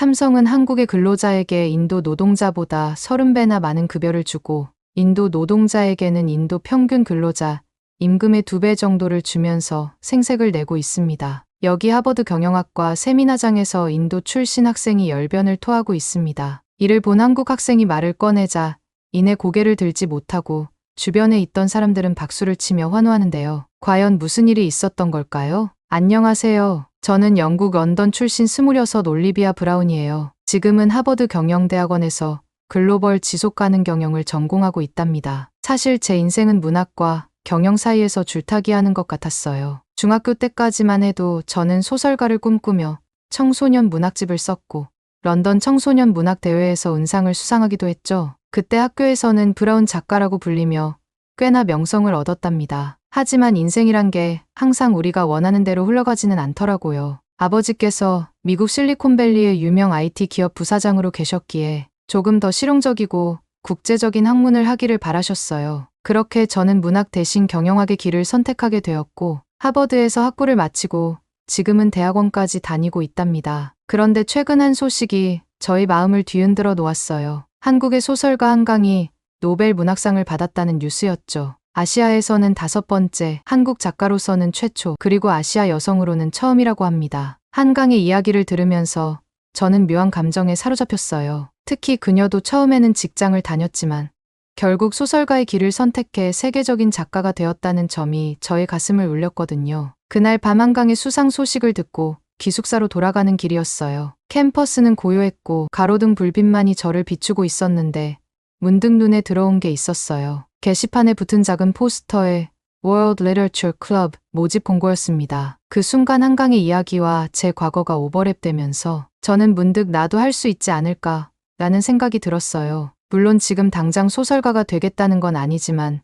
삼성은 한국의 근로자에게 인도 노동자보다 30배나 많은 급여를 주고 인도 노동자에게는 인도 평균 근로자 임금의 2배 정도를 주면서 생색을 내고 있습니다. 여기 하버드 경영학과 세미나장에서 인도 출신 학생이 열변을 토하고 있습니다. 이를 본 한국 학생이 말을 꺼내자 이내 고개를 들지 못하고 주변에 있던 사람들은 박수를 치며 환호하는데요. 과연 무슨 일이 있었던 걸까요? 안녕하세요. 저는 영국 런던 출신 26 올리비아 브라운이에요. 지금은 하버드 경영대학원에서 글로벌 지속가능 경영을 전공하고 있답니다. 사실 제 인생은 문학과 경영 사이에서 줄타기 하는 것 같았어요. 중학교 때까지만 해도 저는 소설가를 꿈꾸며 청소년 문학집을 썼고 런던 청소년 문학 대회에서 은상을 수상하기도 했죠. 그때 학교에서는 브라운 작가라고 불리며 꽤나 명성을 얻었답니다. 하지만 인생이란 게 항상 우리가 원하는 대로 흘러가지는 않더라고요. 아버지께서 미국 실리콘밸리의 유명 IT 기업 부사장으로 계셨기에 조금 더 실용적이고 국제적인 학문을 하기를 바라셨어요. 그렇게 저는 문학 대신 경영학의 길을 선택하게 되었고 하버드에서 학부를 마치고 지금은 대학원까지 다니고 있답니다. 그런데 최근 한 소식이 저희 마음을 뒤흔들어 놓았어요. 한국의 소설가 한강이 노벨 문학상을 받았다는 뉴스였죠. 아시아에서는 5번째, 한국 작가로서는 최초, 그리고 아시아 여성으로는 처음이라고 합니다. 한강의 이야기를 들으면서 저는 묘한 감정에 사로잡혔어요. 특히 그녀도 처음에는 직장을 다녔지만 결국 소설가의 길을 선택해 세계적인 작가가 되었다는 점이 저의 가슴을 울렸거든요. 그날 밤 한강의 수상 소식을 듣고 기숙사로 돌아가는 길이었어요. 캠퍼스는 고요했고 가로등 불빛만이 저를 비추고 있었는데 문득 눈에 들어온 게 있었어요. 게시판에 붙은 작은 포스터에 World Literature Club 모집 공고였습니다. 그 순간 한강의 이야기와 제 과거가 오버랩되면서 저는 문득 나도 할 수 있지 않을까 라는 생각이 들었어요. 물론 지금 당장 소설가가 되겠다는 건 아니지만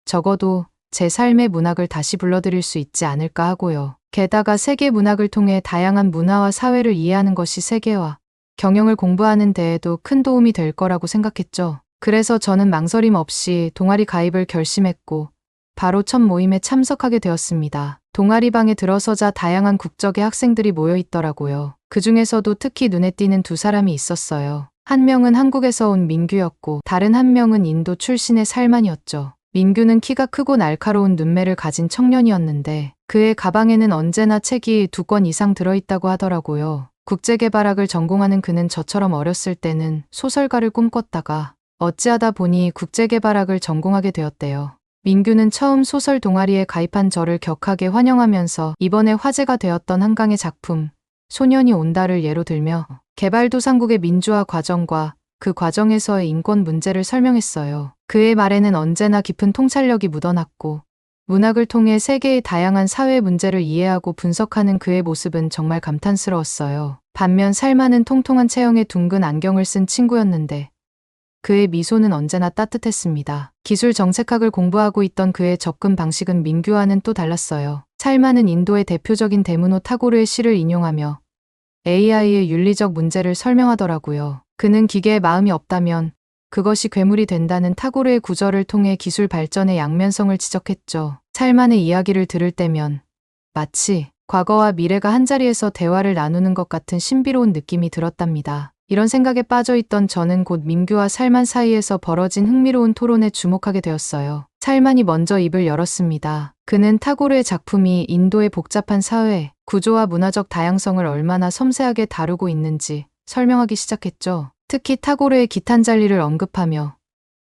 적어도 제 삶의 문학을 다시 불러들일 수 있지 않을까 하고요. 게다가 세계 문학을 통해 다양한 문화와 사회를 이해하는 것이 세계화, 경영을 공부하는 데에도 큰 도움이 될 거라고 생각했죠. 그래서 저는 망설임 없이 동아리 가입을 결심했고 바로 첫 모임에 참석하게 되었습니다. 동아리방에 들어서자 다양한 국적의 학생들이 모여 있더라고요. 그 중에서도 특히 눈에 띄는 2사람이 있었어요. 한 명은 한국에서 온 민규였고 다른 한 명은 인도 출신의 살만이었죠. 민규는 키가 크고 날카로운 눈매를 가진 청년이었는데 그의 가방에는 언제나 책이 2권 이상 들어있다고 하더라고요. 국제개발학을 전공하는 그는 저처럼 어렸을 때는 소설가를 꿈꿨다가 어찌하다 보니 국제개발학을 전공하게 되었대요. 민규는 처음 소설 동아리에 가입한 저를 격하게 환영하면서 이번에 화제가 되었던 한강의 작품 소년이 온다를 예로 들며 개발도상국의 민주화 과정과 그 과정에서의 인권 문제를 설명했어요. 그의 말에는 언제나 깊은 통찰력이 묻어났고 문학을 통해 세계의 다양한 사회 문제를 이해하고 분석하는 그의 모습은 정말 감탄스러웠어요. 반면 살만은 통통한 체형의 둥근 안경을 쓴 친구였는데 그의 미소는 언제나 따뜻했습니다. 기술 정책학을 공부하고 있던 그의 접근 방식은 민규와는 또 달랐어요. 살만은 인도의 대표적인 데무노 타고르의 시를 인용하며 AI의 윤리적 문제를 설명하더라고요. 그는 기계에 마음이 없다면 그것이 괴물이 된다는 타고르의 구절을 통해 기술 발전의 양면성을 지적했죠. 살만의 이야기를 들을 때면 마치 과거와 미래가 한자리에서 대화를 나누는 것 같은 신비로운 느낌이 들었답니다. 이런 생각에 빠져있던 저는 곧 민규와 살만 사이에서 벌어진 흥미로운 토론에 주목하게 되었어요. 살만이 먼저 입을 열었습니다. 그는 타고르의 작품이 인도의 복잡한 사회, 구조와 문화적 다양성을 얼마나 섬세하게 다루고 있는지 설명하기 시작했죠. 특히 타고르의 기탄잘리를 언급하며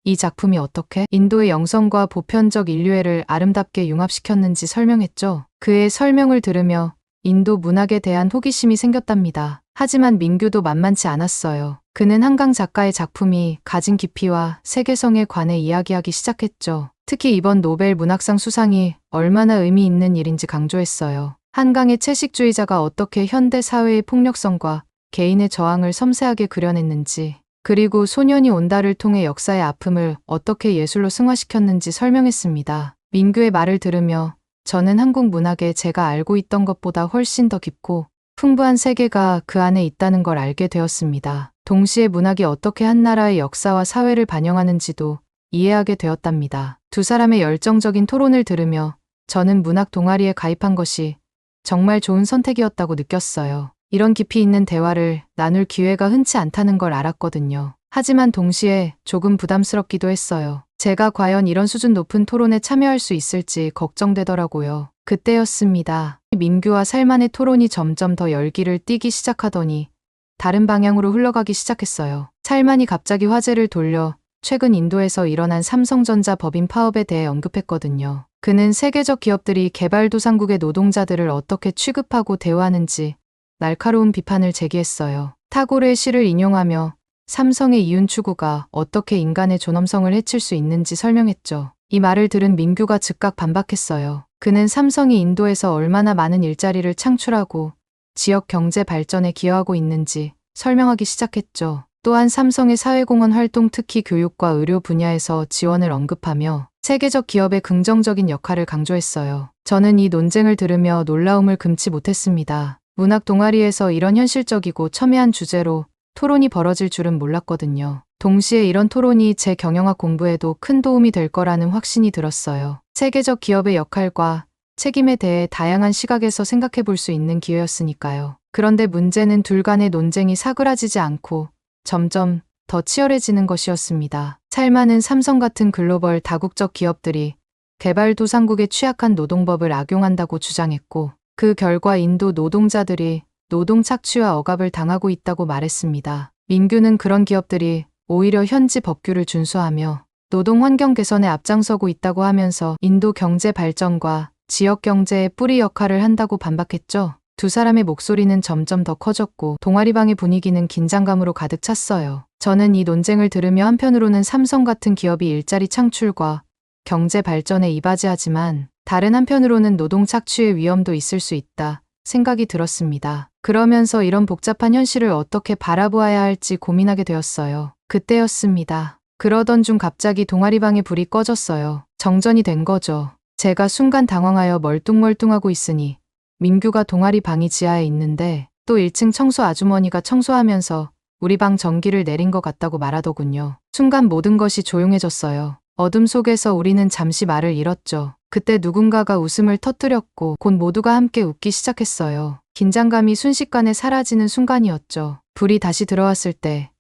이 작품이 어떻게 인도의 영성과 보편적 인류애를 아름답게 융합시켰는지 설명했죠. 그의 설명을 들으며 인도 문학에 대한 호기심이 생겼답니다. 하지만 민규도 만만치 않았어요. 그는 한강 작가의 작품이 가진 깊이와 세계성에 관해 이야기하기 시작했죠. 특히 이번 노벨 문학상 수상이 얼마나 의미 있는 일인지 강조했어요. 한강의 채식주의자가 어떻게 현대 사회의 폭력성과 개인의 저항을 섬세하게 그려냈는지, 그리고 소년이 온다를 통해 역사의 아픔을 어떻게 예술로 승화시켰는지 설명했습니다. 민규의 말을 들으며 저는 한국 문학에 제가 알고 있던 것보다 훨씬 더 깊고 풍부한 세계가 그 안에 있다는 걸 알게 되었습니다. 동시에 문학이 어떻게 한 나라의 역사와 사회를 반영하는지도 이해하게 되었답니다. 2사람의 열정적인 토론을 들으며 저는 문학 동아리에 가입한 것이 정말 좋은 선택이었다고 느꼈어요. 이런 깊이 있는 대화를 나눌 기회가 흔치 않다는 걸 알았거든요. 하지만 동시에 조금 부담스럽기도 했어요. 제가 과연 이런 수준 높은 토론에 참여할 수 있을지 걱정되더라고요. 그때였습니다. 민규와 살만의 토론이 점점 더 열기를 띠기 시작하더니 다른 방향으로 흘러가기 시작했어요. 살만이 갑자기 화제를 돌려 최근 인도에서 일어난 삼성전자 법인 파업에 대해 언급했거든요. 그는 세계적 기업들이 개발도상국의 노동자들을 어떻게 취급하고 대우하는지 날카로운 비판을 제기했어요. 타고르의 시를 인용하며 삼성의 이윤 추구가 어떻게 인간의 존엄성을 해칠 수 있는지 설명했죠. 이 말을 들은 민규가 즉각 반박했어요. 그는 삼성이 인도에서 얼마나 많은 일자리를 창출하고 지역 경제 발전에 기여하고 있는지 설명하기 시작했죠. 또한 삼성의 사회공헌 활동, 특히 교육과 의료 분야에서 지원을 언급하며 세계적 기업의 긍정적인 역할을 강조했어요. 저는 이 논쟁을 들으며 놀라움을 금치 못했습니다. 문학 동아리에서 이런 현실적이고 첨예한 주제로 토론이 벌어질 줄은 몰랐거든요. 동시에 이런 토론이 제 경영학 공부에도 큰 도움이 될 거라는 확신이 들었어요. 세계적 기업의 역할과 책임에 대해 다양한 시각에서 생각해 볼 수 있는 기회였으니까요. 그런데 문제는 둘 간의 논쟁이 사그라지지 않고 점점 더 치열해지는 것이었습니다. 살만은 삼성 같은 글로벌 다국적 기업들이 개발도상국의 취약한 노동법을 악용한다고 주장했고, 그 결과 인도 노동자들이 노동 착취와 억압을 당하고 있다고 말했습니다. 민규는 그런 기업들이 오히려 현지 법규를 준수하며 노동 환경 개선에 앞장서고 있다고 하면서 인도 경제 발전과 지역 경제의 뿌리 역할을 한다고 반박했죠. 두 사람의 목소리는 점점 더 커졌고 동아리방의 분위기는 긴장감으로 가득 찼어요. 저는 이 논쟁을 들으며 한편으로는 삼성 같은 기업이 일자리 창출과 경제 발전에 이바지하지만 다른 한편으로는 노동 착취의 위험도 있을 수 있다 생각이 들었습니다. 그러면서 이런 복잡한 현실을 어떻게 바라보아야 할지 고민하게 되었어요. 그때였습니다. 그러던 중 갑자기 동아리방의 불이 꺼졌어요. 정전이 된 거죠. 제가 순간 당황하여 멀뚱멀뚱하고 있으니 민규가 동아리 방이 지하에 있는데 또 1층 청소 아주머니가 청소하면서 우리 방 전기를 내린 것 같다고 말하더군요. 순간 모든 것이 조용해졌어요. 어둠 속에서 우리는 잠시 말을 잃었죠. 그때 누군가가 웃음을 터뜨렸고 곧 모두가 함께 웃기 시작했어요. 긴장감이 순식간에 사라지는 순간이었죠. 불이 다시 들어왔을 때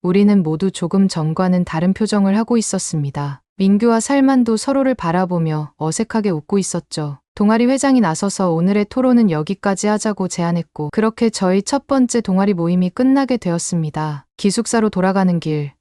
우리는 모두 조금 전과는 다른 표정을 하고 있었습니다. 민규와 살만도 서로를 바라보며 어색하게 웃고 있었죠. 동아리 회장이 나서서 오늘의 토론은 여기까지 하자고 제안했고, 그렇게 저희 첫 번째 동아리 모임이 끝나게 되었습니다. 기숙사로 돌아가는 길,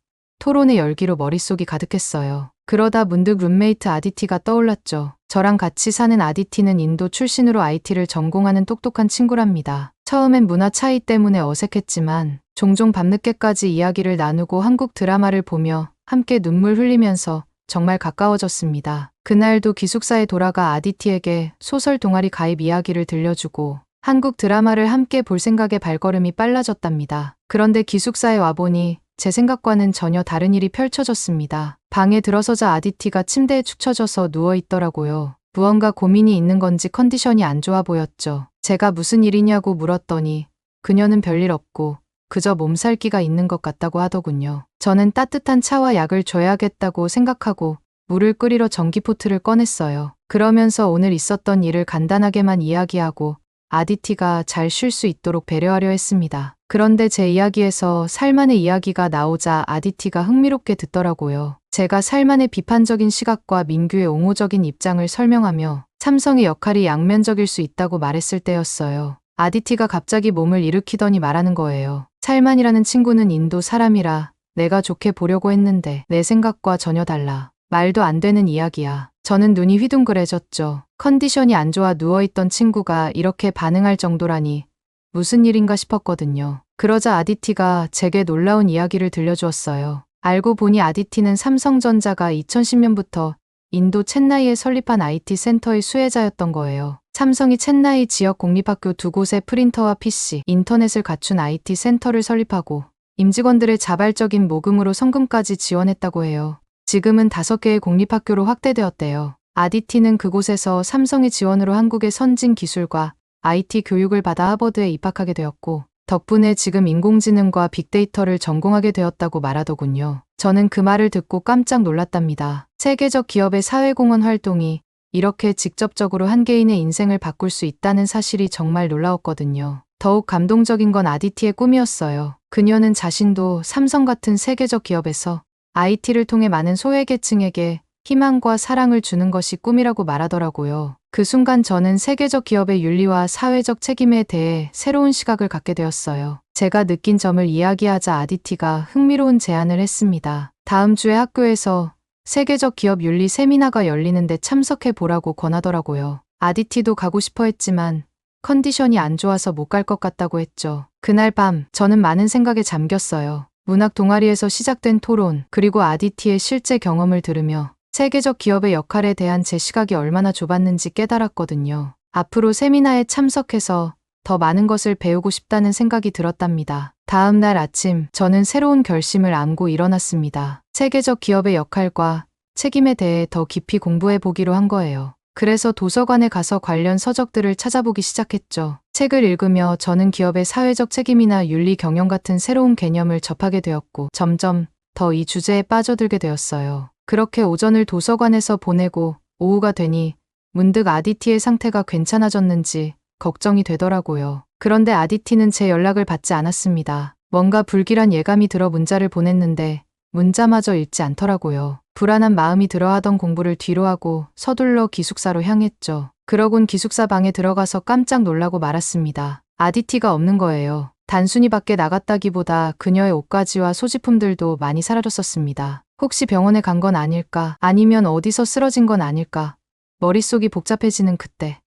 토론의 열기로 머릿속이 가득했어요. 그러다 문득 룸메이트 아디티가 떠올랐죠. 저랑 같이 사는 아디티는 인도 출신으로 IT를 전공하는 똑똑한 친구랍니다. 처음엔 문화 차이 때문에 어색했지만 종종 밤늦게까지 이야기를 나누고 한국 드라마를 보며 함께 눈물 흘리면서 정말 가까워졌습니다. 그날도 기숙사에 돌아가 아디티에게 소설 동아리 가입 이야기를 들려주고 한국 드라마를 함께 볼 생각에 발걸음이 빨라졌답니다. 그런데 기숙사에 와보니 제 생각과는 전혀 다른 일이 펼쳐졌습니다. 방에 들어서자 아디티가 침대에 축 처져서 누워있더라고요. 무언가 고민이 있는 건지 컨디션이 안 좋아 보였죠. 제가 무슨 일이냐고 물었더니 그녀는 별일 없고 그저 몸살기가 있는 것 같다고 하더군요. 저는 따뜻한 차와 약을 줘야겠다고 생각하고 물을 끓이러 전기포트를 꺼냈어요. 그러면서 오늘 있었던 일을 간단하게만 이야기하고 아디티가 잘 쉴 수 있도록 배려하려 했습니다. 그런데 제 이야기에서 살만의 이야기가 나오자 아디티가 흥미롭게 듣더라고요. 제가 살만의 비판적인 시각과 민규의 옹호적인 입장을 설명하며 삼성의 역할이 양면적일 수 있다고 말했을 때였어요. 아디티가 갑자기 몸을 일으키더니 말하는 거예요. 살만이라는 친구는 인도 사람이라 내가 좋게 보려고 했는데 내 생각과 전혀 달라. 말도 안 되는 이야기야. 저는 눈이 휘둥그레졌죠. 컨디션이 안 좋아 누워있던 친구가 이렇게 반응할 정도라니 무슨 일인가 싶었거든요. 그러자 아디티가 제게 놀라운 이야기를 들려주었어요. 알고 보니 아디티는 삼성전자가 2010년부터 인도 챈나이에 설립한 IT 센터의 수혜자였던 거예요. 삼성이 챈나이 지역 공립학교 2곳에 프린터와 PC, 인터넷을 갖춘 IT 센터를 설립하고 임직원들의 자발적인 모금으로 성금까지 지원했다고 해요. 지금은 5개의 공립학교로 확대되었대요. 아디티는 그곳에서 삼성의 지원으로 한국의 선진 기술과 IT 교육을 받아 하버드에 입학하게 되었고 덕분에 지금 인공지능과 빅데이터를 전공하게 되었다고 말하더군요. 저는 그 말을 듣고 깜짝 놀랐답니다. 세계적 기업의 사회공헌 활동이 이렇게 직접적으로 한 개인의 인생을 바꿀 수 있다는 사실이 정말 놀라웠거든요. 더욱 감동적인 건 아디티의 꿈이었어요. 그녀는 자신도 삼성 같은 세계적 기업에서 IT를 통해 많은 소외계층에게 희망과 사랑을 주는 것이 꿈이라고 말하더라고요. 그 순간 저는 세계적 기업의 윤리와 사회적 책임에 대해 새로운 시각을 갖게 되었어요. 제가 느낀 점을 이야기하자 아디티가 흥미로운 제안을 했습니다. 다음 주에 학교에서 세계적 기업 윤리 세미나가 열리는데 참석해 보라고 권하더라고요. 아디티도 가고 싶어 했지만 컨디션이 안 좋아서 못 갈 것 같다고 했죠. 그날 밤 저는 많은 생각에 잠겼어요. 문학 동아리에서 시작된 토론, 그리고 아디티의 실제 경험을 들으며 세계적 기업의 역할에 대한 제 시각이 얼마나 좁았는지 깨달았거든요. 앞으로 세미나에 참석해서 더 많은 것을 배우고 싶다는 생각이 들었답니다. 다음 날 아침, 저는 새로운 결심을 안고 일어났습니다. 세계적 기업의 역할과 책임에 대해 더 깊이 공부해 보기로 한 거예요. 그래서 도서관에 가서 관련 서적들을 찾아보기 시작했죠. 책을 읽으며 저는 기업의 사회적 책임이나 윤리 경영 같은 새로운 개념을 접하게 되었고, 점점 더 이 주제에 빠져들게 되었어요. 그렇게 오전을 도서관에서 보내고 오후가 되니 문득 아디티의 상태가 괜찮아졌는지 걱정이 되더라고요. 그런데 아디티는 제 연락을 받지 않았습니다. 뭔가 불길한 예감이 들어 문자를 보냈는데 문자마저 읽지 않더라고요. 불안한 마음이 들어 하던 공부를 뒤로 하고 서둘러 기숙사로 향했죠. 그러곤 기숙사 방에 들어가서 깜짝 놀라고 말았습니다. 아디티가 없는 거예요. 단순히 밖에 나갔다기보다 그녀의 옷가지와 소지품들도 많이 사라졌었습니다. 혹시 병원에 간 건 아닐까? 아니면 어디서 쓰러진 건 아닐까? 머릿속이 복잡해지는 그때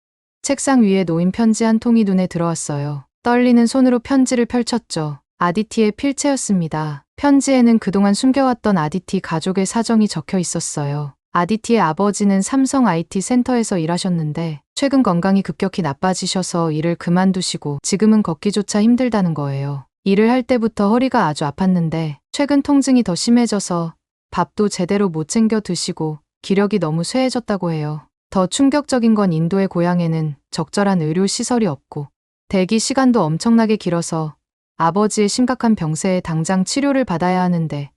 책상 위에 놓인 편지 한 통이 눈에 들어왔어요. 떨리는 손으로 편지를 펼쳤죠. 아디티의 필체였습니다. 편지에는 그동안 숨겨왔던 아디티 가족의 사정이 적혀 있었어요. 아디티의 아버지는 삼성 IT 센터에서 일하셨는데 최근 건강이 급격히 나빠지셔서 일을 그만두시고 지금은 걷기조차 힘들다는 거예요. 일을 할 때부터 허리가 아주 아팠는데 최근 통증이 더 심해져서 밥도 제대로 못 챙겨 드시고 기력이 너무 쇠해졌다고 해요. 더 충격적인 건 인도의 고향에는 적절한 의료 시설이 없고 대기 시간도 엄청나게 길어서 아버지의 심각한 병세에 당장 치료를 받아야 하는데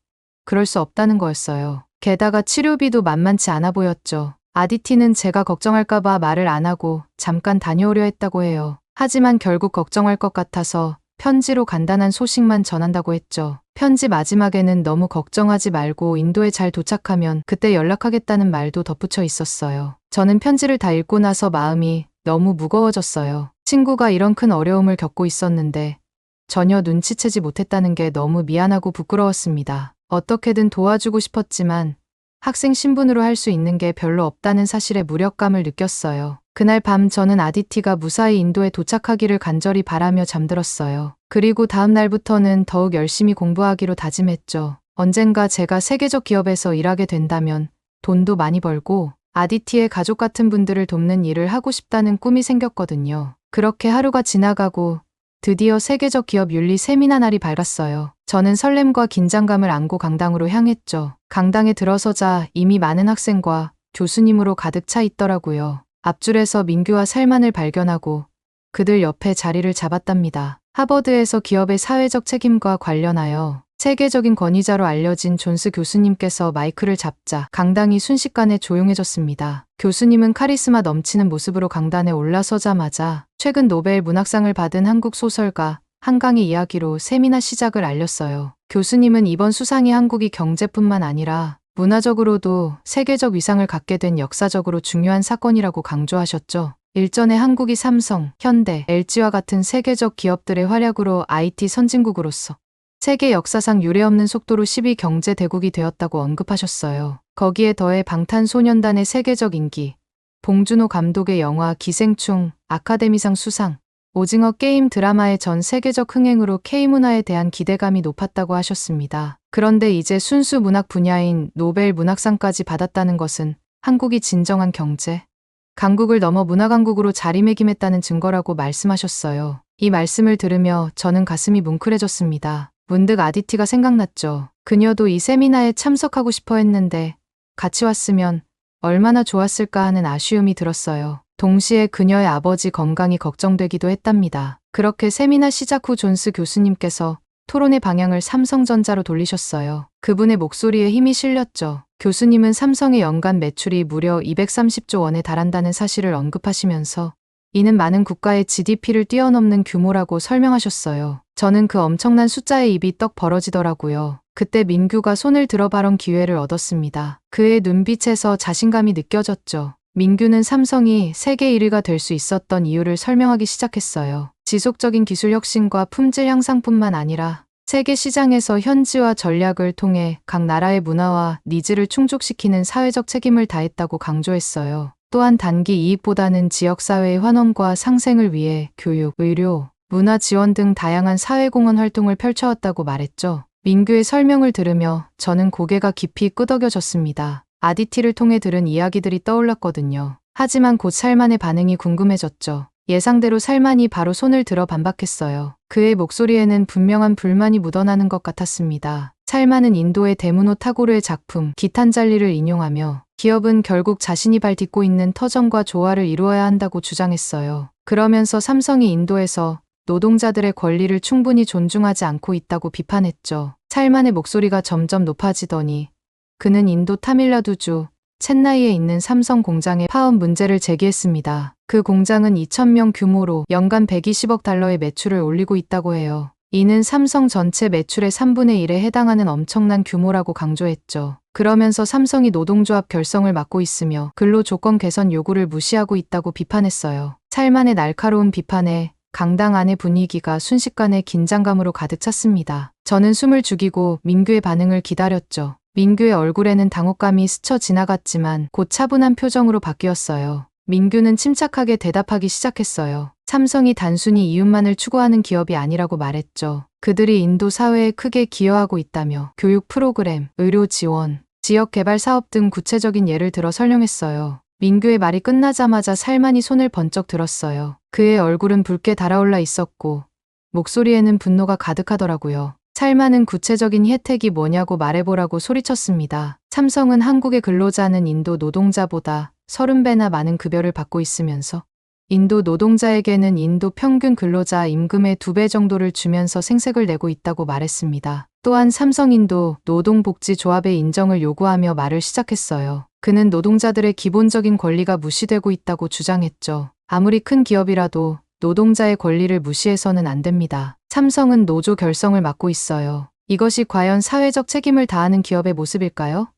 그럴 수 없다는 거였어요. 게다가 치료비도 만만치 않아 보였죠. 아디티는 제가 걱정할까봐 말을 안 하고 잠깐 다녀오려 했다고 해요. 하지만 결국 걱정할 것 같아서 편지로 간단한 소식만 전한다고 했죠. 편지 마지막에는 너무 걱정하지 말고 인도에 잘 도착하면 그때 연락하겠다는 말도 덧붙여 있었어요. 저는 편지를 다 읽고 나서 마음이 너무 무거워졌어요. 친구가 이런 큰 어려움을 겪고 있었는데 전혀 눈치채지 못했다는 게 너무 미안하고 부끄러웠습니다. 어떻게든 도와주고 싶었지만 학생 신분으로 할 수 있는 게 별로 없다는 사실에 무력감을 느꼈어요. 그날 밤 저는 아디티가 무사히 인도에 도착하기를 간절히 바라며 잠들었어요. 그리고 다음 날부터는 더욱 열심히 공부하기로 다짐했죠. 언젠가 제가 세계적 기업에서 일하게 된다면 돈도 많이 벌고 아디티의 가족 같은 분들을 돕는 일을 하고 싶다는 꿈이 생겼거든요. 그렇게 하루가 지나가고 드디어 세계적 기업 윤리 세미나 날이 밝았어요. 저는 설렘과 긴장감을 안고 강당으로 향했죠. 강당에 들어서자 이미 많은 학생과 교수님으로 가득 차 있더라고요. 앞줄에서 민규와 살만을 발견하고 그들 옆에 자리를 잡았답니다. 하버드에서 기업의 사회적 책임과 관련하여 세계적인 권위자로 알려진 존스 교수님께서 마이크를 잡자 강당이 순식간에 조용해졌습니다. 교수님은 카리스마 넘치는 모습으로 강단에 올라서자마자 최근 노벨 문학상을 받은 한국 소설가 한강의 이야기로 세미나 시작을 알렸어요. 교수님은 이번 수상이 한국이 경제뿐만 아니라 문화적으로도 세계적 위상을 갖게 된 역사적으로 중요한 사건이라고 강조하셨죠. 일전에 한국이 삼성, 현대, LG와 같은 세계적 기업들의 활약으로 IT 선진국으로서 세계 역사상 유례없는 속도로 10위 경제 대국이 되었다고 언급하셨어요. 거기에 더해 방탄소년단의 세계적 인기, 봉준호 감독의 영화 기생충, 아카데미상 수상, 오징어 게임 드라마의 전 세계적 흥행으로 K문화에 대한 기대감이 높았다고 하셨습니다. 그런데 이제 순수 문학 분야인 노벨 문학상까지 받았다는 것은 한국이 진정한 경제 강국을 넘어 문화 강국으로 자리매김했다는 증거라고 말씀하셨어요. 이 말씀을 들으며 저는 가슴이 뭉클해졌습니다. 문득 아디티가 생각났죠. 그녀도 이 세미나에 참석하고 싶어 했는데 같이 왔으면 얼마나 좋았을까 하는 아쉬움이 들었어요. 동시에 그녀의 아버지 건강이 걱정되기도 했답니다. 그렇게 세미나 시작 후 존스 교수님께서 토론의 방향을 삼성전자로 돌리셨어요. 그분의 목소리에 힘이 실렸죠. 교수님은 삼성의 연간 매출이 무려 230조 원에 달한다는 사실을 언급하시면서 이는 많은 국가의 GDP를 뛰어넘는 규모라고 설명하셨어요. 저는 그 엄청난 숫자에 입이 떡 벌어지더라고요. 그때 민규가 손을 들어 발언 기회를 얻었습니다. 그의 눈빛에서 자신감이 느껴졌죠. 민규는 삼성이 세계 1위가 될 수 있었던 이유를 설명하기 시작했어요. 지속적인 기술 혁신과 품질 향상뿐만 아니라 세계 시장에서 현지화 전략을 통해 각 나라의 문화와 니즈를 충족시키는 사회적 책임을 다했다고 강조했어요. 또한 단기 이익보다는 지역사회의 환원과 상생을 위해 교육, 의료, 문화 지원 등 다양한 사회공헌 활동을 펼쳐왔다고 말했죠. 민규의 설명을 들으며 저는 고개가 깊이 끄덕여졌습니다. 아디티를 통해 들은 이야기들이 떠올랐거든요. 하지만 곧 살만의 반응이 궁금해졌죠. 예상대로 살만이 바로 손을 들어 반박했어요. 그의 목소리에는 분명한 불만이 묻어나는 것 같았습니다. 살만은 인도의 데무노 타고르의 작품 기탄잘리를 인용하며 기업은 결국 자신이 발 딛고 있는 터전과 조화를 이루어야 한다고 주장했어요. 그러면서 삼성이 인도에서 노동자들의 권리를 충분히 존중하지 않고 있다고 비판했죠. 살만의 목소리가 점점 높아지더니 그는 인도 타밀나두주 첸나이에 있는 삼성 공장의 파업 문제를 제기했습니다. 그 공장은 2,000명 규모로 연간 120억 달러의 매출을 올리고 있다고 해요. 이는 삼성 전체 매출의 3분의 1에 해당하는 엄청난 규모라고 강조했죠. 그러면서 삼성이 노동조합 결성을 맡고 있으며 근로조건 개선 요구를 무시하고 있다고 비판했어요. 살만의 날카로운 비판에 강당 안의 분위기가 순식간에 긴장감으로 가득 찼습니다. 저는 숨을 죽이고 민규의 반응을 기다렸죠. 민규의 얼굴에는 당혹감이 스쳐 지나갔지만 곧 차분한 표정으로 바뀌었어요. 민규는 침착하게 대답하기 시작했어요. 삼성이 단순히 이윤만을 추구하는 기업이 아니라고 말했죠. 그들이 인도 사회에 크게 기여하고 있다며 교육 프로그램, 의료 지원, 지역 개발 사업 등 구체적인 예를 들어 설명했어요. 민규의 말이 끝나자마자 살만이 손을 번쩍 들었어요. 그의 얼굴은 붉게 달아올라 있었고 목소리에는 분노가 가득하더라고요. 살만은 구체적인 혜택이 뭐냐고 말해보라고 소리쳤습니다. 삼성은 한국의 근로자는 인도 노동자보다 30배나 많은 급여를 받고 있으면서 인도 노동자에게는 인도 평균 근로자 임금의 2배 정도를 주면서 생색을 내고 있다고 말했습니다. 또한 삼성인도 노동복지조합의 인정을 요구하며 말을 시작했어요. 그는 노동자들의 기본적인 권리가 무시되고 있다고 주장했죠. 아무리 큰 기업이라도 노동자의 권리를 무시해서는 안 됩니다. 삼성은 노조 결성을 맡고 있어요. 이것이 과연 사회적 책임을 다하는 기업의 모습일까요?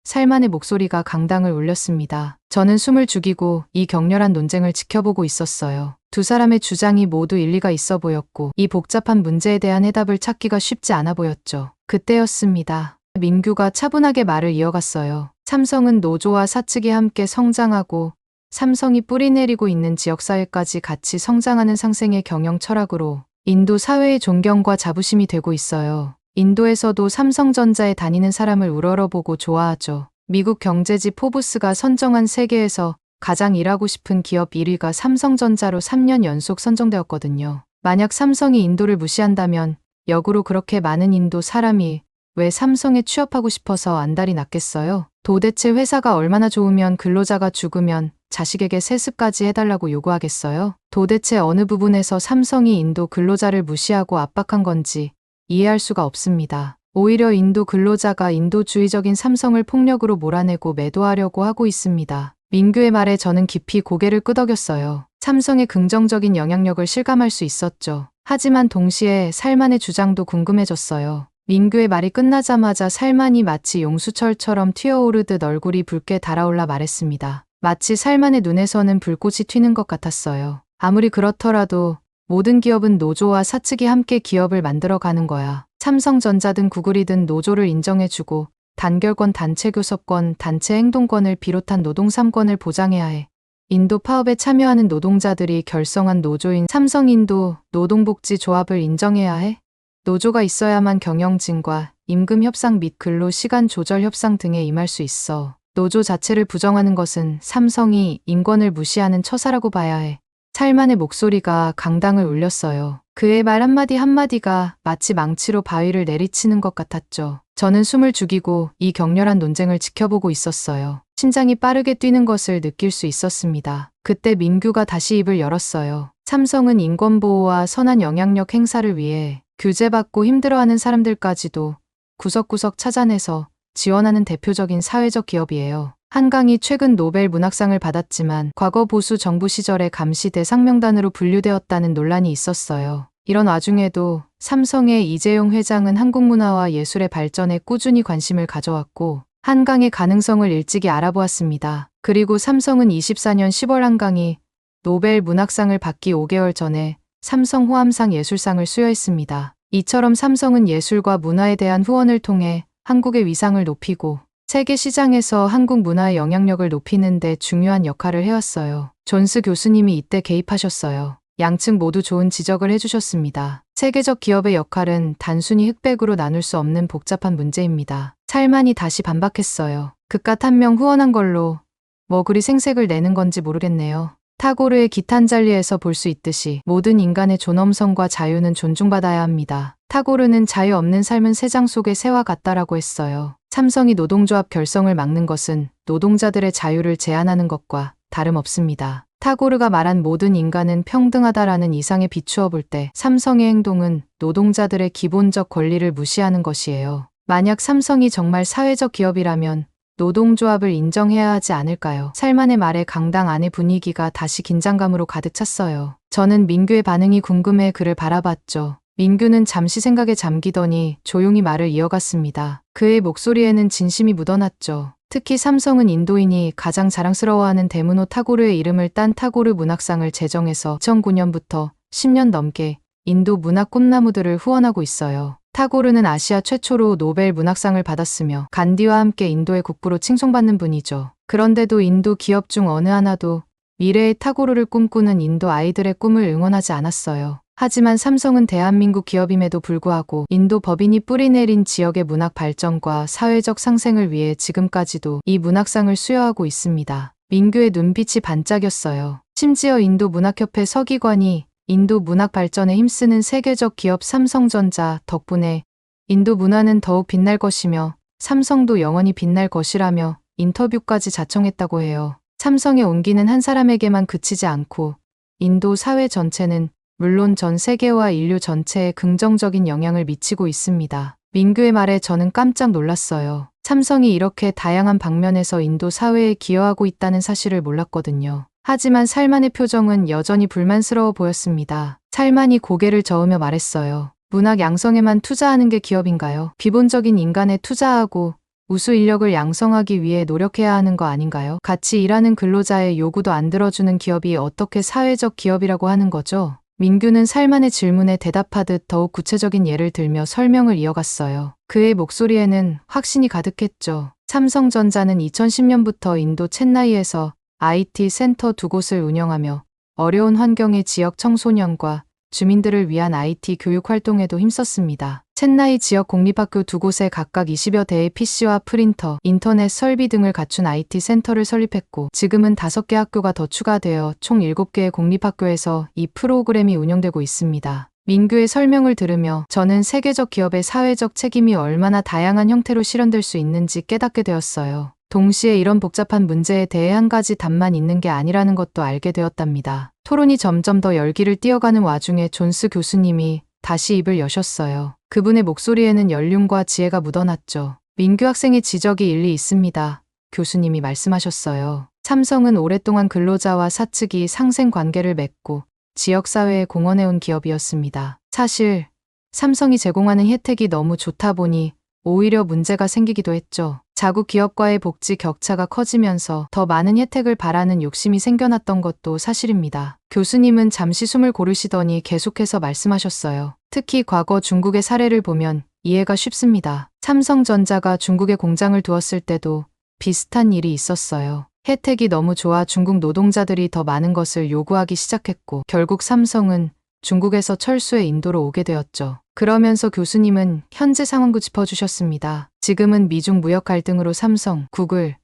살만의 목소리가 강당을 울렸습니다. 저는 숨을 죽이고 이 격렬한 논쟁을 지켜보고 있었어요. 두 사람의 주장이 모두 일리가 있어 보였고 이 복잡한 문제에 대한 해답을 찾기가 쉽지 않아 보였죠. 그때였습니다. 민규가 차분하게 말을 이어갔어요. 삼성은 노조와 사측이 함께 성장하고 삼성이 뿌리내리고 있는 지역사회까지 같이 성장하는 상생의 경영 철학으로 인도 사회의 존경과 자부심이 되고 있어요. 인도에서도 삼성전자에 다니는 사람을 우러러보고 좋아하죠. 미국 경제지 포브스가 선정한 세계에서 가장 일하고 싶은 기업 1위가 삼성전자로 3년 연속 선정되었거든요. 만약 삼성이 인도를 무시한다면 역으로 그렇게 많은 인도 사람이 왜 삼성에 취업하고 싶어서 안달이 났겠어요? 도대체 회사가 얼마나 좋으면 근로자가 죽으면 자식에게 세습까지 해달라고 요구하겠어요? 도대체 어느 부분에서 삼성이 인도 근로자를 무시하고 압박한 건지 이해할 수가 없습니다. 오히려 인도 근로자가 인도주의적인 삼성을 폭력으로 몰아내고 매도하려고 하고 있습니다. 민규의 말에 저는 깊이 고개를 끄덕였어요. 삼성의 긍정적인 영향력을 실감할 수 있었죠. 하지만 동시에 살만의 주장도 궁금해졌어요. 민규의 말이 끝나자마자 살만이 마치 용수철처럼 튀어오르듯 얼굴이 붉게 달아올라 말했습니다. 마치 살만의 눈에서는 불꽃이 튀는 것 같았어요. 아무리 그렇더라도 모든 기업은 노조와 사측이 함께 기업을 만들어가는 거야. 삼성전자든 구글이든 노조를 인정해주고 단결권, 단체 교섭권, 단체 행동권을 비롯한 노동 3권을 보장해야 해. 인도 파업에 참여하는 노동자들이 결성한 노조인 삼성인도 노동복지조합을 인정해야 해. 노조가 있어야만 경영진과 임금 협상 및 근로 시간 조절 협상 등에 임할 수 있어. 노조 자체를 부정하는 것은 삼성이 인권을 무시하는 처사라고 봐야 해. 살만의 목소리가 강당을 울렸어요. 그의 말 한마디 한마디가 마치 망치로 바위를 내리치는 것 같았죠. 저는 숨을 죽이고 이 격렬한 논쟁을 지켜보고 있었어요. 심장이 빠르게 뛰는 것을 느낄 수 있었습니다. 그때 민규가 다시 입을 열었어요. 삼성은 인권보호와 선한 영향력 행사를 위해 규제받고 힘들어하는 사람들까지도 구석구석 찾아내서 지원하는 대표적인 사회적 기업이에요. 한강이 최근 노벨 문학상을 받았지만 과거 보수 정부 시절에 감시 대상 명단으로 분류되었다는 논란이 있었어요. 이런 와중에도 삼성의 이재용 회장은 한국 문화와 예술의 발전에 꾸준히 관심을 가져왔고 한강의 가능성을 일찍이 알아보았습니다. 그리고 삼성은 24년 10월 한강이 노벨 문학상을 받기 5개월 전에 삼성 호암상 예술상을 수여했습니다. 이처럼 삼성은 예술과 문화에 대한 후원을 통해 한국의 위상을 높이고 세계 시장에서 한국 문화의 영향력을 높이는 데 중요한 역할을 해왔어요. 존스 교수님이 이때 개입하셨어요. 양측 모두 좋은 지적을 해주셨습니다. 세계적 기업의 역할은 단순히 흑백으로 나눌 수 없는 복잡한 문제입니다. 찰만이 다시 반박했어요. 그깟 한 명 후원한 걸로 뭐 그리 생색을 내는 건지 모르겠네요. 타고르의 기탄잘리에서 볼 수 있듯이 모든 인간의 존엄성과 자유는 존중받아야 합니다. 타고르는 자유 없는 삶은 새장 속의 새와 같다라고 했어요. 삼성이 노동조합 결성을 막는 것은 노동자들의 자유를 제한하는 것과 다름없습니다. 타고르가 말한 모든 인간은 평등하다라는 이상에 비추어 볼 때 삼성의 행동은 노동자들의 기본적 권리를 무시하는 것이에요. 만약 삼성이 정말 사회적 기업이라면 노동조합을 인정해야 하지 않을까요? 살만의 말에 강당 안의 분위기가 다시 긴장감으로 가득 찼어요. 저는 민규의 반응이 궁금해 그를 바라봤죠. 민규는 잠시 생각에 잠기더니 조용히 말을 이어갔습니다. 그의 목소리에는 진심이 묻어났죠. 특히 삼성은 인도인이 가장 자랑스러워하는 데무노 타고르의 이름을 딴 타고르 문학상을 제정해서 2009년부터 10년 넘게 인도 문학 꿈나무들을 후원하고 있어요. 타고르는 아시아 최초로 노벨 문학상을 받았으며 간디와 함께 인도의 국부로 칭송받는 분이죠. 그런데도 인도 기업 중 어느 하나도 미래의 타고르를 꿈꾸는 인도 아이들의 꿈을 응원하지 않았어요. 하지만 삼성은 대한민국 기업임에도 불구하고 인도 법인이 뿌리내린 지역의 문학 발전과 사회적 상생을 위해 지금까지도 이 문학상을 수여하고 있습니다. 민규의 눈빛이 반짝였어요. 심지어 인도 문학협회 서기관이 인도 문학 발전에 힘쓰는 세계적 기업 삼성전자 덕분에 인도 문화는 더욱 빛날 것이며 삼성도 영원히 빛날 것이라며 인터뷰까지 자청했다고 해요. 삼성의 온기는 한 사람에게만 그치지 않고 인도 사회 전체는 물론 전 세계와 인류 전체에 긍정적인 영향을 미치고 있습니다. 민규의 말에 저는 깜짝 놀랐어요. 삼성이 이렇게 다양한 방면에서 인도 사회에 기여하고 있다는 사실을 몰랐거든요. 하지만 살만의 표정은 여전히 불만스러워 보였습니다. 살만이 고개를 저으며 말했어요. 문학 양성에만 투자하는 게 기업인가요? 기본적인 인간에 투자하고 우수 인력을 양성하기 위해 노력해야 하는 거 아닌가요? 같이 일하는 근로자의 요구도 안 들어주는 기업이 어떻게 사회적 기업이라고 하는 거죠? 민규는 살만의 질문에 대답하듯 더욱 구체적인 예를 들며 설명을 이어갔어요. 그의 목소리에는 확신이 가득했죠. 삼성전자는 2010년부터 인도 챈나이에서 IT 센터 2곳을 운영하며 어려운 환경의 지역 청소년과 주민들을 위한 IT 교육 활동에도 힘썼습니다. 챈나이 지역 공립학교 2곳에 각각 20여 대의 PC와 프린터, 인터넷 설비 등을 갖춘 IT 센터를 설립했고 지금은 5개 학교가 더 추가되어 총 7개의 공립학교에서 이 프로그램이 운영되고 있습니다. 민규의 설명을 들으며 저는 세계적 기업의 사회적 책임이 얼마나 다양한 형태로 실현될 수 있는지 깨닫게 되었어요. 동시에 이런 복잡한 문제에 대해 한 가지 답만 있는 게 아니라는 것도 알게 되었답니다. 토론이 점점 더 열기를 띄어가는 와중에 존스 교수님이 다시 입을 여셨어요. 그분의 목소리에는 연륜과 지혜가 묻어났죠. 민규 학생의 지적이 일리 있습니다. 교수님이 말씀하셨어요. 삼성은 오랫동안 근로자와 사측이 상생 관계를 맺고 지역사회에 공헌해온 기업이었습니다. 사실 삼성이 제공하는 혜택이 너무 좋다 보니 오히려 문제가 생기기도 했죠. 자국 기업과의 복지 격차가 커지면서 더 많은 혜택을 바라는 욕심이 생겨났던 것도 사실입니다. 교수님은 잠시 숨을 고르시더니 계속해서 말씀하셨어요. 특히 과거 중국의 사례를 보면 이해가 쉽습니다. 삼성전자가 중국에 공장을 두었을 때도 비슷한 일이 있었어요. 혜택이 너무 좋아 중국 노동자들이 더 많은 것을 요구하기 시작했고 결국 삼성은 중국에서 철수해 인도로 오게 되었죠. 그러면서 교수님은 현재 상황도 짚어주셨습니다. 지금은 미중 무역 갈등으로 삼성, 구글,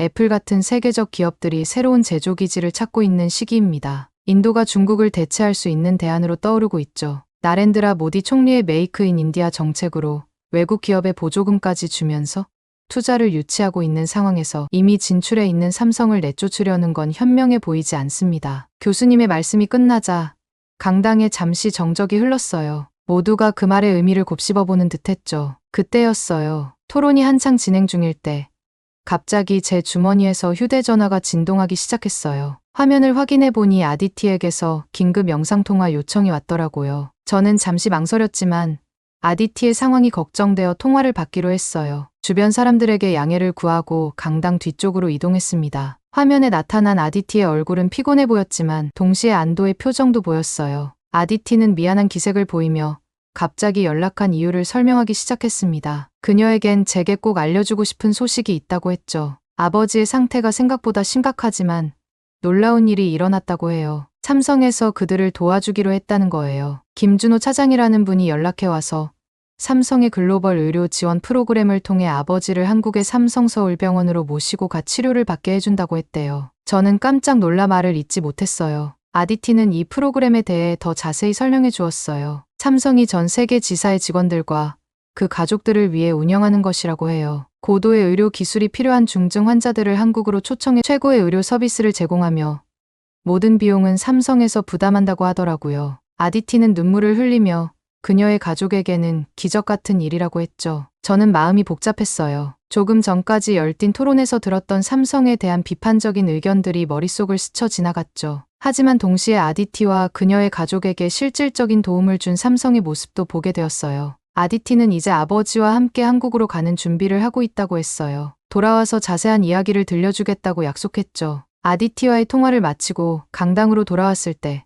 애플 같은 세계적 기업들이 새로운 제조기지를 찾고 있는 시기입니다. 인도가 중국을 대체할 수 있는 대안으로 떠오르고 있죠. 나렌드라 모디 총리의 메이크 인 인디아 정책으로 외국 기업에 보조금까지 주면서 투자를 유치하고 있는 상황에서 이미 진출해 있는 삼성을 내쫓으려는 건 현명해 보이지 않습니다. 교수님의 말씀이 끝나자 강당에 잠시 정적이 흘렀어요. 모두가 그 말의 의미를 곱씹어보는 듯했죠. 그때였어요. 토론이 한창 진행 중일 때 갑자기 제 주머니에서 휴대전화가 진동하기 시작했어요. 화면을 확인해 보니 아디티에게서 긴급 영상통화 요청이 왔더라고요. 저는 잠시 망설였지만 아디티의 상황이 걱정되어 통화를 받기로 했어요. 주변 사람들에게 양해를 구하고 강당 뒤쪽으로 이동했습니다. 화면에 나타난 아디티의 얼굴은 피곤해 보였지만 동시에 안도의 표정도 보였어요. 아디티는 미안한 기색을 보이며 갑자기 연락한 이유를 설명하기 시작했습니다. 그녀에겐 제게 꼭 알려주고 싶은 소식이 있다고 했죠. 아버지의 상태가 생각보다 심각하지만 놀라운 일이 일어났다고 해요. 삼성에서 그들을 도와주기로 했다는 거예요. 김준호 차장이라는 분이 연락해와서 삼성의 글로벌 의료 지원 프로그램을 통해 아버지를 한국의 삼성서울병원으로 모시고 가 치료를 받게 해준다고 했대요. 저는 깜짝 놀라 말을 잇지 못했어요. 아디티는 이 프로그램에 대해 더 자세히 설명해 주었어요. 삼성이 전 세계 지사의 직원들과 그 가족들을 위해 운영하는 것이라고 해요. 고도의 의료 기술이 필요한 중증 환자들을 한국으로 초청해 최고의 의료 서비스를 제공하며 모든 비용은 삼성에서 부담한다고 하더라고요. 아디티는 눈물을 흘리며 그녀의 가족에게는 기적 같은 일이라고 했죠. 저는 마음이 복잡했어요. 조금 전까지 열띤 토론에서 들었던 삼성에 대한 비판적인 의견들이 머릿속을 스쳐 지나갔죠. 하지만 동시에 아디티와 그녀의 가족에게 실질적인 도움을 준 삼성의 모습도 보게 되었어요. 아디티는 이제 아버지와 함께 한국으로 가는 준비를 하고 있다고 했어요. 돌아와서 자세한 이야기를 들려주겠다고 약속했죠. 아디티와의 통화를 마치고 강당으로 돌아왔을 때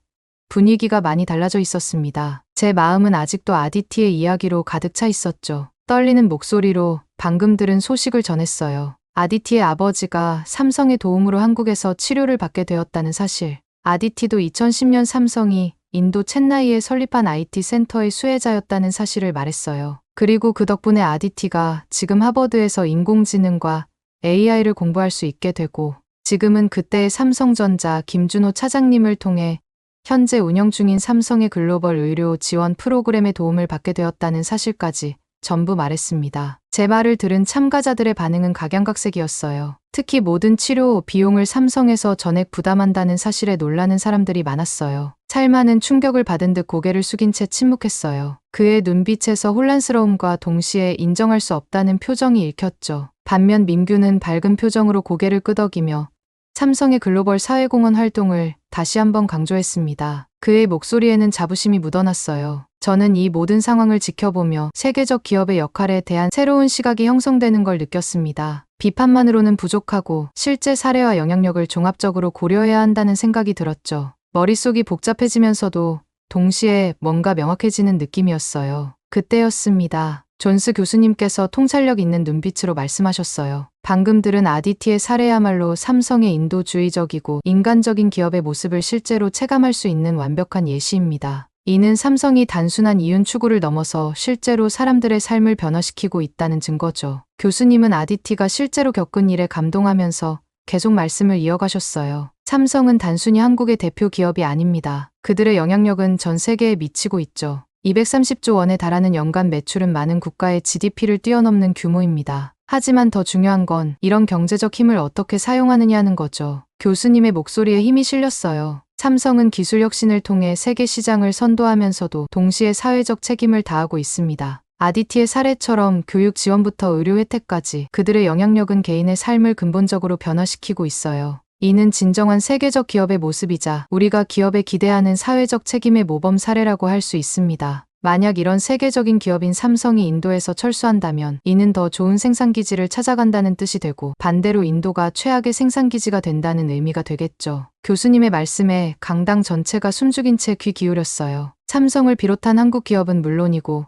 분위기가 많이 달라져 있었습니다. 제 마음은 아직도 아디티의 이야기로 가득 차 있었죠. 떨리는 목소리로 방금 들은 소식을 전했어요. 아디티의 아버지가 삼성의 도움으로 한국에서 치료를 받게 되었다는 사실. 아디티도 2010년 삼성이 인도 첸나이에 설립한 IT 센터의 수혜자였다는 사실을 말했어요. 그리고 그 덕분에 아디티가 지금 하버드에서 인공지능과 AI를 공부할 수 있게 되고 지금은 그때의 삼성전자 김준호 차장님을 통해 현재 운영 중인 삼성의 글로벌 의료 지원 프로그램의 도움을 받게 되었다는 사실까지 전부 말했습니다. 제 말을 들은 참가자들의 반응은 각양각색이었어요. 특히 모든 치료 비용을 삼성에서 전액 부담한다는 사실에 놀라는 사람들이 많았어요. 찰마는 충격을 받은 듯 고개를 숙인 채 침묵했어요. 그의 눈빛에서 혼란스러움과 동시에 인정할 수 없다는 표정이 읽혔죠. 반면 민규는 밝은 표정으로 고개를 끄덕이며 삼성의 글로벌 사회공헌 활동을 다시 한번 강조했습니다. 그의 목소리에는 자부심이 묻어났어요. 저는 이 모든 상황을 지켜보며 세계적 기업의 역할에 대한 새로운 시각이 형성되는 걸 느꼈습니다. 비판만으로는 부족하고 실제 사례와 영향력을 종합적으로 고려해야 한다는 생각이 들었죠. 머릿속이 복잡해지면서도 동시에 뭔가 명확해지는 느낌이었어요. 그때였습니다. 존스 교수님께서 통찰력 있는 눈빛으로 말씀하셨어요. 방금 들은 아디티의 사례야말로 삼성의 인도주의적이고 인간적인 기업의 모습을 실제로 체감할 수 있는 완벽한 예시입니다. 이는 삼성이 단순한 이윤 추구를 넘어서 실제로 사람들의 삶을 변화시키고 있다는 증거죠. 교수님은 아디티가 실제로 겪은 일에 감동하면서 계속 말씀을 이어가셨어요. 삼성은 단순히 한국의 대표 기업이 아닙니다. 그들의 영향력은 전 세계에 미치고 있죠. 230조 원에 달하는 연간 매출은 많은 국가의 GDP를 뛰어넘는 규모입니다. 하지만 더 중요한 건 이런 경제적 힘을 어떻게 사용하느냐는 거죠. 교수님의 목소리에 힘이 실렸어요. 삼성은 기술 혁신을 통해 세계 시장을 선도하면서도 동시에 사회적 책임을 다하고 있습니다. 아디티의 사례처럼 교육 지원부터 의료 혜택까지 그들의 영향력은 개인의 삶을 근본적으로 변화시키고 있어요. 이는 진정한 세계적 기업의 모습이자 우리가 기업에 기대하는 사회적 책임의 모범 사례라고 할 수 있습니다. 만약 이런 세계적인 기업인 삼성이 인도에서 철수한다면 이는 더 좋은 생산기지를 찾아간다는 뜻이 되고 반대로 인도가 최악의 생산기지가 된다는 의미가 되겠죠. 교수님의 말씀에 강당 전체가 숨죽인 채 귀 기울였어요. 삼성을 비롯한 한국 기업은 물론이고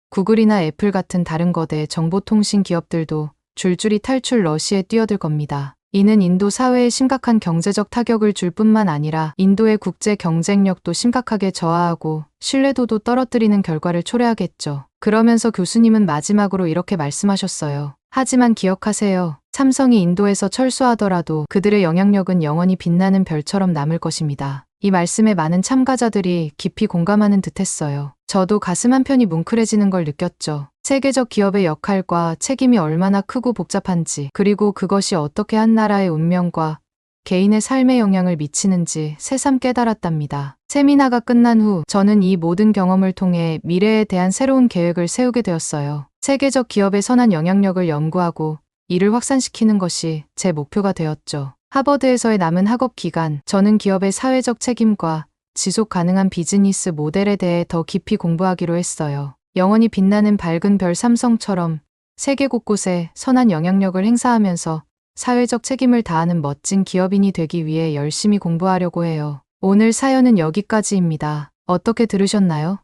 구글이나 애플 같은 다른 거대 정보통신 기업들도 줄줄이 탈출 러시에 뛰어들 겁니다. 이는 인도 사회에 심각한 경제적 타격을 줄 뿐만 아니라 인도의 국제 경쟁력도 심각하게 저하하고 신뢰도도 떨어뜨리는 결과를 초래하겠죠. 그러면서 교수님은 마지막으로 이렇게 말씀하셨어요. 하지만 기억하세요. 삼성이 인도에서 철수하더라도 그들의 영향력은 영원히 빛나는 별처럼 남을 것입니다. 이 말씀에 많은 참가자들이 깊이 공감하는 듯했어요. 저도 가슴 한편이 뭉클해지는 걸 느꼈죠. 세계적 기업의 역할과 책임이 얼마나 크고 복잡한지, 그리고 그것이 어떻게 한 나라의 운명과 개인의 삶에 영향을 미치는지 새삼 깨달았답니다. 세미나가 끝난 후 저는 이 모든 경험을 통해 미래에 대한 새로운 계획을 세우게 되었어요. 세계적 기업의 선한 영향력을 연구하고 이를 확산시키는 것이 제 목표가 되었죠. 하버드에서의 남은 학업 기간, 저는 기업의 사회적 책임과 지속 가능한 비즈니스 모델에 대해 더 깊이 공부하기로 했어요. 영원히 빛나는 밝은 별 삼성처럼 세계 곳곳에 선한 영향력을 행사하면서 사회적 책임을 다하는 멋진 기업인이 되기 위해 열심히 공부하려고 해요. 오늘 사연은 여기까지입니다. 어떻게 들으셨나요?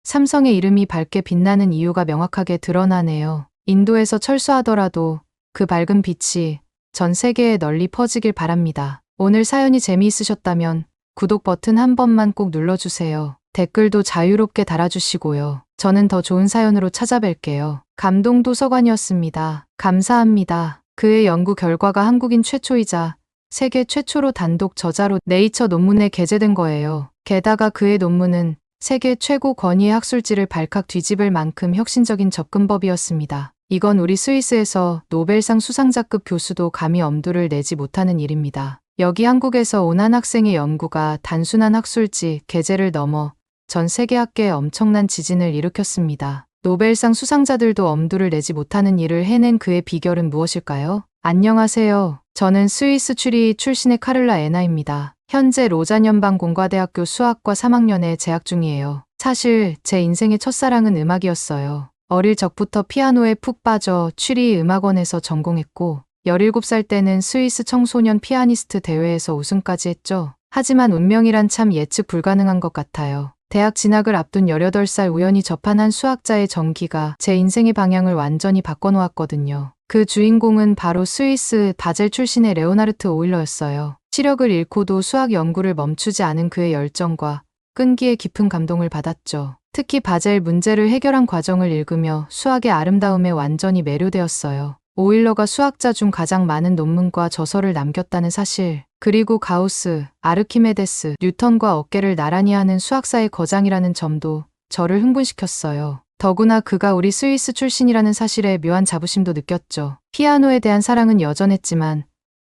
삼성의 이름이 밝게 빛나는 이유가 명확하게 드러나네요. 인도에서 철수하더라도 그 밝은 빛이 전 세계에 널리 퍼지길 바랍니다. 오늘 사연이 재미있으셨다면 구독 버튼 한 번만 꼭 눌러주세요. 댓글도 자유롭게 달아주시고요. 저는 더 좋은 사연으로 찾아뵐게요. 감동도서관이었습니다. 감사합니다. 그의 연구 결과가 한국인 최초이자 세계 최초로 단독 저자로 네이처 논문에 게재된 거예요. 게다가 그의 논문은 세계 최고 권위의 학술지를 발칵 뒤집을 만큼 혁신적인 접근법이었습니다. 이건 우리 스위스에서 노벨상 수상자급 교수도 감히 엄두를 내지 못하는 일입니다. 여기 한국에서 온 한 학생의 연구가 단순한 학술지 게재를 넘어 전 세계 학계에 엄청난 지진을 일으켰습니다. 노벨상 수상자들도 엄두를 내지 못하는 일을 해낸 그의 비결은 무엇일까요? 안녕하세요. 저는 스위스 추리히 출신의 카를라 에나입니다. 현재 로잔 연방공과대학교 수학과 3학년에 재학 중이에요. 사실 제 인생의 첫사랑은 음악이었어요. 어릴 적부터 피아노에 푹 빠져 추리히 음악원에서 전공했고 17살 때는 스위스 청소년 피아니스트 대회에서 우승까지 했죠. 하지만 운명이란 참 예측 불가능한 것 같아요. 대학 진학을 앞둔 18살 우연히 접한 한 수학자의 전기가 제 인생의 방향을 완전히 바꿔놓았거든요. 그 주인공은 바로 스위스 바젤 출신의 레오나르트 오일러였어요. 시력을 잃고도 수학 연구를 멈추지 않은 그의 열정과 끈기에 깊은 감동을 받았죠. 특히 바젤 문제를 해결한 과정을 읽으며 수학의 아름다움에 완전히 매료되었어요. 오일러가 수학자 중 가장 많은 논문과 저서를 남겼다는 사실, 그리고 가우스, 아르키메데스, 뉴턴과 어깨를 나란히 하는 수학사의 거장이라는 점도 저를 흥분시켰어요. 더구나 그가 우리 스위스 출신이라는 사실에 묘한 자부심도 느꼈죠. 피아노에 대한 사랑은 여전했지만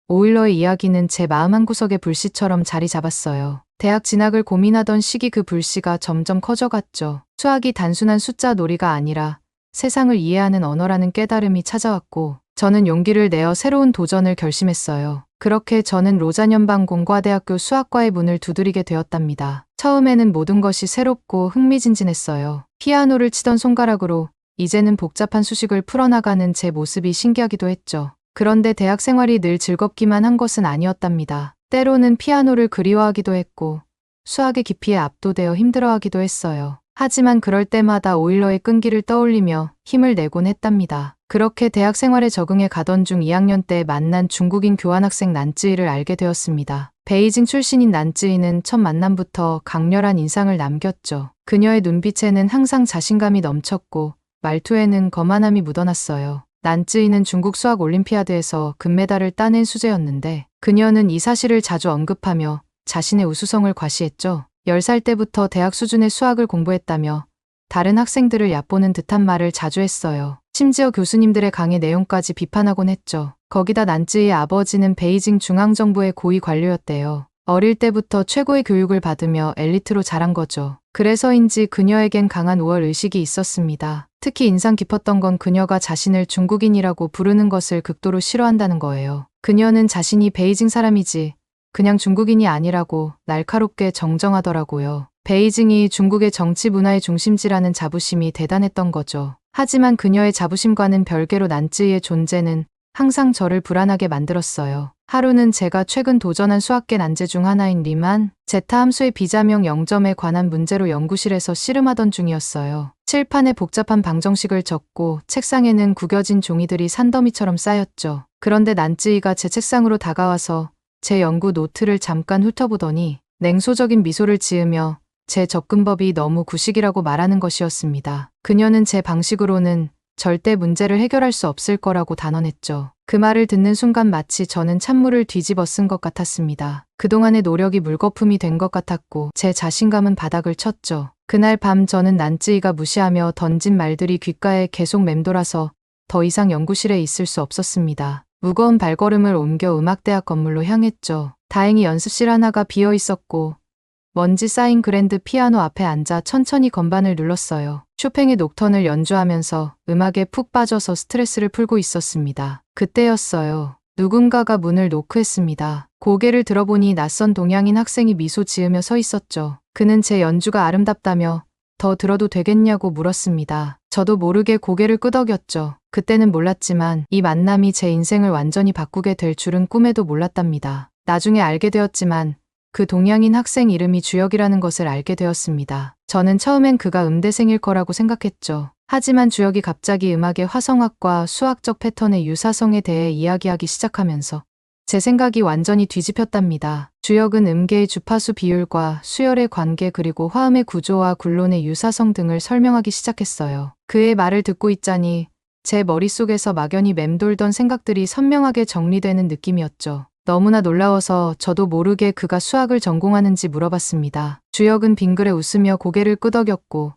오일러의 이야기는 제 마음 한구석에 불씨처럼 자리 잡았어요. 대학 진학을 고민하던 시기 그 불씨가 점점 커져갔죠. 수학이 단순한 숫자 놀이가 아니라 세상을 이해하는 언어라는 깨달음이 찾아왔고 저는 용기를 내어 새로운 도전을 결심했어요. 그렇게 저는 로잔 연방공과대학교 수학과의 문을 두드리게 되었답니다. 처음에는 모든 것이 새롭고 흥미진진했어요. 피아노를 치던 손가락으로 이제는 복잡한 수식을 풀어나가는 제 모습이 신기하기도 했죠. 그런데 대학 생활이 늘 즐겁기만 한 것은 아니었답니다. 때로는 피아노를 그리워하기도 했고 수학의 깊이에 압도되어 힘들어하기도 했어요. 하지만 그럴 때마다 오일러의 끈기를 떠올리며 힘을 내곤 했답니다. 그렇게 대학 생활에 적응해 가던 중 2학년 때 만난 중국인 교환학생 난쯔이를 알게 되었습니다. 베이징 출신인 난쯔이는 첫 만남부터 강렬한 인상을 남겼죠. 그녀의 눈빛에는 항상 자신감이 넘쳤고 말투에는 거만함이 묻어났어요. 난쯔이는 중국 수학 올림피아드에서 금메달을 따낸 수재였는데 그녀는 이 사실을 자주 언급하며 자신의 우수성을 과시했죠. 10살 때부터 대학 수준의 수학을 공부했다며 다른 학생들을 얕보는 듯한 말을 자주 했어요. 심지어 교수님들의 강의 내용까지 비판하곤 했죠. 거기다 난쯔이의 아버지는 베이징 중앙정부의 고위 관료였대요. 어릴 때부터 최고의 교육을 받으며 엘리트로 자란 거죠. 그래서인지 그녀에겐 강한 우월 의식이 있었습니다. 특히 인상 깊었던 건 그녀가 자신을 중국인이라고 부르는 것을 극도로 싫어한다는 거예요. 그녀는 자신이 베이징 사람이지 그냥 중국인이 아니라고 날카롭게 정정하더라고요. 베이징이 중국의 정치 문화의 중심지라는 자부심이 대단했던 거죠. 하지만 그녀의 자부심과는 별개로 난쯔이의 존재는 항상 저를 불안하게 만들었어요. 하루는 제가 최근 도전한 수학계 난제 중 하나인 리만 제타 함수의 비자명 0점에 관한 문제로 연구실에서 씨름하던 중이었어요. 칠판에 복잡한 방정식을 적고 책상에는 구겨진 종이들이 산더미처럼 쌓였죠. 그런데 난쯔이가 제 책상으로 다가와서 제 연구 노트를 잠깐 훑어보더니 냉소적인 미소를 지으며 제 접근법이 너무 구식이라고 말하는 것이었습니다. 그녀는 제 방식으로는 절대 문제를 해결할 수 없을 거라고 단언했죠. 그 말을 듣는 순간 마치 저는 찬물을 뒤집어 쓴 것 같았습니다. 그동안의 노력이 물거품이 된 것 같았고 제 자신감은 바닥을 쳤죠. 그날 밤 저는 난쯔이가 무시하며 던진 말들이 귓가에 계속 맴돌아서 더 이상 연구실에 있을 수 없었습니다. 무거운 발걸음을 옮겨 음악대학 건물로 향했죠. 다행히 연습실 하나가 비어 있었고 먼지 쌓인 그랜드 피아노 앞에 앉아 천천히 건반을 눌렀어요. 쇼팽의 녹턴을 연주하면서 음악에 푹 빠져서 스트레스를 풀고 있었습니다. 그때였어요. 누군가가 문을 노크했습니다. 고개를 들어보니 낯선 동양인 학생이 미소 지으며 서 있었죠. 그는 제 연주가 아름답다며 더 들어도 되겠냐고 물었습니다. 저도 모르게 고개를 끄덕였죠. 그때는 몰랐지만 이 만남이 제 인생을 완전히 바꾸게 될 줄은 꿈에도 몰랐답니다. 나중에 알게 되었지만 그 동양인 학생 이름이 주혁이라는 것을 알게 되었습니다. 저는 처음엔 그가 음대생일 거라고 생각했죠. 하지만 주혁이 갑자기 음악의 화성학과 수학적 패턴의 유사성에 대해 이야기하기 시작하면서 제 생각이 완전히 뒤집혔답니다. 주혁은 음계의 주파수 비율과 수열의 관계 그리고 화음의 구조와 굴론의 유사성 등을 설명하기 시작했어요. 그의 말을 듣고 있자니 제 머릿속에서 막연히 맴돌던 생각들이 선명하게 정리되는 느낌이었죠. 너무나 놀라워서 저도 모르게 그가 수학을 전공하는지 물어봤습니다. 주혁은 빙그레 웃으며 고개를 끄덕였고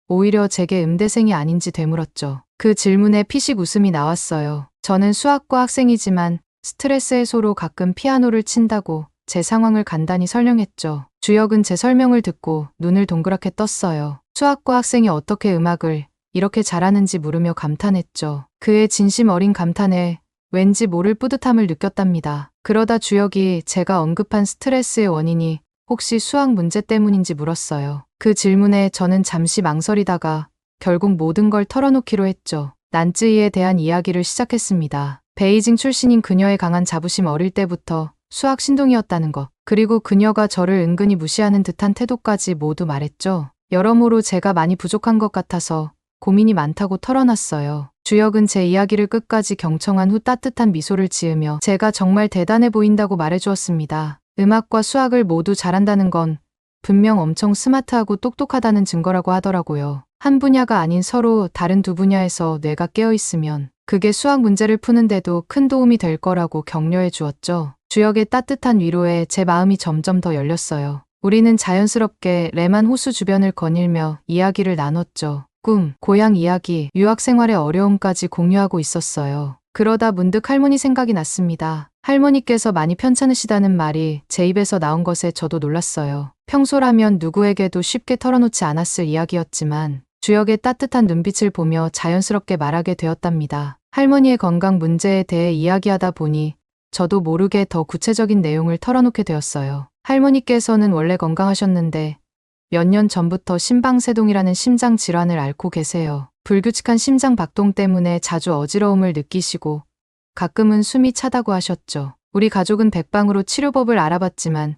오히려 제게 음대생이 아닌지 되물었죠. 그 질문에 피식 웃음이 나왔어요. 저는 수학과 학생이지만 스트레스 해소로 가끔 피아노를 친다고 제 상황을 간단히 설명했죠. 주혁은 제 설명을 듣고 눈을 동그랗게 떴어요. 수학과 학생이 어떻게 음악을 이렇게 잘하는지 물으며 감탄했죠. 그의 진심 어린 감탄에 왠지 모를 뿌듯함을 느꼈답니다. 그러다 주혁이 제가 언급한 스트레스의 원인이 혹시 수학 문제 때문인지 물었어요. 그 질문에 저는 잠시 망설이다가 결국 모든 걸 털어놓기로 했죠. 난쯔이에 대한 이야기를 시작했습니다. 베이징 출신인 그녀의 강한 자부심 어릴 때부터 수학 신동이었다는 것, 그리고 그녀가 저를 은근히 무시하는 듯한 태도까지 모두 말했죠. 여러모로 제가 많이 부족한 것 같아서 고민이 많다고 털어놨어요. 주혁은 제 이야기를 끝까지 경청한 후 따뜻한 미소를 지으며 제가 정말 대단해 보인다고 말해주었습니다. 음악과 수학을 모두 잘한다는 건 분명 엄청 스마트하고 똑똑하다는 증거라고 하더라고요. 한 분야가 아닌 서로 다른 두 분야에서 뇌가 깨어있으면 그게 수학 문제를 푸는데도 큰 도움이 될 거라고 격려해 주었죠. 주혁의 따뜻한 위로에 제 마음이 점점 더 열렸어요. 우리는 자연스럽게 레만 호수 주변을 거닐며 이야기를 나눴죠. 꿈, 고향 이야기, 유학 생활의 어려움까지 공유하고 있었어요. 그러다 문득 할머니 생각이 났습니다. 할머니께서 많이 편찮으시다는 말이 제 입에서 나온 것에 저도 놀랐어요. 평소라면 누구에게도 쉽게 털어놓지 않았을 이야기였지만 주혁의 따뜻한 눈빛을 보며 자연스럽게 말하게 되었답니다. 할머니의 건강 문제에 대해 이야기하다 보니 저도 모르게 더 구체적인 내용을 털어놓게 되었어요. 할머니께서는 원래 건강하셨는데 몇 년 전부터 심방세동이라는 심장 질환을 앓고 계세요. 불규칙한 심장 박동 때문에 자주 어지러움을 느끼시고 가끔은 숨이 차다고 하셨죠. 우리 가족은 백방으로 치료법을 알아봤지만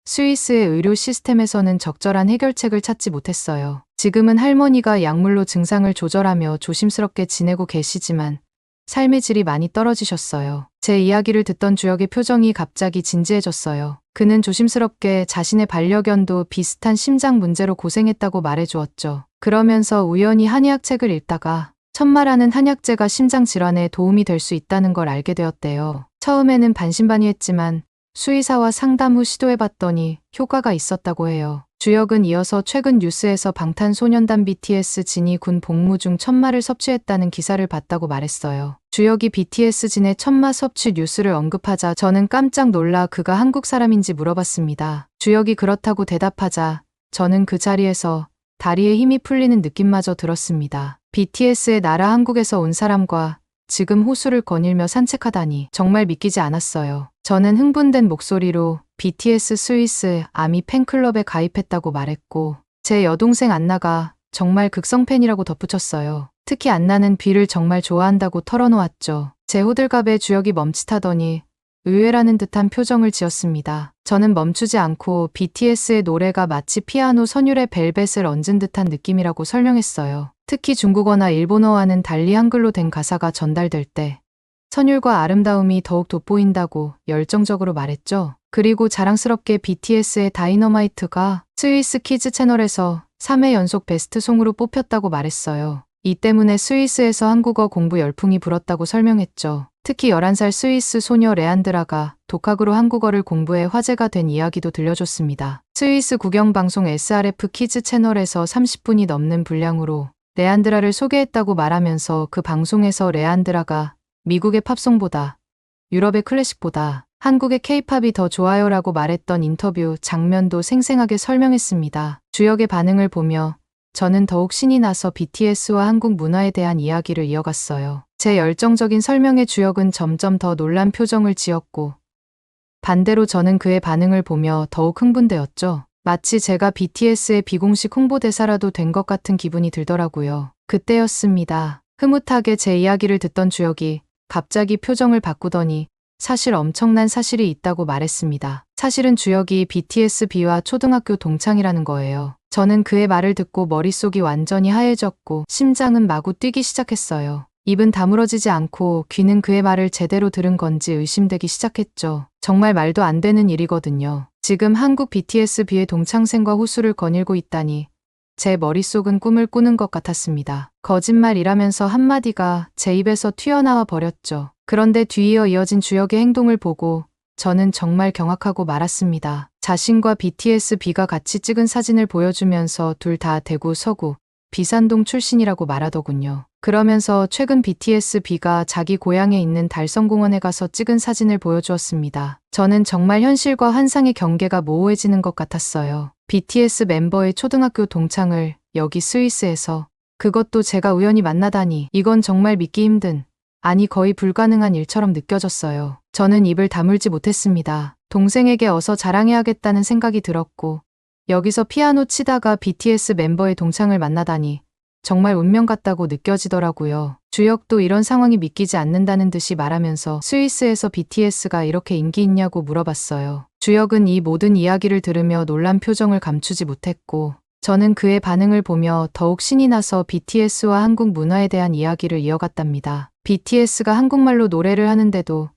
스위스의 의료 시스템에서는 적절한 해결책을 찾지 못했어요. 지금은 할머니가 약물로 증상을 조절하며 조심스럽게 지내고 계시지만 삶의 질이 많이 떨어지셨어요. 제 이야기를 듣던 주혁의 표정이 갑자기 진지해졌어요. 그는 조심스럽게 자신의 반려견도 비슷한 심장 문제로 고생했다고 말해주었죠. 그러면서 우연히 한의학 책을 읽다가 천마라는 한약재가 심장 질환에 도움이 될 수 있다는 걸 알게 되었대요. 처음에는 반신반의했지만 수의사와 상담 후 시도해봤더니 효과가 있었다고 해요. 주혁은 이어서 최근 뉴스에서 방탄소년단 BTS 진이 군 복무 중 천마를 섭취했다는 기사를 봤다고 말했어요. 주혁이 BTS 진의 천마 섭취 뉴스를 언급하자 저는 깜짝 놀라 그가 한국 사람인지 물어봤습니다. 주혁이 그렇다고 대답하자 저는 그 자리에서 다리에 힘이 풀리는 느낌마저 들었습니다. BTS의 나라 한국에서 온 사람과 지금 호수를 거닐며 산책하다니 정말 믿기지 않았어요. 저는 흥분된 목소리로 BTS 스위스 아미 팬클럽에 가입했다고 말했고 제 여동생 안나가 정말 극성 팬이라고 덧붙였어요. 특히 안나는 비를 정말 좋아한다고 털어놓았죠. 제 호들갑에 주혁이 멈칫하더니 의외라는 듯한 표정을 지었습니다. 저는 멈추지 않고 BTS의 노래가 마치 피아노 선율에 벨벳을 얹은 듯한 느낌이라고 설명했어요. 특히 중국어나 일본어와는 달리 한글로 된 가사가 전달될 때 선율과 아름다움이 더욱 돋보인다고 열정적으로 말했죠. 그리고 자랑스럽게 BTS의 다이너마이트가 스위스 키즈 채널에서 3회 연속 베스트송으로 뽑혔다고 말했어요. 이 때문에 스위스에서 한국어 공부 열풍이 불었다고 설명했죠. 특히 11살 스위스 소녀 레안드라가 독학으로 한국어를 공부해 화제가 된 이야기도 들려줬습니다. 스위스 국영방송 SRF 키즈 채널에서 30분이 넘는 분량으로 레안드라를 소개했다고 말하면서 그 방송에서 레안드라가 미국의 팝송보다 유럽의 클래식보다 한국의 케이팝이 더 좋아요라고 말했던 인터뷰 장면도 생생하게 설명했습니다. 주역의 반응을 보며 저는 더욱 신이 나서 BTS와 한국 문화에 대한 이야기를 이어갔어요. 제 열정적인 설명에 주역은 점점 더 놀란 표정을 지었고 반대로 저는 그의 반응을 보며 더욱 흥분되었죠. 마치 제가 BTS의 비공식 홍보대사라도 된 것 같은 기분이 들더라고요. 그때였습니다. 흐뭇하게 제 이야기를 듣던 주역이 갑자기 표정을 바꾸더니 사실 엄청난 사실이 있다고 말했습니다. 사실은 주역이 BTS B와 초등학교 동창이라는 거예요. 저는 그의 말을 듣고 머릿속이 완전히 하얘졌고 심장은 마구 뛰기 시작했어요. 입은 다물어지지 않고 귀는 그의 말을 제대로 들은 건지 의심되기 시작했죠. 정말 말도 안 되는 일이거든요. 지금 한국 BTS B의 동창생과 호수를 거닐고 있다니 제 머릿속은 꿈을 꾸는 것 같았습니다. 거짓말이라면서 한마디가 제 입에서 튀어나와 버렸죠. 그런데 뒤이어 이어진 주역의 행동을 보고 저는 정말 경악하고 말았습니다. 자신과 BTS B가 같이 찍은 사진을 보여주면서 둘 다 대구, 서구, 비산동 출신이라고 말하더군요. 그러면서 최근 BTS B가 자기 고향에 있는 달성공원에 가서 찍은 사진을 보여주었습니다. 저는 정말 현실과 환상의 경계가 모호해지는 것 같았어요. BTS 멤버의 초등학교 동창을 여기 스위스에서, 그것도 제가 우연히 만나다니, 이건 정말 믿기 힘든, 아니 거의 불가능한 일처럼 느껴졌어요. 저는 입을 다물지 못했습니다. 동생에게 어서 자랑해야겠다는 생각이 들었고 여기서 피아노 치다가 BTS 멤버의 동창을 만나다니 정말 운명 같다고 느껴지더라고요. 주역도 이런 상황이 믿기지 않는다는 듯이 말하면서 스위스에서 BTS가 이렇게 인기 있냐고 물어봤어요. 주역은 이 모든 이야기를 들으며 놀란 표정을 감추지 못했고 저는 그의 반응을 보며 더욱 신이 나서 BTS와 한국 문화에 대한 이야기를 이어갔답니다. BTS가 한국말로 노래를 하는데도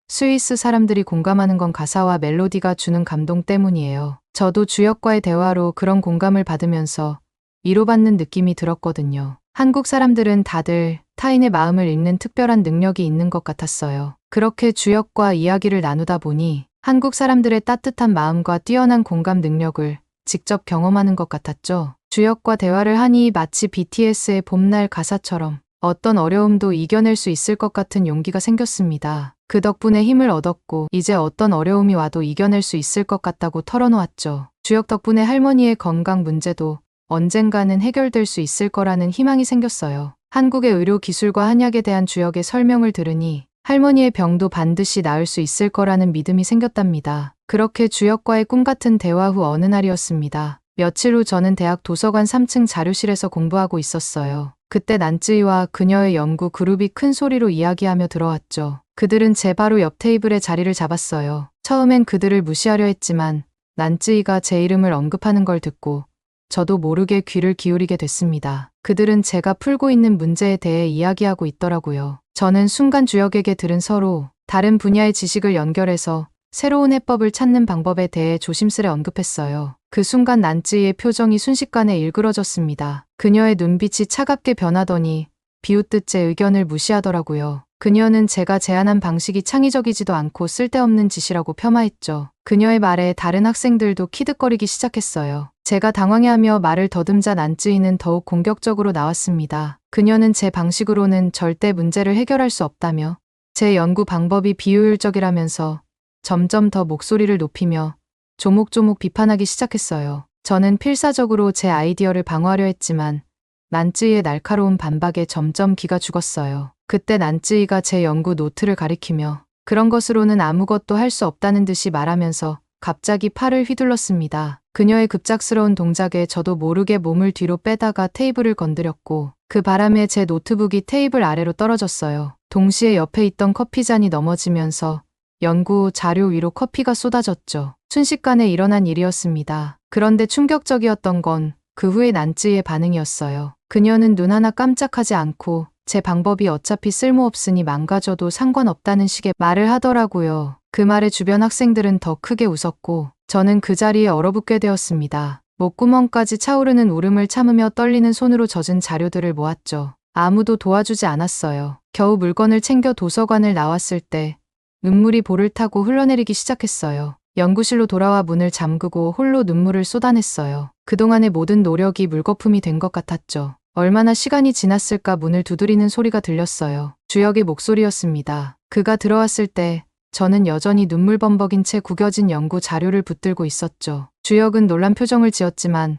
스위스 사람들이 공감하는 건 가사와 멜로디가 주는 감동 때문이에요. 저도 주역과의 대화로 그런 공감을 받으면서 위로받는 느낌이 들었거든요. 한국 사람들은 다들 타인의 마음을 읽는 특별한 능력이 있는 것 같았어요. 그렇게 주역과 이야기를 나누다 보니 한국 사람들의 따뜻한 마음과 뛰어난 공감 능력을 직접 경험하는 것 같았죠. 주역과 대화를 하니 마치 BTS의 봄날 가사처럼 어떤 어려움도 이겨낼 수 있을 것 같은 용기가 생겼습니다. 그 덕분에 힘을 얻었고 이제 어떤 어려움이 와도 이겨낼 수 있을 것 같다고 털어놓았죠. 주역 덕분에 할머니의 건강 문제도 언젠가는 해결될 수 있을 거라는 희망이 생겼어요. 한국의 의료 기술과 한약에 대한 주역의 설명을 들으니 할머니의 병도 반드시 나을 수 있을 거라는 믿음이 생겼답니다. 그렇게 주역과의 꿈같은 대화 후 어느 날이었습니다. 며칠 후 저는 대학 도서관 3층 자료실에서 공부하고 있었어요. 그때 난쯔이와 그녀의 연구 그룹이 큰 소리로 이야기하며 들어왔죠. 그들은 제 바로 옆 테이블에 자리를 잡았어요. 처음엔 그들을 무시하려 했지만 난쯔이가 제 이름을 언급하는 걸 듣고 저도 모르게 귀를 기울이게 됐습니다. 그들은 제가 풀고 있는 문제에 대해 이야기하고 있더라고요. 저는 순간 주역에게 들은 서로 다른 분야의 지식을 연결해서 새로운 해법을 찾는 방법에 대해 조심스레 언급했어요. 그 순간 난쯔이의 표정이 순식간에 일그러졌습니다. 그녀의 눈빛이 차갑게 변하더니 비웃듯 제 의견을 무시하더라고요. 그녀는 제가 제안한 방식이 창의적이지도 않고 쓸데없는 짓이라고 폄하했죠. 그녀의 말에 다른 학생들도 키득거리기 시작했어요. 제가 당황해하며 말을 더듬자 난쯔이는 더욱 공격적으로 나왔습니다. 그녀는 제 방식으로는 절대 문제를 해결할 수 없다며 제 연구 방법이 비효율적이라면서 점점 더 목소리를 높이며 조목조목 비판하기 시작했어요. 저는 필사적으로 제 아이디어를 방어하려 했지만 난쯔이의 날카로운 반박에 점점 기가 죽었어요. 그때 난쯔이가 제 연구 노트를 가리키며 그런 것으로는 아무것도 할 수 없다는 듯이 말하면서 갑자기 팔을 휘둘렀습니다. 그녀의 급작스러운 동작에 저도 모르게 몸을 뒤로 빼다가 테이블을 건드렸고 그 바람에 제 노트북이 테이블 아래로 떨어졌어요. 동시에 옆에 있던 커피잔이 넘어지면서 연구 자료 위로 커피가 쏟아졌죠. 순식간에 일어난 일이었습니다. 그런데 충격적이었던 건 그 후의 난쯔이의 반응이었어요. 그녀는 눈 하나 깜짝하지 않고 제 방법이 어차피 쓸모없으니 망가져도 상관없다는 식의 말을 하더라고요. 그 말에 주변 학생들은 더 크게 웃었고 저는 그 자리에 얼어붙게 되었습니다. 목구멍까지 차오르는 울음을 참으며 떨리는 손으로 젖은 자료들을 모았죠. 아무도 도와주지 않았어요. 겨우 물건을 챙겨 도서관을 나왔을 때 눈물이 볼을 타고 흘러내리기 시작했어요. 연구실로 돌아와 문을 잠그고 홀로 눈물을 쏟아냈어요. 그동안의 모든 노력이 물거품이 된 것 같았죠. 얼마나 시간이 지났을까 문을 두드리는 소리가 들렸어요. 주역의 목소리였습니다. 그가 들어왔을 때 저는 여전히 눈물 범벅인 채 구겨진 연구 자료를 붙들고 있었죠. 주역은 놀란 표정을 지었지만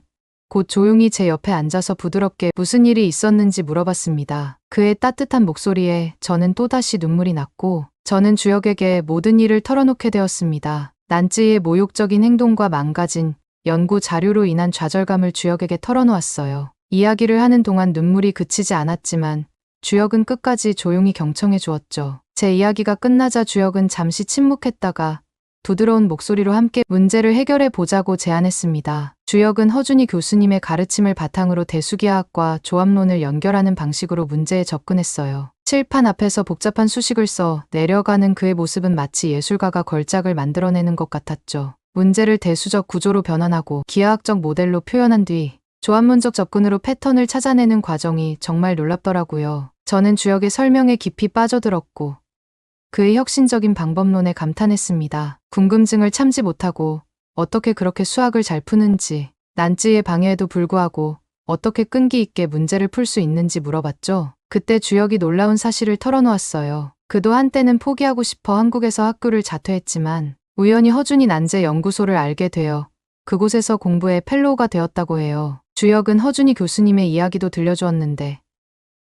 곧 조용히 제 옆에 앉아서 부드럽게 무슨 일이 있었는지 물어봤습니다. 그의 따뜻한 목소리에 저는 또다시 눈물이 났고 저는 주역에게 모든 일을 털어놓게 되었습니다. 난지의 모욕적인 행동과 망가진 연구 자료로 인한 좌절감을 주역에게 털어놓았어요. 이야기를 하는 동안 눈물이 그치지 않았지만 주역은 끝까지 조용히 경청해 주었죠. 제 이야기가 끝나자 주역은 잠시 침묵했다가 부드러운 목소리로 함께 문제를 해결해 보자고 제안했습니다. 주역은 허준희 교수님의 가르침을 바탕으로 대수기하학과 조합론을 연결하는 방식으로 문제에 접근했어요. 칠판 앞에서 복잡한 수식을 써 내려가는 그의 모습은 마치 예술가가 걸작을 만들어내는 것 같았죠. 문제를 대수적 구조로 변환하고 기하학적 모델로 표현한 뒤 조합문적 접근으로 패턴을 찾아내는 과정이 정말 놀랍더라고요. 저는 주역의 설명에 깊이 빠져들었고 그의 혁신적인 방법론에 감탄했습니다. 궁금증을 참지 못하고 어떻게 그렇게 수학을 잘 푸는지, 난지의 방해에도 불구하고 어떻게 끈기 있게 문제를 풀 수 있는지 물어봤죠. 그때 주역이 놀라운 사실을 털어놓았어요. 그도 한때는 포기하고 싶어 한국에서 학교를 자퇴했지만 우연히 허준희 난제 연구소를 알게 되어 그곳에서 공부해 펠로우가 되었다고 해요. 주역은 허준희 교수님의 이야기도 들려주었는데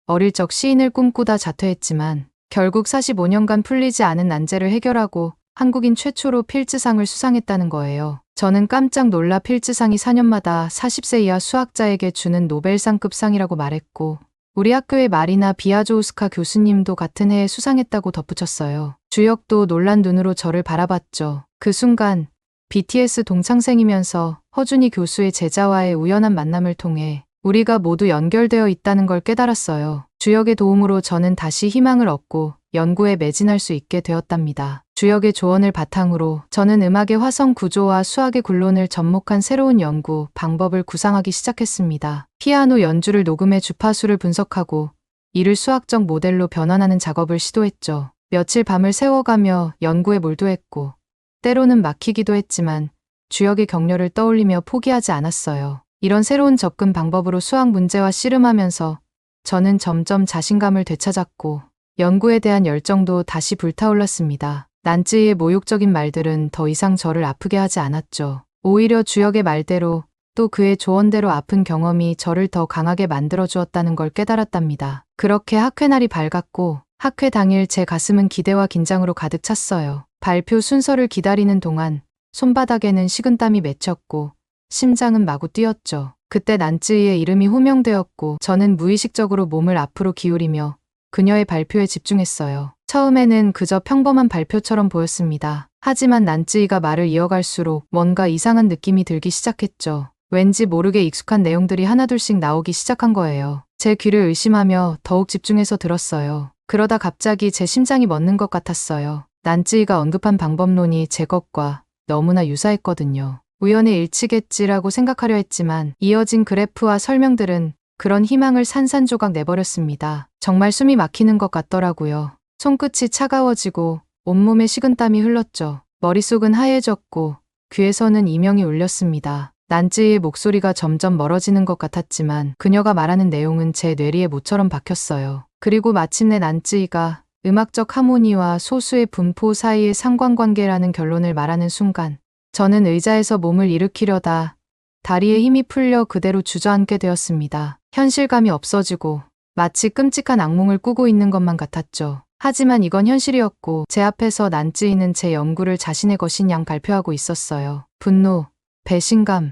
어릴 적 시인을 꿈꾸다 자퇴했지만 결국 45년간 풀리지 않은 난제를 해결하고 한국인 최초로 필즈상을 수상했다는 거예요. 저는 깜짝 놀라 필즈상이 4년마다 40세 이하 수학자에게 주는 노벨상급 상이라고 말했고 우리 학교의 마리나 비아조우스카 교수님도 같은 해에 수상했다고 덧붙였어요. 주역도 놀란 눈으로 저를 바라봤죠. 그 순간 BTS 동창생이면서 허준희 교수의 제자와의 우연한 만남을 통해 우리가 모두 연결되어 있다는 걸 깨달았어요. 주역의 도움으로 저는 다시 희망을 얻고 연구에 매진할 수 있게 되었답니다. 주역의 조언을 바탕으로 저는 음악의 화성 구조와 수학의 굴론을 접목한 새로운 연구 방법을 구상하기 시작했습니다. 피아노 연주를 녹음해 주파수를 분석하고 이를 수학적 모델로 변환하는 작업을 시도했죠. 며칠 밤을 새워가며 연구에 몰두했고 때로는 막히기도 했지만 주역의 격려를 떠올리며 포기하지 않았어요. 이런 새로운 접근 방법으로 수학 문제와 씨름하면서 저는 점점 자신감을 되찾았고 연구에 대한 열정도 다시 불타올랐습니다. 난지의 모욕적인 말들은 더 이상 저를 아프게 하지 않았죠. 오히려 주역의 말대로 또 그의 조언대로 아픈 경험이 저를 더 강하게 만들어 주었다는 걸 깨달았답니다. 그렇게 학회날이 밝았고 학회 당일 제 가슴은 기대와 긴장으로 가득 찼어요. 발표 순서를 기다리는 동안 손바닥에는 식은땀이 맺혔고 심장은 마구 뛰었죠. 그때 난지의 이름이 호명되었고 저는 무의식적으로 몸을 앞으로 기울이며 그녀의 발표에 집중했어요. 처음에는 그저 평범한 발표처럼 보였습니다. 하지만 난지가 말을 이어갈수록 뭔가 이상한 느낌이 들기 시작했죠. 왠지 모르게 익숙한 내용들이 하나둘씩 나오기 시작한 거예요. 제 귀를 의심하며 더욱 집중해서 들었어요. 그러다 갑자기 제 심장이 멎는 것 같았어요. 난지가 언급한 방법론이 제 것과 너무나 유사했거든요. 우연의 일치겠지라고 생각하려 했지만 이어진 그래프와 설명들은 그런 희망을 산산조각 내버렸습니다. 정말 숨이 막히는 것 같더라고요. 손끝이 차가워지고 온몸에 식은땀이 흘렀죠. 머릿속은 하얘졌고 귀에서는 이명이 울렸습니다. 난지의 목소리가 점점 멀어지는 것 같았지만 그녀가 말하는 내용은 제 뇌리에 모처럼 박혔어요. 그리고 마침내 난지가 음악적 하모니와 소수의 분포 사이의 상관관계라는 결론을 말하는 순간 저는 의자에서 몸을 일으키려다 다리에 힘이 풀려 그대로 주저앉게 되었습니다. 현실감이 없어지고 마치 끔찍한 악몽을 꾸고 있는 것만 같았죠. 하지만 이건 현실이었고 제 앞에서 난지이는 제 연구를 자신의 것인 양 발표하고 있었어요. 분노, 배신감,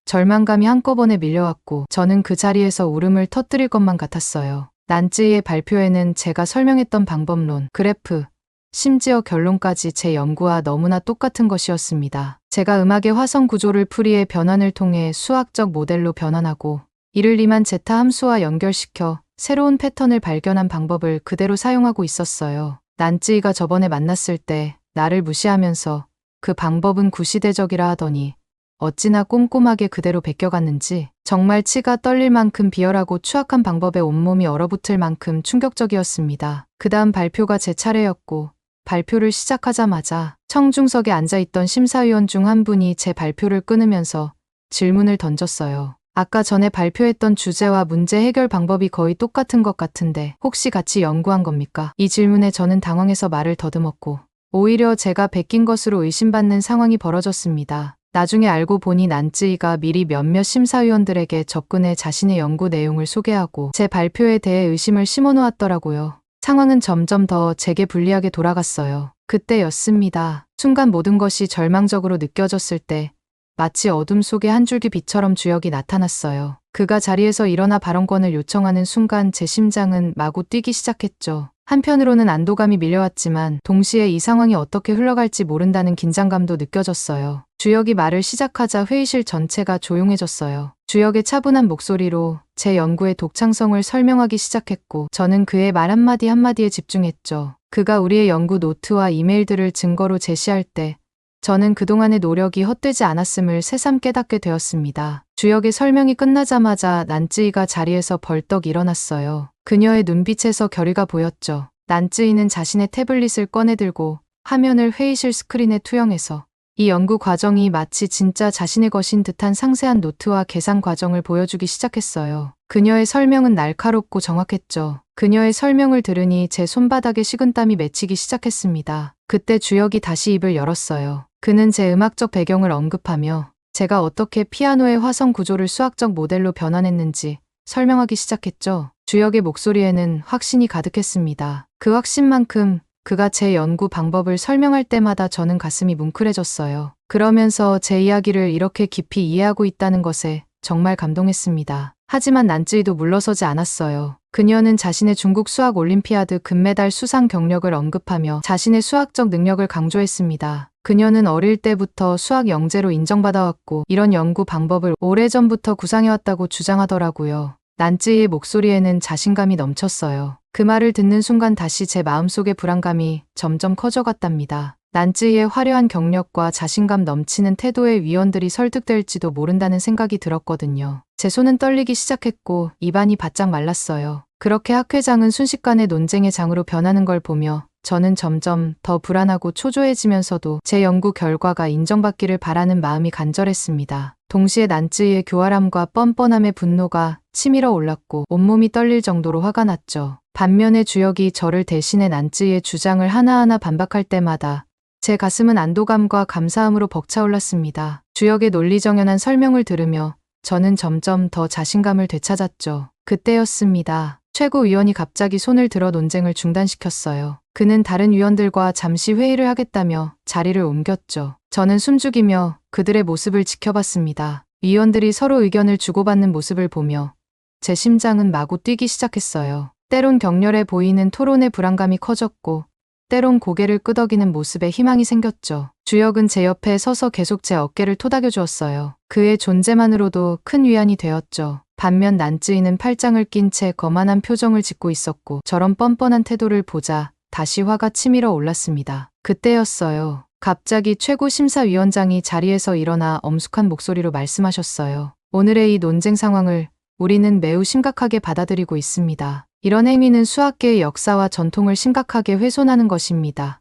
절망감이 한꺼번에 밀려왔고 저는 그 자리에서 울음을 터뜨릴 것만 같았어요. 난지의 발표에는 제가 설명했던 방법론, 그래프, 심지어 결론까지 제 연구와 너무나 똑같은 것이었습니다. 제가 음악의 화성 구조를 풀이의 변환을 통해 수학적 모델로 변환하고 이를 리만 제타 함수와 연결시켜 새로운 패턴을 발견한 방법을 그대로 사용하고 있었어요. 난지가 저번에 만났을 때 나를 무시하면서 그 방법은 구시대적이라 하더니 어찌나 꼼꼼하게 그대로 베껴갔는지 정말 치가 떨릴 만큼 비열하고 추악한 방법에 온몸이 얼어붙을 만큼 충격적이었습니다. 그 다음 발표가 제 차례였고 발표를 시작하자마자 청중석에 앉아있던 심사위원 중 한 분이 제 발표를 끊으면서 질문을 던졌어요. 아까 전에 발표했던 주제와 문제 해결 방법이 거의 똑같은 것 같은데 혹시 같이 연구한 겁니까? 이 질문에 저는 당황해서 말을 더듬었고 오히려 제가 베낀 것으로 의심받는 상황이 벌어졌습니다. 나중에 알고 보니 난쯔이가 미리 몇몇 심사위원들에게 접근해 자신의 연구 내용을 소개하고 제 발표에 대해 의심을 심어놓았더라고요. 상황은 점점 더 제게 불리하게 돌아갔어요. 그때였습니다. 순간 모든 것이 절망적으로 느껴졌을 때 마치 어둠 속에 한 줄기 빛처럼 주혁이 나타났어요. 그가 자리에서 일어나 발언권을 요청하는 순간 제 심장은 마구 뛰기 시작했죠. 한편으로는 안도감이 밀려왔지만 동시에 이 상황이 어떻게 흘러갈지 모른다는 긴장감도 느껴졌어요. 주혁이 말을 시작하자 회의실 전체가 조용해졌어요. 주혁의 차분한 목소리로 제 연구의 독창성을 설명하기 시작했고 저는 그의 말 한마디 한마디에 집중했죠. 그가 우리의 연구 노트와 이메일들을 증거로 제시할 때 저는 그동안의 노력이 헛되지 않았음을 새삼 깨닫게 되었습니다. 주혁의 설명이 끝나자마자 난쯔이가 자리에서 벌떡 일어났어요. 그녀의 눈빛에서 결의가 보였죠. 난쯔이는 자신의 태블릿을 꺼내들고 화면을 회의실 스크린에 투영해서 이 연구 과정이 마치 진짜 자신의 것인 듯한 상세한 노트와 계산 과정을 보여주기 시작했어요. 그녀의 설명은 날카롭고 정확했죠. 그녀의 설명을 들으니 제 손바닥에 식은땀이 맺히기 시작했습니다. 그때 주혁이 다시 입을 열었어요. 그는 제 음악적 배경을 언급하며 제가 어떻게 피아노의 화성 구조를 수학적 모델로 변환했는지 설명하기 시작했죠. 주혁의 목소리에는 확신이 가득했습니다. 그 확신만큼 그가 제 연구 방법을 설명할 때마다 저는 가슴이 뭉클해졌어요. 그러면서 제 이야기를 이렇게 깊이 이해하고 있다는 것에 정말 감동했습니다. 하지만 난쯔이도 물러서지 않았어요. 그녀는 자신의 중국 수학 올림피아드 금메달 수상 경력을 언급하며 자신의 수학적 능력을 강조했습니다. 그녀는 어릴 때부터 수학 영재로 인정받아왔고 이런 연구 방법을 오래전부터 구상해왔다고 주장하더라고요. 난쯔이의 목소리에는 자신감이 넘쳤어요. 그 말을 듣는 순간 다시 제 마음속의 불안감이 점점 커져갔답니다. 난쯔이의 화려한 경력과 자신감 넘치는 태도에 위원들이 설득될지도 모른다는 생각이 들었거든요. 제 손은 떨리기 시작했고 입안이 바짝 말랐어요. 그렇게 학회장은 순식간에 논쟁의 장으로 변하는 걸 보며 저는 점점 더 불안하고 초조해지면서도 제 연구 결과가 인정받기를 바라는 마음이 간절했습니다. 동시에 난쯔이의 교활함과 뻔뻔함의 분노가 치밀어 올랐고 온몸이 떨릴 정도로 화가 났죠. 반면에 주혁이 저를 대신해 난쯔이의 주장을 하나하나 반박할 때마다 제 가슴은 안도감과 감사함으로 벅차올랐습니다. 주혁의 논리정연한 설명을 들으며 저는 점점 더 자신감을 되찾았죠. 그때였습니다. 최고위원이 갑자기 손을 들어 논쟁을 중단시켰어요. 그는 다른 위원들과 잠시 회의를 하겠다며 자리를 옮겼죠. 저는 숨죽이며 그들의 모습을 지켜봤습니다. 위원들이 서로 의견을 주고받는 모습을 보며 제 심장은 마구 뛰기 시작했어요. 때론 격렬해 보이는 토론의 불안감이 커졌고 때론 고개를 끄덕이는 모습에 희망이 생겼죠. 주혁은 제 옆에 서서 계속 제 어깨를 토닥여 주었어요. 그의 존재만으로도 큰 위안이 되었죠. 반면 난쯔이는 팔짱을 낀 채 거만한 표정을 짓고 있었고 저런 뻔뻔한 태도를 보자 다시 화가 치밀어 올랐습니다. 그때였어요. 갑자기 최고심사위원장이 자리에서 일어나 엄숙한 목소리로 말씀하셨어요. 오늘의 이 논쟁 상황을 우리는 매우 심각하게 받아들이고 있습니다. 이런 행위는 수학계의 역사와 전통을 심각하게 훼손하는 것입니다.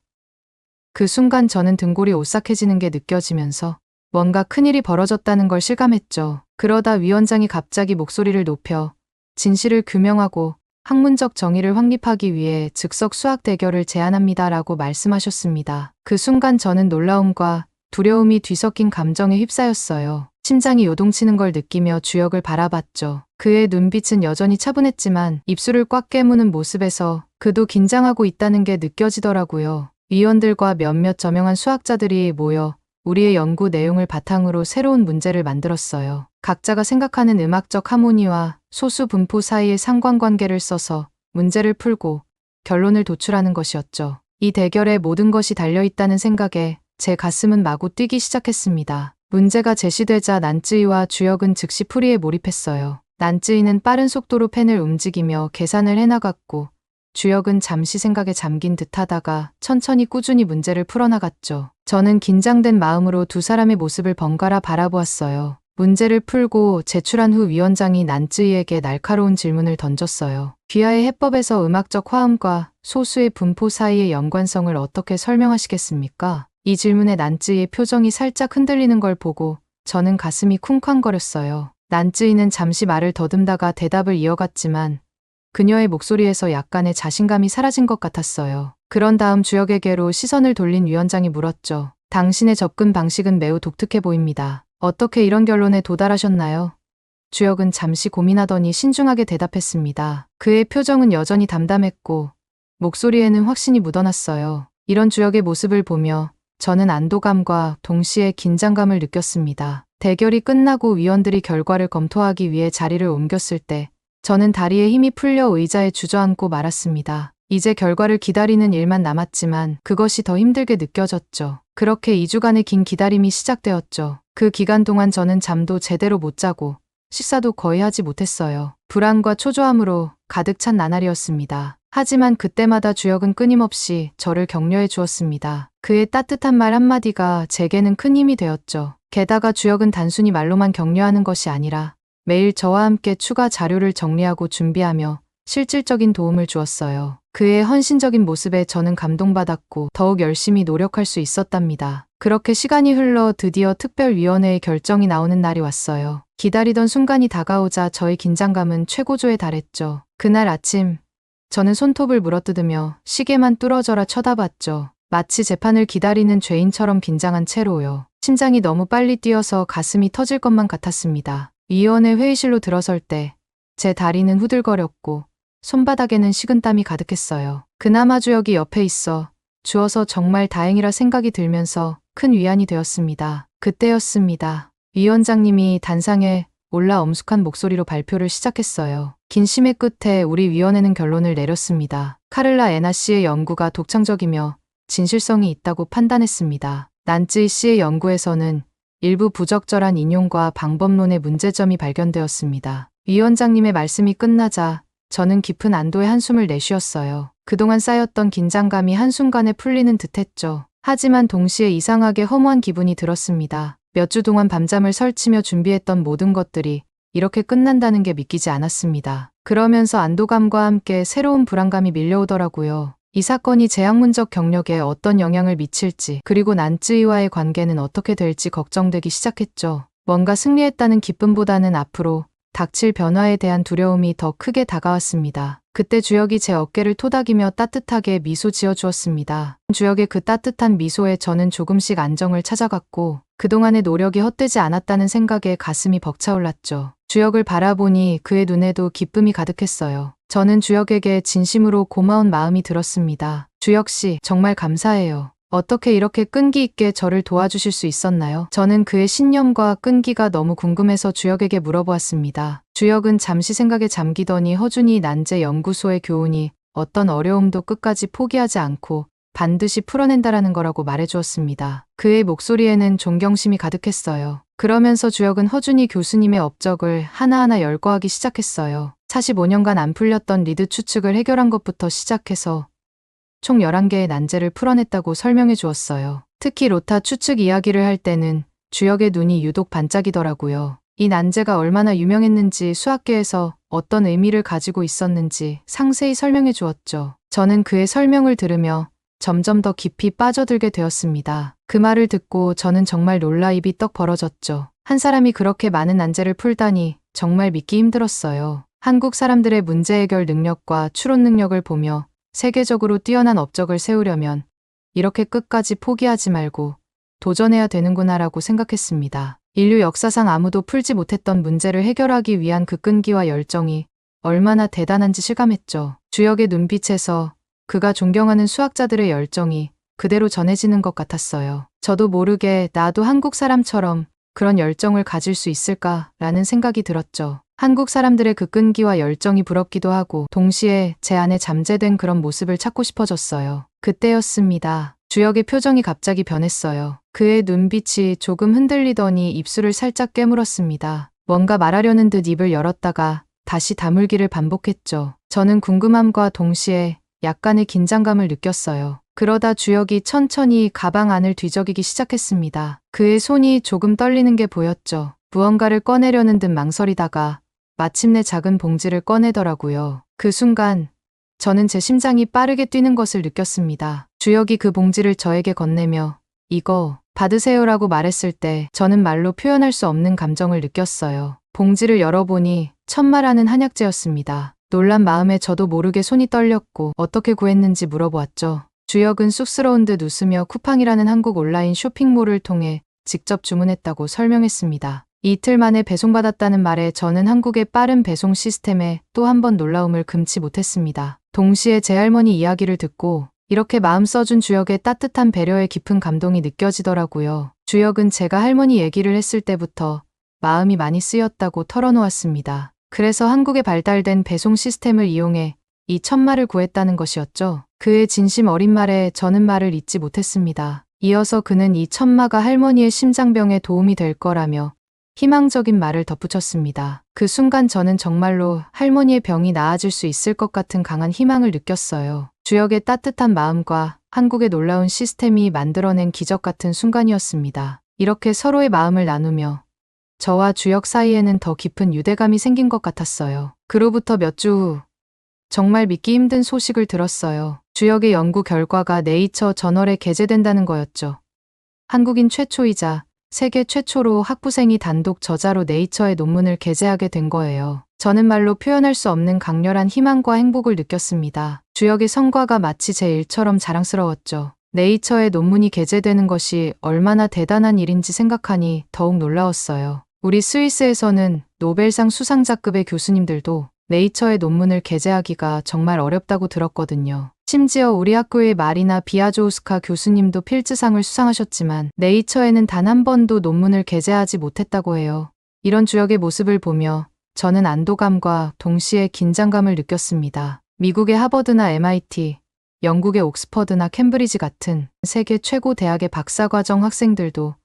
그 순간 저는 등골이 오싹해지는 게 느껴지면서 뭔가 큰일이 벌어졌다는 걸 실감했죠. 그러다 위원장이 갑자기 목소리를 높여 진실을 규명하고 학문적 정의를 확립하기 위해 즉석 수학 대결을 제안합니다라고 말씀하셨습니다. 그 순간 저는 놀라움과 두려움이 뒤섞인 감정에 휩싸였어요. 심장이 요동치는 걸 느끼며 주혁을 바라봤죠. 그의 눈빛은 여전히 차분했지만 입술을 꽉 깨무는 모습에서 그도 긴장하고 있다는 게 느껴지더라고요. 위원들과 몇몇 저명한 수학자들이 모여 우리의 연구 내용을 바탕으로 새로운 문제를 만들었어요. 각자가 생각하는 음악적 하모니와 소수 분포 사이의 상관관계를 써서 문제를 풀고 결론을 도출하는 것이었죠. 이 대결에 모든 것이 달려있다는 생각에 제 가슴은 마구 뛰기 시작했습니다. 문제가 제시되자 난쯔이와 주혁은 즉시 풀이에 몰입했어요. 난쯔이는 빠른 속도로 펜을 움직이며 계산을 해나갔고 주혁은 잠시 생각에 잠긴 듯하다가 천천히 꾸준히 문제를 풀어나갔죠. 저는 긴장된 마음으로 두 사람의 모습을 번갈아 바라보았어요. 문제를 풀고 제출한 후 위원장이 난쯔이에게 날카로운 질문을 던졌어요. 귀하의 해법에서 음악적 화음과 소수의 분포 사이의 연관성을 어떻게 설명하시겠습니까? 이 질문에 난쯔이의 표정이 살짝 흔들리는 걸 보고 저는 가슴이 쿵쾅거렸어요. 난쯔이는 잠시 말을 더듬다가 대답을 이어갔지만 그녀의 목소리에서 약간의 자신감이 사라진 것 같았어요. 그런 다음 주역에게로 시선을 돌린 위원장이 물었죠. 당신의 접근 방식은 매우 독특해 보입니다. 어떻게 이런 결론에 도달하셨나요? 주역은 잠시 고민하더니 신중하게 대답했습니다. 그의 표정은 여전히 담담했고 목소리에는 확신이 묻어났어요. 이런 주역의 모습을 보며 저는 안도감과 동시에 긴장감을 느꼈습니다. 대결이 끝나고 위원들이 결과를 검토하기 위해 자리를 옮겼을 때 저는 다리에 힘이 풀려 의자에 주저앉고 말았습니다. 이제 결과를 기다리는 일만 남았지만 그것이 더 힘들게 느껴졌죠. 그렇게 2주간의 긴 기다림이 시작되었죠. 그 기간 동안 저는 잠도 제대로 못 자고 식사도 거의 하지 못했어요. 불안과 초조함으로 가득 찬 나날이었습니다. 하지만 그때마다 주역은 끊임없이 저를 격려해 주었습니다. 그의 따뜻한 말 한마디가 제게는 큰 힘이 되었죠. 게다가 주역은 단순히 말로만 격려하는 것이 아니라 매일 저와 함께 추가 자료를 정리하고 준비하며 실질적인 도움을 주었어요. 그의 헌신적인 모습에 저는 감동받았고 더욱 열심히 노력할 수 있었답니다. 그렇게 시간이 흘러 드디어 특별위원회의 결정이 나오는 날이 왔어요. 기다리던 순간이 다가오자 저의 긴장감은 최고조에 달했죠. 그날 아침 저는 손톱을 물어뜯으며 시계만 뚫어져라 쳐다봤죠. 마치 재판을 기다리는 죄인처럼 긴장한 채로요. 심장이 너무 빨리 뛰어서 가슴이 터질 것만 같았습니다. 위원회 회의실로 들어설 때 제 다리는 후들거렸고 손바닥에는 식은땀이 가득했어요. 그나마 주역이 옆에 있어 주어서 정말 다행이라 생각이 들면서 큰 위안이 되었습니다. 그때였습니다. 위원장님이 단상에 올라 엄숙한 목소리로 발표를 시작했어요. 긴 심의 끝에 우리 위원회는 결론을 내렸습니다. 카를라 에나 씨의 연구가 독창적이며 진실성이 있다고 판단했습니다. 난쯔이 씨의 연구에서는 일부 부적절한 인용과 방법론의 문제점이 발견되었습니다. 위원장님의 말씀이 끝나자 저는 깊은 안도의 한숨을 내쉬었어요. 그동안 쌓였던 긴장감이 한순간에 풀리는 듯했죠. 하지만 동시에 이상하게 허무한 기분이 들었습니다. 몇 주 동안 밤잠을 설치며 준비했던 모든 것들이 이렇게 끝난다는 게 믿기지 않았습니다. 그러면서 안도감과 함께 새로운 불안감이 밀려오더라고요. 이 사건이 제 학문적 경력에 어떤 영향을 미칠지, 그리고 난쯔이와의 관계는 어떻게 될지 걱정되기 시작했죠. 뭔가 승리했다는 기쁨보다는 앞으로 닥칠 변화에 대한 두려움이 더 크게 다가왔습니다. 그때 주역이 제 어깨를 토닥이며 따뜻하게 미소 지어주었습니다. 주역의 그 따뜻한 미소에 저는 조금씩 안정을 찾아갔고 그동안의 노력이 헛되지 않았다는 생각에 가슴이 벅차올랐죠. 주역을 바라보니 그의 눈에도 기쁨이 가득했어요. 저는 주역에게 진심으로 고마운 마음이 들었습니다. 주역 씨, 정말 감사해요. 어떻게 이렇게 끈기 있게 저를 도와주실 수 있었나요? 저는 그의 신념과 끈기가 너무 궁금해서 주역에게 물어보았습니다. 주역은 잠시 생각에 잠기더니 허준이 난제 연구소의 교훈이 어떤 어려움도 끝까지 포기하지 않고 반드시 풀어낸다라는 거라고 말해주었습니다. 그의 목소리에는 존경심이 가득했어요. 그러면서 주역은 허준이 교수님의 업적을 하나하나 열거하기 시작했어요. 45년간 안 풀렸던 리드 추측을 해결한 것부터 시작해서 총 11개의 난제를 풀어냈다고 설명해 주었어요. 특히 로타 추측 이야기를 할 때는 주역의 눈이 유독 반짝이더라고요. 이 난제가 얼마나 유명했는지, 수학계에서 어떤 의미를 가지고 있었는지 상세히 설명해 주었죠. 저는 그의 설명을 들으며 점점 더 깊이 빠져들게 되었습니다. 그 말을 듣고 저는 정말 놀라 입이 떡 벌어졌죠. 한 사람이 그렇게 많은 난제를 풀다니 정말 믿기 힘들었어요. 한국 사람들의 문제 해결 능력과 추론 능력을 보며 세계적으로 뛰어난 업적을 세우려면 이렇게 끝까지 포기하지 말고 도전해야 되는구나라고 생각했습니다. 인류 역사상 아무도 풀지 못했던 문제를 해결하기 위한 그 끈기와 열정이 얼마나 대단한지 실감했죠. 주역의 눈빛에서 그가 존경하는 수학자들의 열정이 그대로 전해지는 것 같았어요. 저도 모르게 나도 한국 사람처럼 그런 열정을 가질 수 있을까라는 생각이 들었죠. 한국 사람들의 그 끈기와 열정이 부럽기도 하고 동시에 제 안에 잠재된 그런 모습을 찾고 싶어졌어요. 그때였습니다. 주역의 표정이 갑자기 변했어요. 그의 눈빛이 조금 흔들리더니 입술을 살짝 깨물었습니다. 뭔가 말하려는 듯 입을 열었다가 다시 다물기를 반복했죠. 저는 궁금함과 동시에 약간의 긴장감을 느꼈어요. 그러다 주역이 천천히 가방 안을 뒤적이기 시작했습니다. 그의 손이 조금 떨리는 게 보였죠. 무언가를 꺼내려는 듯 망설이다가 마침내 작은 봉지를 꺼내더라고요. 그 순간 저는 제 심장이 빠르게 뛰는 것을 느꼈습니다. 주역이 그 봉지를 저에게 건네며 이거 받으세요라고 말했을 때 저는 말로 표현할 수 없는 감정을 느꼈어요. 봉지를 열어보니 천마라는 한약재였습니다. 놀란 마음에 저도 모르게 손이 떨렸고 어떻게 구했는지 물어보았죠. 주역은 쑥스러운 듯 웃으며 쿠팡이라는 한국 온라인 쇼핑몰을 통해 직접 주문했다고 설명했습니다. 이틀 만에 배송받았다는 말에 저는 한국의 빠른 배송 시스템에 또 한 번 놀라움을 금치 못했습니다. 동시에 제 할머니 이야기를 듣고 이렇게 마음 써준 주역의 따뜻한 배려에 깊은 감동이 느껴지더라고요. 주역은 제가 할머니 얘기를 했을 때부터 마음이 많이 쓰였다고 털어놓았습니다. 그래서 한국에 발달된 배송 시스템을 이용해 이 천마를 구했다는 것이었죠. 그의 진심 어린 말에 저는 말을 잇지 못했습니다. 이어서 그는 이 천마가 할머니의 심장병에 도움이 될 거라며 희망적인 말을 덧붙였습니다. 그 순간 저는 정말로 할머니의 병이 나아질 수 있을 것 같은 강한 희망을 느꼈어요. 주역의 따뜻한 마음과 한국의 놀라운 시스템이 만들어낸 기적 같은 순간이었습니다. 이렇게 서로의 마음을 나누며 저와 주역 사이에는 더 깊은 유대감이 생긴 것 같았어요. 그로부터 몇 주 후 정말 믿기 힘든 소식을 들었어요. 주역의 연구 결과가 네이처 저널에 게재된다는 거였죠. 한국인 최초이자 세계 최초로 학부생이 단독 저자로 네이처의 논문을 게재하게 된 거예요. 저는 말로 표현할 수 없는 강렬한 희망과 행복을 느꼈습니다. 주역의 성과가 마치 제 일처럼 자랑스러웠죠. 네이처의 논문이 게재되는 것이 얼마나 대단한 일인지 생각하니 더욱 놀라웠어요. 우리 스위스에서는 노벨상 수상자급의 교수님들도 네이처의 논문을 게재하기가 정말 어렵다고 들었거든요. 심지어 우리 학교의 마리나 비아조우스카 교수님도 필즈상을 수상하셨지만 네이처에는 단 한 번도 논문을 게재하지 못했다고 해요. 이런 주역의 모습을 보며 저는 안도감과 동시에 긴장감을 느꼈습니다. 미국의 하버드나 MIT, 영국의 옥스퍼드나 캠브리지 같은 세계 최고 대학의 박사과정 학생들도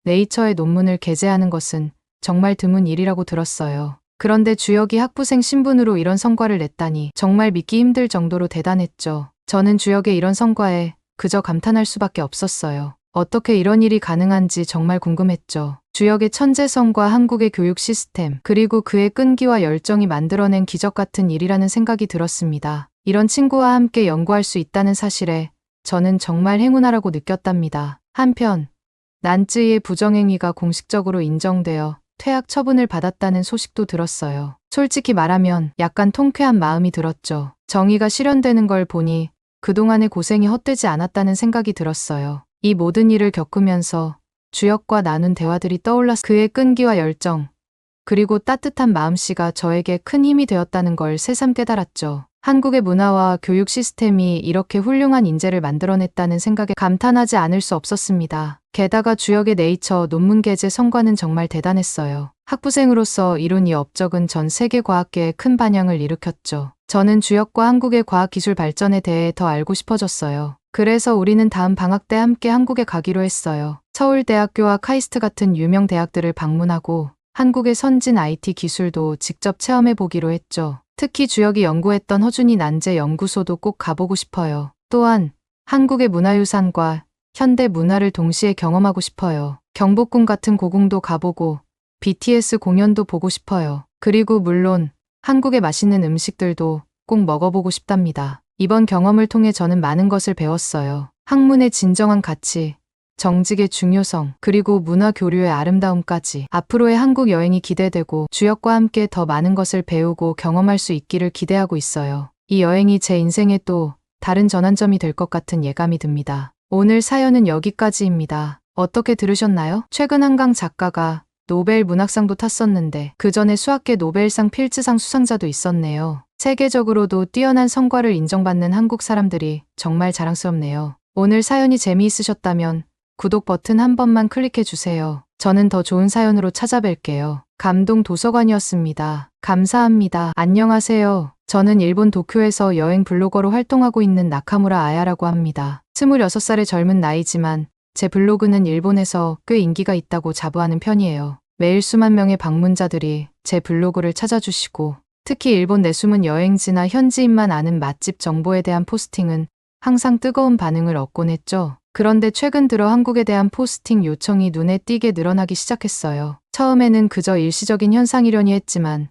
네이처의 논문을 게재하는 것은 정말 드문 일이라고 들었어요. 그런데 주역이 학부생 신분으로 이런 성과를 냈다니 정말 믿기 힘들 정도로 대단했죠. 저는 주역의 이런 성과에 그저 감탄할 수밖에 없었어요. 어떻게 이런 일이 가능한지 정말 궁금했죠. 주역의 천재성과 한국의 교육 시스템, 그리고 그의 끈기와 열정이 만들어낸 기적 같은 일이라는 생각이 들었습니다. 이런 친구와 함께 연구할 수 있다는 사실에 저는 정말 행운아라고 느꼈답니다. 한편 난쯔이의 부정행위가 공식적으로 인정되어 퇴학 처분을 받았다는 소식도 들었어요. 솔직히 말하면 약간 통쾌한 마음이 들었죠. 정의가 실현되는 걸 보니 그동안의 고생이 헛되지 않았다는 생각이 들었어요. 이 모든 일을 겪으면서 주역과 나눈 대화들이 떠올라 그의 끈기와 열정, 그리고 따뜻한 마음씨가 저에게 큰 힘이 되었다는 걸 새삼 깨달았죠. 한국의 문화와 교육 시스템이 이렇게 훌륭한 인재를 만들어냈다는 생각에 감탄하지 않을 수 없었습니다. 게다가 주역의 네이처 논문 게재 성과는 정말 대단했어요. 학부생으로서 이룬 이 업적은 전 세계 과학계에 큰 반향을 일으켰죠. 저는 주역과 한국의 과학기술 발전에 대해 더 알고 싶어졌어요. 그래서 우리는 다음 방학 때 함께 한국에 가기로 했어요. 서울대학교와 카이스트 같은 유명 대학들을 방문하고 한국의 선진 IT 기술도 직접 체험해 보기로 했죠. 특히 주역이 연구했던 허준이 난제 연구소도 꼭 가보고 싶어요. 또한 한국의 문화유산과 현대 문화를 동시에 경험하고 싶어요. 경복궁 같은 고궁도 가보고 BTS 공연도 보고 싶어요. 그리고 물론 한국의 맛있는 음식들도 꼭 먹어보고 싶답니다. 이번 경험을 통해 저는 많은 것을 배웠어요. 학문의 진정한 가치, 정직의 중요성, 그리고 문화 교류의 아름다움까지. 앞으로의 한국 여행이 기대되고 주역과 함께 더 많은 것을 배우고 경험할 수 있기를 기대하고 있어요. 이 여행이 제 인생의 또 다른 전환점이 될 것 같은 예감이 듭니다. 오늘 사연은 여기까지입니다. 어떻게 들으셨나요? 최근 한강 작가가 노벨 문학상도 탔었는데 그 전에 수학계 노벨상 필즈상 수상자도 있었네요. 세계적으로도 뛰어난 성과를 인정받는 한국 사람들이 정말 자랑스럽네요. 오늘 사연이 재미있으셨다면 구독 버튼 한 번만 클릭해 주세요. 저는 더 좋은 사연으로 찾아뵐게요. 감동 도서관이었습니다. 감사합니다. 안녕하세요. 저는 일본 도쿄에서 여행 블로거로 활동하고 있는 나카무라 아야라고 합니다. 26살의 젊은 나이지만 제 블로그는 일본에서 꽤 인기가 있다고 자부하는 편이에요. 매일 수만 명의 방문자들이 제 블로그를 찾아주시고 특히 일본 내숨은 여행지나 현지인만 아는 맛집 정보에 대한 포스팅은 항상 뜨거운 반응을 얻곤 했죠. 그런데 최근 들어 한국에 대한 포스팅 요청이 눈에 띄게 늘어나기 시작했어요. 처음에는 그저 일시적인 현상이려니 했지만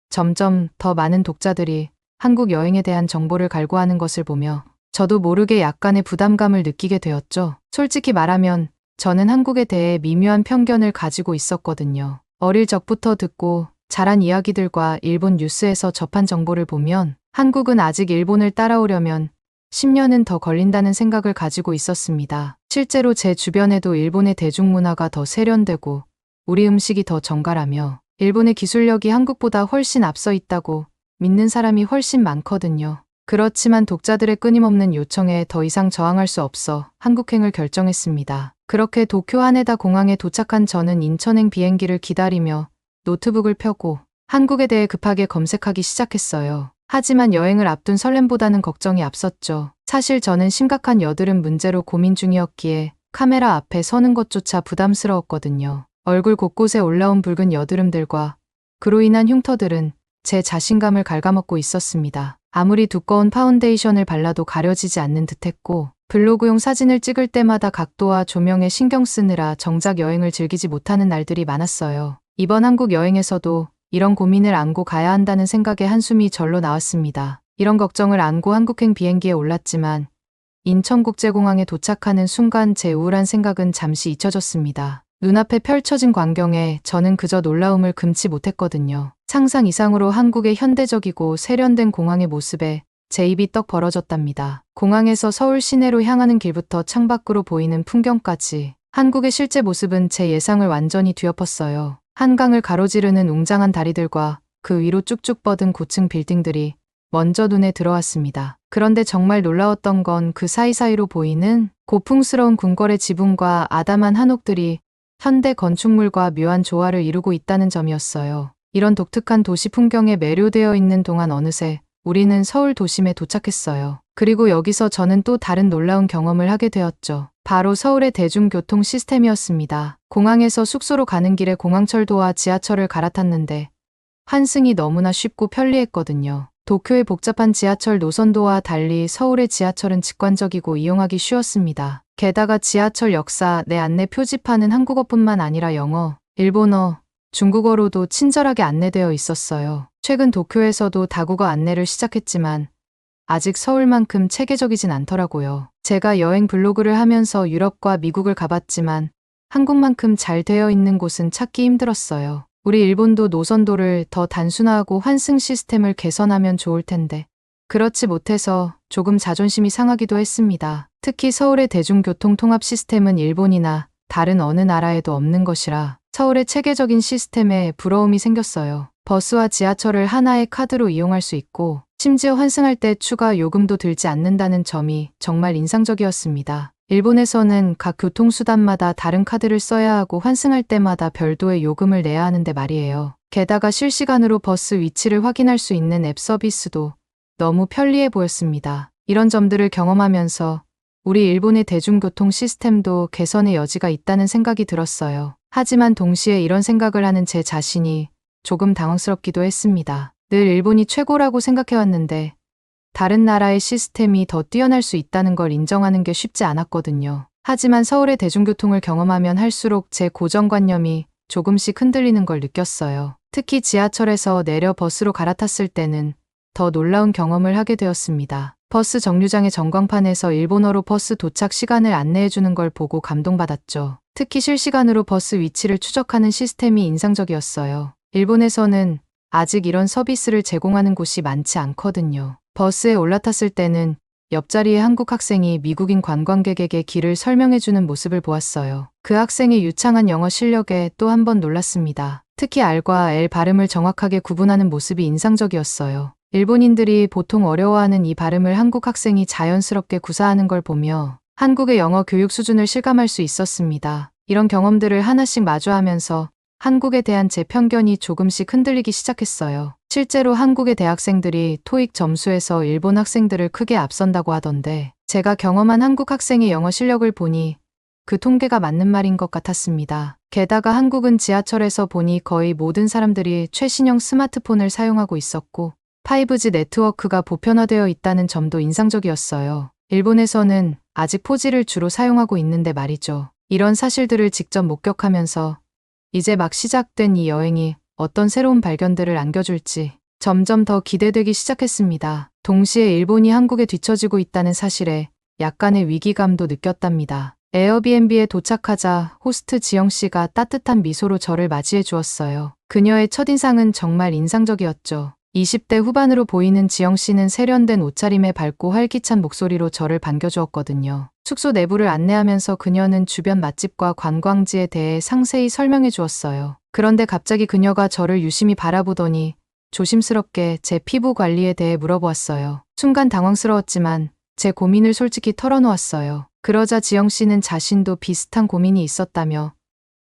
점점 더 많은 독자들이 한국 여행에 대한 정보를 갈구하는 것을 보며 저도 모르게 약간의 부담감을 느끼게 되었죠. 솔직히 말하면 저는 한국에 대해 미묘한 편견을 가지고 있었거든요. 어릴 적부터 듣고 자란 이야기들과 일본 뉴스에서 접한 정보를 보면 한국은 아직 일본을 따라오려면 10년은 더 걸린다는 생각을 가지고 있었습니다. 실제로 제 주변에도 일본의 대중문화가 더 세련되고 우리 음식이 더 정갈하며 일본의 기술력이 한국보다 훨씬 앞서 있다고 믿는 사람이 훨씬 많거든요. 그렇지만 독자들의 끊임없는 요청에 더 이상 저항할 수 없어 한국행을 결정했습니다. 그렇게 도쿄 하네다 공항에 도착한 저는 인천행 비행기를 기다리며 노트북을 펴고 한국에 대해 급하게 검색하기 시작했어요. 하지만 여행을 앞둔 설렘보다는 걱정이 앞섰죠. 사실 저는 심각한 여드름 문제로 고민 중이었기에 카메라 앞에 서는 것조차 부담스러웠거든요. 얼굴 곳곳에 올라온 붉은 여드름들과 그로 인한 흉터들은 제 자신감을 갉아먹고 있었습니다. 아무리 두꺼운 파운데이션을 발라도 가려지지 않는 듯했고 블로그용 사진을 찍을 때마다 각도와 조명에 신경 쓰느라 정작 여행을 즐기지 못하는 날들이 많았어요. 이번 한국 여행에서도 이런 고민을 안고 가야 한다는 생각에 한숨이 절로 나왔습니다. 이런 걱정을 안고 한국행 비행기에 올랐지만 인천국제공항에 도착하는 순간 제 우울한 생각은 잠시 잊혀졌습니다. 눈앞에 펼쳐진 광경에 저는 그저 놀라움을 금치 못했거든요. 상상 이상으로 한국의 현대적이고 세련된 공항의 모습에 제 입이 떡 벌어졌답니다. 공항에서 서울 시내로 향하는 길부터 창밖으로 보이는 풍경까지 한국의 실제 모습은 제 예상을 완전히 뒤엎었어요. 한강을 가로지르는 웅장한 다리들과 그 위로 쭉쭉 뻗은 고층 빌딩들이 먼저 눈에 들어왔습니다. 그런데 정말 놀라웠던 건 그 사이사이로 보이는 고풍스러운 궁궐의 지붕과 아담한 한옥들이 현대 건축물과 묘한 조화를 이루고 있다는 점이었어요. 이런 독특한 도시 풍경에 매료되어 있는 동안 어느새 우리는 서울 도심에 도착했어요. 그리고 여기서 저는 또 다른 놀라운 경험을 하게 되었죠. 바로 서울의 대중교통 시스템이었습니다. 공항에서 숙소로 가는 길에 공항철도와 지하철을 갈아탔는데 환승이 너무나 쉽고 편리했거든요. 도쿄의 복잡한 지하철 노선도와 달리 서울의 지하철은 직관적이고 이용하기 쉬웠습니다. 게다가 지하철 역사 내 안내 표지판은 한국어뿐만 아니라 영어, 일본어, 중국어로도 친절하게 안내되어 있었어요. 최근 도쿄에서도 다국어 안내를 시작했지만 아직 서울만큼 체계적이진 않더라고요. 제가 여행 블로그를 하면서 유럽과 미국을 가봤지만 한국만큼 잘 되어 있는 곳은 찾기 힘들었어요. 우리 일본도 노선도를 더 단순화하고 환승 시스템을 개선하면 좋을 텐데 그렇지 못해서 조금 자존심이 상하기도 했습니다. 특히 서울의 대중교통 통합 시스템은 일본이나 다른 어느 나라에도 없는 것이라 서울의 체계적인 시스템에 부러움이 생겼어요. 버스와 지하철을 하나의 카드로 이용할 수 있고 심지어 환승할 때 추가 요금도 들지 않는다는 점이 정말 인상적이었습니다. 일본에서는 각 교통수단마다 다른 카드를 써야 하고 환승할 때마다 별도의 요금을 내야 하는데 말이에요. 게다가 실시간으로 버스 위치를 확인할 수 있는 앱 서비스도 너무 편리해 보였습니다. 이런 점들을 경험하면서 우리 일본의 대중교통 시스템도 개선의 여지가 있다는 생각이 들었어요. 하지만 동시에 이런 생각을 하는 제 자신이 조금 당황스럽기도 했습니다. 늘 일본이 최고라고 생각해왔는데 다른 나라의 시스템이 더 뛰어날 수 있다는 걸 인정하는 게 쉽지 않았거든요. 하지만 서울의 대중교통을 경험하면 할수록 제 고정관념이 조금씩 흔들리는 걸 느꼈어요. 특히 지하철에서 내려 버스로 갈아탔을 때는 더 놀라운 경험을 하게 되었습니다. 버스 정류장의 전광판에서 일본어로 버스 도착 시간을 안내해주는 걸 보고 감동받았죠. 특히 실시간으로 버스 위치를 추적하는 시스템이 인상적이었어요. 일본에서는 아직 이런 서비스를 제공하는 곳이 많지 않거든요. 버스에 올라탔을 때는 옆자리의 한국 학생이 미국인 관광객에게 길을 설명해주는 모습을 보았어요. 그 학생의 유창한 영어 실력에 또 한 번 놀랐습니다. 특히 R과 L 발음을 정확하게 구분하는 모습이 인상적이었어요. 일본인들이 보통 어려워하는 이 발음을 한국 학생이 자연스럽게 구사하는 걸 보며 한국의 영어 교육 수준을 실감할 수 있었습니다. 이런 경험들을 하나씩 마주하면서 한국에 대한 제 편견이 조금씩 흔들리기 시작했어요. 실제로 한국의 대학생들이 토익 점수에서 일본 학생들을 크게 앞선다고 하던데 제가 경험한 한국 학생의 영어 실력을 보니 그 통계가 맞는 말인 것 같았습니다. 게다가 한국은 지하철에서 보니 거의 모든 사람들이 최신형 스마트폰을 사용하고 있었고 5G 네트워크가 보편화되어 있다는 점도 인상적이었어요. 일본에서는 아직 4G를 주로 사용하고 있는데 말이죠. 이런 사실들을 직접 목격하면서 이제 막 시작된 이 여행이 어떤 새로운 발견들을 안겨줄지 점점 더 기대되기 시작했습니다. 동시에 일본이 한국에 뒤처지고 있다는 사실에 약간의 위기감도 느꼈답니다. 에어비앤비에 도착하자 호스트 지영 씨가 따뜻한 미소로 저를 맞이해 주었어요. 그녀의 첫인상은 정말 인상적이었죠. 20대 후반으로 보이는 지영 씨는 세련된 옷차림에 밝고 활기찬 목소리로 저를 반겨주었거든요. 숙소 내부를 안내하면서 그녀는 주변 맛집과 관광지에 대해 상세히 설명해 주었어요. 그런데 갑자기 그녀가 저를 유심히 바라보더니 조심스럽게 제 피부 관리에 대해 물어보았어요. 순간 당황스러웠지만 제 고민을 솔직히 털어놓았어요. 그러자 지영 씨는 자신도 비슷한 고민이 있었다며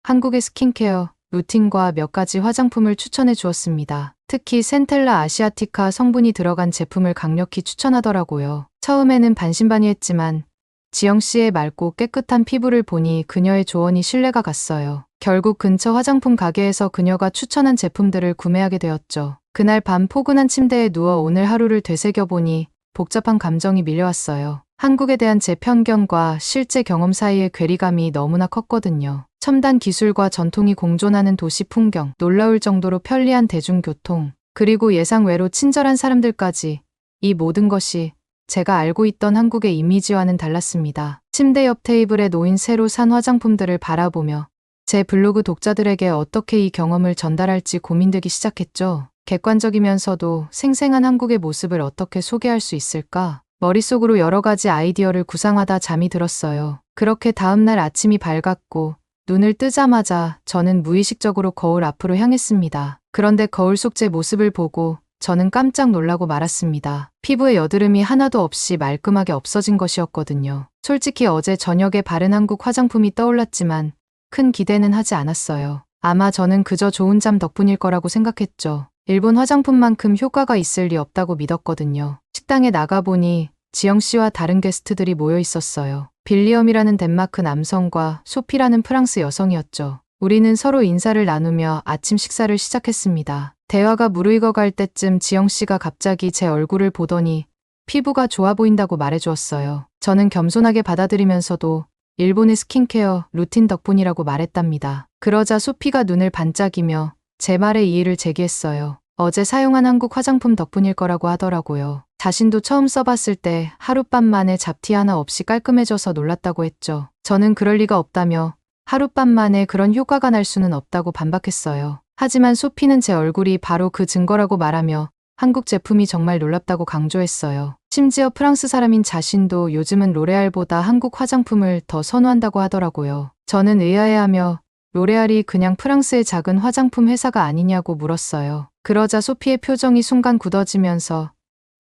한국의 스킨케어 루틴과 몇 가지 화장품을 추천해 주었습니다. 특히 센텔라 아시아티카 성분이 들어간 제품을 강력히 추천하더라고요. 처음에는 반신반의했지만 지영 씨의 맑고 깨끗한 피부를 보니 그녀의 조언이 신뢰가 갔어요. 결국 근처 화장품 가게에서 그녀가 추천한 제품들을 구매하게 되었죠. 그날 밤 포근한 침대에 누워 오늘 하루를 되새겨보니 복잡한 감정이 밀려왔어요. 한국에 대한 제 편견과 실제 경험 사이의 괴리감이 너무나 컸거든요. 첨단 기술과 전통이 공존하는 도시 풍경, 놀라울 정도로 편리한 대중교통, 그리고 예상 외로 친절한 사람들까지 이 모든 것이 제가 알고 있던 한국의 이미지와는 달랐습니다. 침대 옆 테이블에 놓인 새로 산 화장품들을 바라보며 제 블로그 독자들에게 어떻게 이 경험을 전달할지 고민되기 시작했죠. 객관적이면서도 생생한 한국의 모습을 어떻게 소개할 수 있을까? 머릿속으로 여러 가지 아이디어를 구상하다 잠이 들었어요. 그렇게 다음날 아침이 밝았고 눈을 뜨자마자 저는 무의식적으로 거울 앞으로 향했습니다. 그런데 거울 속 제 모습을 보고 저는 깜짝 놀라고 말았습니다. 피부에 여드름이 하나도 없이 말끔하게 없어진 것이었거든요. 솔직히 어제 저녁에 바른 한국 화장품이 떠올랐지만 큰 기대는 하지 않았어요. 아마 저는 그저 좋은 잠 덕분일 거라고 생각했죠. 일본 화장품만큼 효과가 있을 리 없다고 믿었거든요. 식당에 나가보니 지영 씨와 다른 게스트들이 모여 있었어요. 빌리엄이라는 덴마크 남성과 소피라는 프랑스 여성이었죠. 우리는 서로 인사를 나누며 아침 식사를 시작했습니다. 대화가 무르익어 갈 때쯤 지영 씨가 갑자기 제 얼굴을 보더니 피부가 좋아 보인다고 말해주었어요. 저는 겸손하게 받아들이면서도 일본의 스킨케어 루틴 덕분이라고 말했답니다. 그러자 소피가 눈을 반짝이며 제 말에 이의를 제기했어요. 어제 사용한 한국 화장품 덕분일 거라고 하더라고요. 자신도 처음 써봤을 때 하룻밤 만에 잡티 하나 없이 깔끔해져서 놀랐다고 했죠. 저는 그럴 리가 없다며 하룻밤 만에 그런 효과가 날 수는 없다고 반박했어요. 하지만 소피는 제 얼굴이 바로 그 증거라고 말하며 한국 제품이 정말 놀랍다고 강조했어요. 심지어 프랑스 사람인 자신도 요즘은 로레알보다 한국 화장품을 더 선호한다고 하더라고요. 저는 의아해하며 로레알이 그냥 프랑스의 작은 화장품 회사가 아니냐고 물었어요. 그러자 소피의 표정이 순간 굳어지면서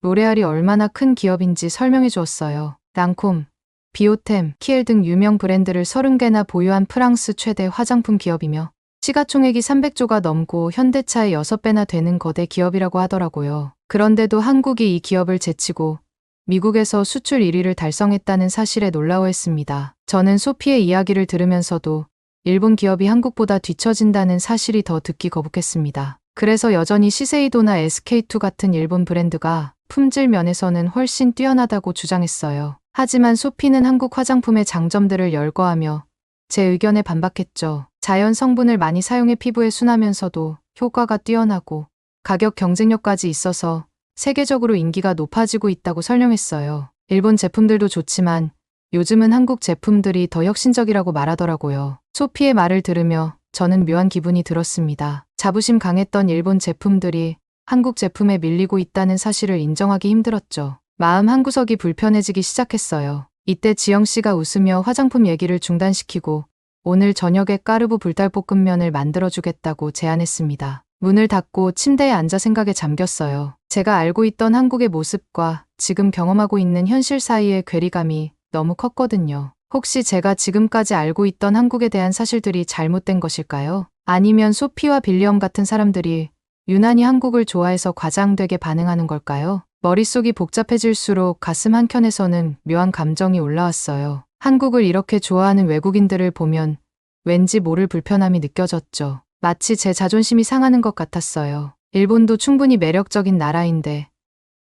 로레알이 얼마나 큰 기업인지 설명해 주었어요. 랑콤, 비오템, 키엘 등 유명 브랜드를 30개나 보유한 프랑스 최대 화장품 기업이며 시가총액이 300조가 넘고 현대차의 6배나 되는 거대 기업이라고 하더라고요. 그런데도 한국이 이 기업을 제치고 미국에서 수출 1위를 달성했다는 사실에 놀라워했습니다. 저는 소피의 이야기를 들으면서도 일본 기업이 한국보다 뒤처진다는 사실이 더 듣기 거북했습니다. 그래서 여전히 시세이도나 SK2 같은 일본 브랜드가 품질 면에서는 훨씬 뛰어나다고 주장했어요. 하지만 소피는 한국 화장품의 장점들을 열거하며 제 의견에 반박했죠. 자연 성분을 많이 사용해 피부에 순하면서도 효과가 뛰어나고 가격 경쟁력까지 있어서 세계적으로 인기가 높아지고 있다고 설명했어요. 일본 제품들도 좋지만 요즘은 한국 제품들이 더 혁신적이라고 말하더라고요. 소피의 말을 들으며 저는 묘한 기분이 들었습니다. 자부심 강했던 일본 제품들이 한국 제품에 밀리고 있다는 사실을 인정하기 힘들었죠. 마음 한구석이 불편해지기 시작했어요. 이때 지영 씨가 웃으며 화장품 얘기를 중단시키고 오늘 저녁에 까르보 불닭볶음면을 만들어주겠다고 제안했습니다. 문을 닫고 침대에 앉아 생각에 잠겼어요. 제가 알고 있던 한국의 모습과 지금 경험하고 있는 현실 사이의 괴리감이 너무 컸거든요. 혹시 제가 지금까지 알고 있던 한국에 대한 사실들이 잘못된 것일까요? 아니면 소피와 빌리엄 같은 사람들이 유난히 한국을 좋아해서 과장되게 반응하는 걸까요? 머릿속이 복잡해질수록 가슴 한켠에서는 묘한 감정이 올라왔어요. 한국을 이렇게 좋아하는 외국인들을 보면 왠지 모를 불편함이 느껴졌죠. 마치 제 자존심이 상하는 것 같았어요. 일본도 충분히 매력적인 나라인데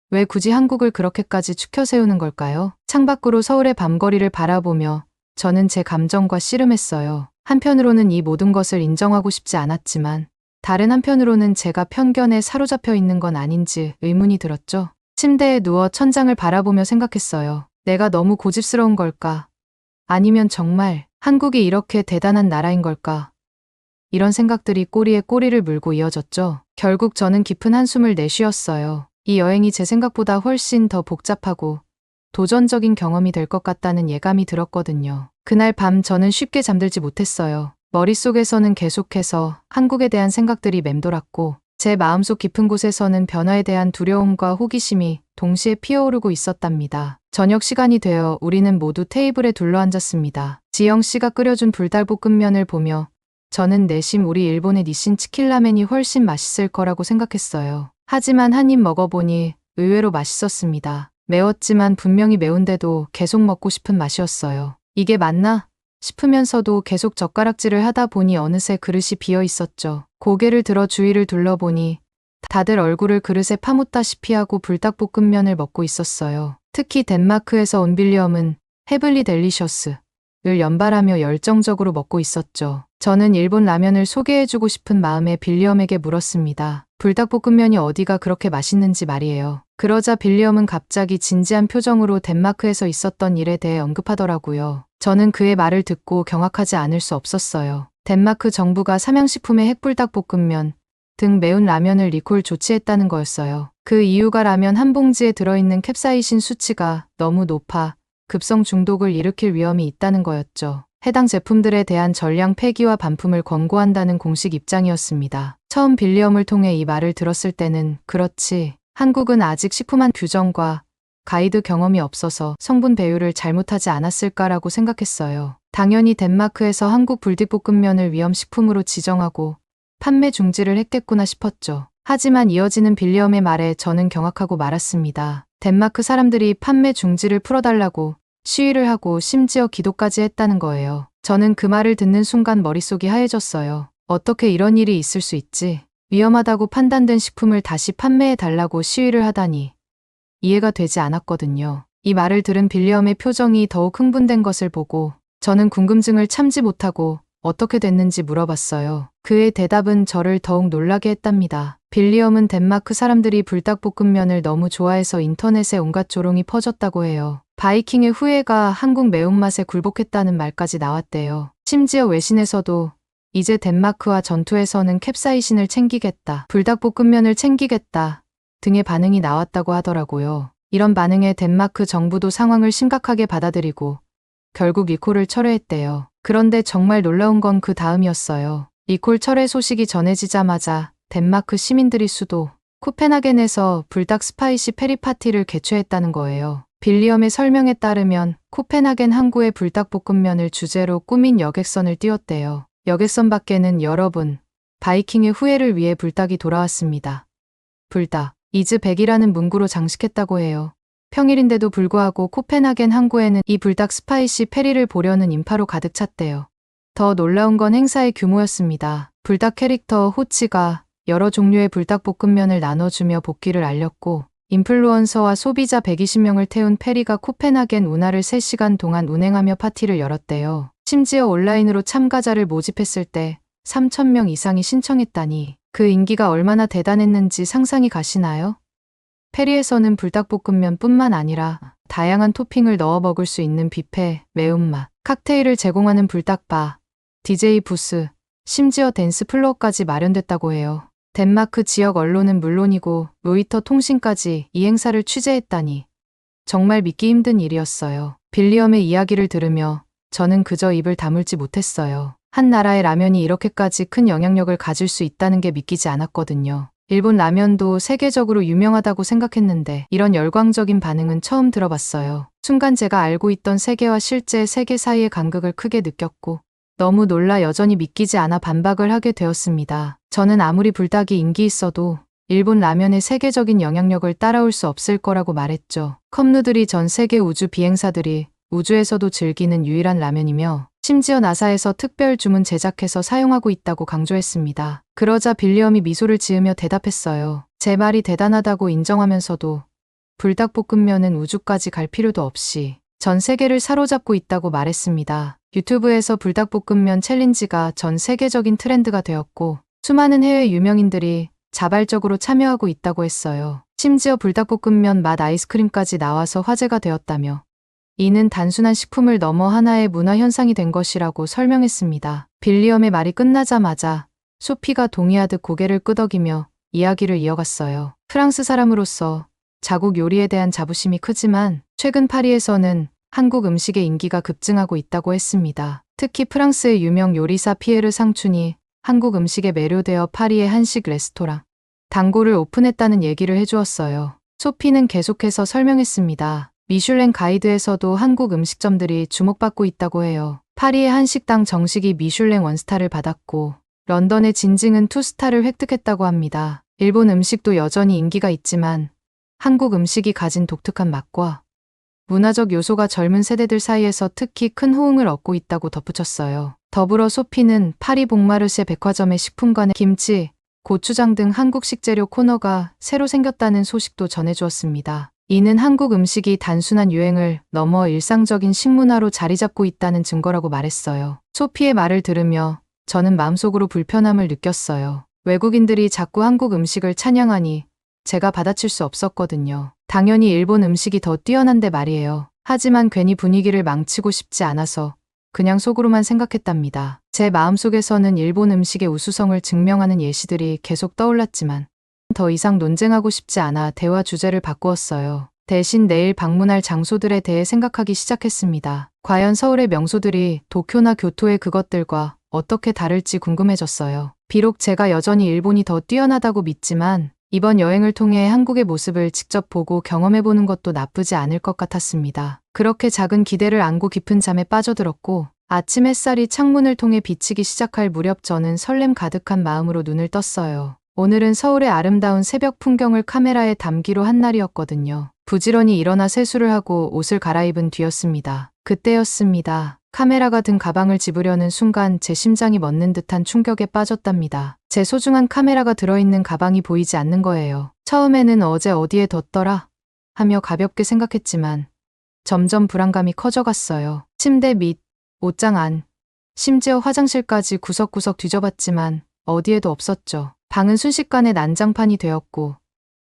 왜 굳이 한국을 그렇게까지 추켜 세우는 걸까요? 창밖으로 서울의 밤거리를 바라보며 저는 제 감정과 씨름했어요. 한편으로는 이 모든 것을 인정하고 싶지 않았지만 다른 한편으로는 제가 편견에 사로잡혀 있는 건 아닌지 의문이 들었죠. 침대에 누워 천장을 바라보며 생각했어요. 내가 너무 고집스러운 걸까? 아니면 정말 한국이 이렇게 대단한 나라인 걸까? 이런 생각들이 꼬리에 꼬리를 물고 이어졌죠. 결국 저는 깊은 한숨을 내쉬었어요. 이 여행이 제 생각보다 훨씬 더 복잡하고 도전적인 경험이 될 것 같다는 예감이 들었거든요. 그날 밤 저는 쉽게 잠들지 못했어요. 머릿속에서는 계속해서 한국에 대한 생각들이 맴돌았고 제 마음속 깊은 곳에서는 변화에 대한 두려움과 호기심이 동시에 피어오르고 있었답니다. 저녁 시간이 되어 우리는 모두 테이블에 둘러앉았습니다. 지영 씨가 끓여준 불닭볶음면을 보며 저는 내심 우리 일본의 니신 치킨라멘이 훨씬 맛있을 거라고 생각했어요. 하지만 한 입 먹어보니 의외로 맛있었습니다. 매웠지만 분명히 매운데도 계속 먹고 싶은 맛이었어요. 이게 맞나 싶으면서도 계속 젓가락질을 하다 보니 어느새 그릇이 비어 있었죠. 고개를 들어 주위를 둘러보니 다들 얼굴을 그릇에 파묻다시피 하고 불닭볶음면을 먹고 있었어요. 특히 덴마크에서 온 빌리엄은 헤블리 델리셔스를 연발하며 열정적으로 먹고 있었죠. 저는 일본 라면을 소개해주고 싶은 마음에 빌리엄에게 물었습니다. 불닭볶음면이 어디가 그렇게 맛있는지 말이에요. 그러자 빌리엄은 갑자기 진지한 표정으로 덴마크에서 있었던 일에 대해 언급하더라고요. 저는 그의 말을 듣고 경악하지 않을 수 없었어요. 덴마크 정부가 삼양식품의 핵불닭볶음면 등 매운 라면을 리콜 조치했다는 거였어요. 그 이유가 라면 한 봉지에 들어있는 캡사이신 수치가 너무 높아 급성 중독을 일으킬 위험이 있다는 거였죠. 해당 제품들에 대한 전량 폐기와 반품을 권고한다는 공식 입장이었습니다. 처음 빌리엄을 통해 이 말을 들었을 때는 그렇지, 한국은 아직 식품안 규정과 가이드 경험이 없어서 성분 배율을 잘못하지 않았을까라고 생각했어요. 당연히 덴마크에서 한국 불닭볶음면을 위험식품으로 지정하고 판매 중지를 했겠구나 싶었죠. 하지만 이어지는 빌리엄의 말에 저는 경악하고 말았습니다. 덴마크 사람들이 판매 중지를 풀어달라고 시위를 하고 심지어 기도까지 했다는 거예요. 저는 그 말을 듣는 순간 머릿속이 하얘졌어요. 어떻게 이런 일이 있을 수 있지? 위험하다고 판단된 식품을 다시 판매해달라고 시위를 하다니 이해가 되지 않았거든요. 이 말을 들은 빌리엄의 표정이 더욱 흥분된 것을 보고 저는 궁금증을 참지 못하고 어떻게 됐는지 물어봤어요. 그의 대답은 저를 더욱 놀라게 했답니다. 빌리엄은 덴마크 사람들이 불닭볶음면을 너무 좋아해서 인터넷에 온갖 조롱이 퍼졌다고 해요. 바이킹의 후예가 한국 매운맛에 굴복했다는 말까지 나왔대요. 심지어 외신에서도 이제 덴마크와 전투에서는 캡사이신을 챙기겠다, 불닭볶음면을 챙기겠다 등의 반응이 나왔다고 하더라고요. 이런 반응에 덴마크 정부도 상황을 심각하게 받아들이고 결국 리콜을 철회했대요. 그런데 정말 놀라운 건 그 다음이었어요. 리콜 철회 소식이 전해지자마자 덴마크 시민들이 수도 코펜하겐에서 불닭 스파이시 페리 파티를 개최했다는 거예요. 빌리엄의 설명에 따르면 코펜하겐 항구의 불닭볶음면을 주제로 꾸민 여객선을 띄웠대요. 여객선 밖에는 여러분, 바이킹의 후예를 위해 불닭이 돌아왔습니다. 불닭, 이즈 백이라는 문구로 장식했다고 해요. 평일인데도 불구하고 코펜하겐 항구에는 이 불닭 스파이시 페리를 보려는 인파로 가득 찼대요. 더 놀라운 건 행사의 규모였습니다. 불닭 캐릭터 호치가 여러 종류의 불닭볶음면을 나눠주며 복귀를 알렸고 인플루언서와 소비자 120명을 태운 페리가 코펜하겐 운하를 3시간 동안 운행하며 파티를 열었대요. 심지어 온라인으로 참가자를 모집했을 때 3,000명 이상이 신청했다니 그 인기가 얼마나 대단했는지 상상이 가시나요? 페리에서는 불닭볶음면뿐만 아니라 다양한 토핑을 넣어 먹을 수 있는 뷔페, 매운맛, 칵테일을 제공하는 불닭바, DJ 부스, 심지어 댄스 플로어까지 마련됐다고 해요. 덴마크 지역 언론은 물론이고 로이터 통신까지 이 행사를 취재했다니 정말 믿기 힘든 일이었어요. 빌리엄의 이야기를 들으며 저는 그저 입을 다물지 못했어요. 한 나라의 라면이 이렇게까지 큰 영향력을 가질 수 있다는 게 믿기지 않았거든요. 일본 라면도 세계적으로 유명하다고 생각했는데 이런 열광적인 반응은 처음 들어봤어요. 순간 제가 알고 있던 세계와 실제 세계 사이의 간극을 크게 느꼈고 너무 놀라 여전히 믿기지 않아 반박을 하게 되었습니다. 저는 아무리 불닭이 인기 있어도 일본 라면의 세계적인 영향력을 따라올 수 없을 거라고 말했죠. 컵누들이 전 세계 우주 비행사들이 우주에서도 즐기는 유일한 라면이며 심지어 나사에서 특별 주문 제작해서 사용하고 있다고 강조했습니다. 그러자 빌리엄이 미소를 지으며 대답했어요. 제 말이 대단하다고 인정하면서도 불닭볶음면은 우주까지 갈 필요도 없이 전 세계를 사로잡고 있다고 말했습니다. 유튜브에서 불닭볶음면 챌린지가 전 세계적인 트렌드가 되었고 수많은 해외 유명인들이 자발적으로 참여하고 있다고 했어요. 심지어 불닭볶음면 맛 아이스크림까지 나와서 화제가 되었다며 이는 단순한 식품을 넘어 하나의 문화 현상이 된 것이라고 설명했습니다. 빌리엄의 말이 끝나자마자 소피가 동의하듯 고개를 끄덕이며 이야기를 이어갔어요. 프랑스 사람으로서 자국 요리에 대한 자부심이 크지만 최근 파리에서는 한국 음식의 인기가 급증하고 있다고 했습니다. 특히 프랑스의 유명 요리사 피에르 상춘이 한국 음식에 매료되어 파리의 한식 레스토랑 단골을 오픈했다는 얘기를 해주었어요. 소피는 계속해서 설명했습니다. 미슐랭 가이드에서도 한국 음식점들이 주목받고 있다고 해요. 파리의 한식당 정식이 미슐랭 원스타를 받았고 런던의 진징은 투스타를 획득했다고 합니다. 일본 음식도 여전히 인기가 있지만 한국 음식이 가진 독특한 맛과 문화적 요소가 젊은 세대들 사이에서 특히 큰 호응을 얻고 있다고 덧붙였어요. 더불어 소피는 파리 봉마르쉐 백화점의 식품관에 김치, 고추장 등 한국 식재료 코너가 새로 생겼다는 소식도 전해주었습니다. 이는 한국 음식이 단순한 유행을 넘어 일상적인 식문화로 자리 잡고 있다는 증거라고 말했어요. 소피의 말을 들으며 저는 마음속으로 불편함을 느꼈어요. 외국인들이 자꾸 한국 음식을 찬양하니 제가 받아칠 수 없었거든요. 당연히 일본 음식이 더 뛰어난데 말이에요. 하지만 괜히 분위기를 망치고 싶지 않아서 그냥 속으로만 생각했답니다. 제 마음속에서는 일본 음식의 우수성을 증명하는 예시들이 계속 떠올랐지만 더 이상 논쟁하고 싶지 않아 대화 주제를 바꾸었어요. 대신 내일 방문할 장소들에 대해 생각하기 시작했습니다. 과연 서울의 명소들이 도쿄나 교토의 그것들과 어떻게 다를지 궁금해졌어요. 비록 제가 여전히 일본이 더 뛰어나다고 믿지만 이번 여행을 통해 한국의 모습을 직접 보고 경험해보는 것도 나쁘지 않을 것 같았습니다. 그렇게 작은 기대를 안고 깊은 잠에 빠져들었고 아침 햇살이 창문을 통해 비치기 시작할 무렵 저는 설렘 가득한 마음으로 눈을 떴어요. 오늘은 서울의 아름다운 새벽 풍경을 카메라에 담기로 한 날이었거든요. 부지런히 일어나 세수를 하고 옷을 갈아입은 뒤였습니다. 그때였습니다. 카메라가 든 가방을 집으려는 순간 제 심장이 멎는 듯한 충격에 빠졌답니다. 제 소중한 카메라가 들어있는 가방이 보이지 않는 거예요. 처음에는 어제 어디에 뒀더라 하며 가볍게 생각했지만 점점 불안감이 커져갔어요. 침대 밑, 옷장 안, 심지어 화장실까지 구석구석 뒤져봤지만 어디에도 없었죠. 방은 순식간에 난장판이 되었고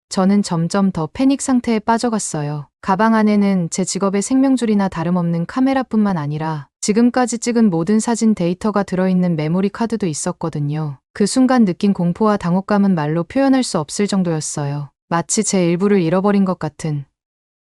저는 점점 더 패닉 상태에 빠져갔어요. 가방 안에는 제 직업의 생명줄이나 다름없는 카메라뿐만 아니라 지금까지 찍은 모든 사진 데이터가 들어있는 메모리 카드도 있었거든요. 그 순간 느낀 공포와 당혹감은 말로 표현할 수 없을 정도였어요. 마치 제 일부를 잃어버린 것 같은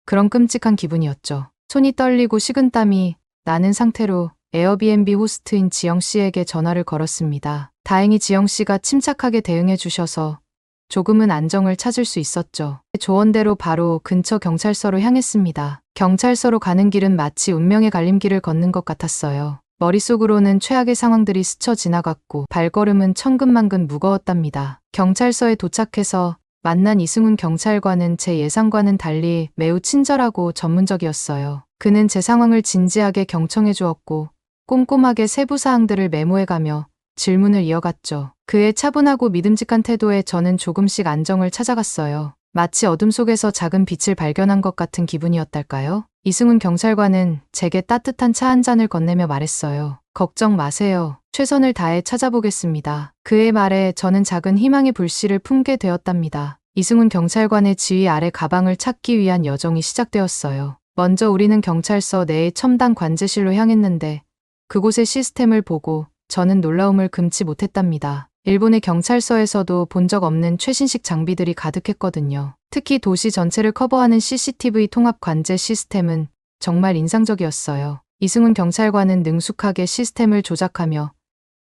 그런 끔찍한 기분이었죠. 손이 떨리고 식은땀이 나는 상태로 에어비앤비 호스트인 지영 씨에게 전화를 걸었습니다. 다행히 지영 씨가 침착하게 대응해 주셔서 조금은 안정을 찾을 수 있었죠. 조언대로 바로 근처 경찰서로 향했습니다. 경찰서로 가는 길은 마치 운명의 갈림길을 걷는 것 같았어요. 머릿속으로는 최악의 상황들이 스쳐 지나갔고 발걸음은 천근만근 무거웠답니다. 경찰서에 도착해서 만난 이승훈 경찰관은 제 예상과는 달리 매우 친절하고 전문적이었어요. 그는 제 상황을 진지하게 경청해 주었고 꼼꼼하게 세부 사항들을 메모해가며 질문을 이어갔죠. 그의 차분하고 믿음직한 태도에 저는 조금씩 안정을 찾아갔어요. 마치 어둠 속에서 작은 빛을 발견한 것 같은 기분이었달까요? 이승훈 경찰관은 제게 따뜻한 차 한 잔을 건네며 말했어요. 걱정 마세요. 최선을 다해 찾아보겠습니다. 그의 말에 저는 작은 희망의 불씨를 품게 되었답니다. 이승훈 경찰관의 지휘 아래 가방을 찾기 위한 여정이 시작되었어요. 먼저 우리는 경찰서 내의 첨단 관제실로 향했는데 그곳의 시스템을 보고 저는 놀라움을 금치 못했답니다. 일본의 경찰서에서도 본 적 없는 최신식 장비들이 가득했거든요. 특히 도시 전체를 커버하는 CCTV 통합 관제 시스템은 정말 인상적이었어요. 이승훈 경찰관은 능숙하게 시스템을 조작하며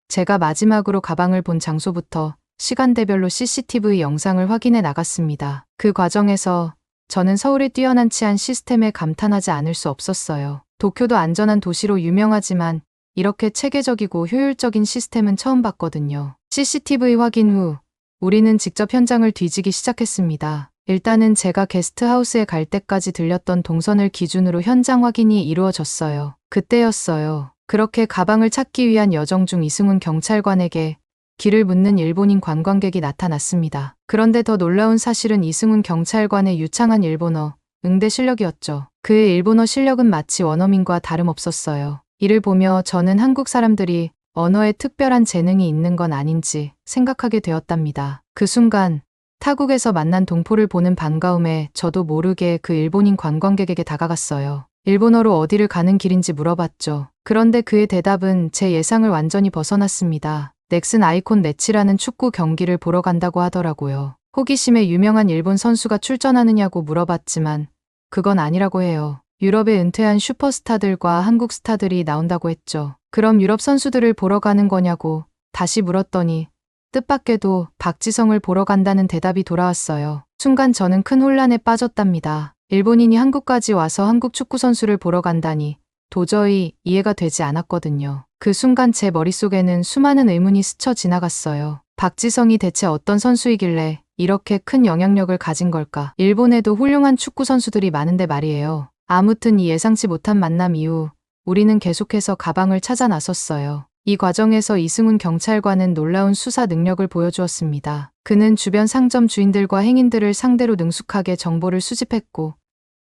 제가 마지막으로 가방을 본 장소부터 시간대별로 CCTV 영상을 확인해 나갔습니다. 그 과정에서 저는 서울의 뛰어난 치안 시스템에 감탄하지 않을 수 없었어요. 도쿄도 안전한 도시로 유명하지만 이렇게 체계적이고 효율적인 시스템은 처음 봤거든요. CCTV 확인 후 우리는 직접 현장을 뒤지기 시작했습니다. 일단은 제가 게스트하우스에 갈 때까지 들렸던 동선을 기준으로 현장 확인이 이루어졌어요. 그때였어요. 그렇게 가방을 찾기 위한 여정 중 이승훈 경찰관에게 길을 묻는 일본인 관광객이 나타났습니다. 그런데 더 놀라운 사실은 이승훈 경찰관의 유창한 일본어, 응대 실력이었죠. 그의 일본어 실력은 마치 원어민과 다름없었어요. 이를 보며 저는 한국 사람들이 언어에 특별한 재능이 있는 건 아닌지 생각하게 되었답니다. 그 순간 타국에서 만난 동포를 보는 반가움에 저도 모르게 그 일본인 관광객에게 다가갔어요. 일본어로 어디를 가는 길인지 물어봤죠. 그런데 그의 대답은 제 예상을 완전히 벗어났습니다. 넥슨 아이콘 매치라는 축구 경기를 보러 간다고 하더라고요. 호기심에 유명한 일본 선수가 출전하느냐고 물어봤지만 그건 아니라고 해요. 유럽에 은퇴한 슈퍼스타들과 한국 스타들이 나온다고 했죠. 그럼 유럽 선수들을 보러 가는 거냐고 다시 물었더니 뜻밖에도 박지성을 보러 간다는 대답이 돌아왔어요. 순간 저는 큰 혼란에 빠졌답니다. 일본인이 한국까지 와서 한국 축구 선수를 보러 간다니 도저히 이해가 되지 않았거든요. 그 순간 제 머릿속에는 수많은 의문이 스쳐 지나갔어요. 박지성이 대체 어떤 선수이길래 이렇게 큰 영향력을 가진 걸까? 일본에도 훌륭한 축구 선수들이 많은데 말이에요. 아무튼 이 예상치 못한 만남 이후 우리는 계속해서 가방을 찾아 나섰어요. 이 과정에서 이승훈 경찰관은 놀라운 수사 능력을 보여주었습니다. 그는 주변 상점 주인들과 행인들을 상대로 능숙하게 정보를 수집했고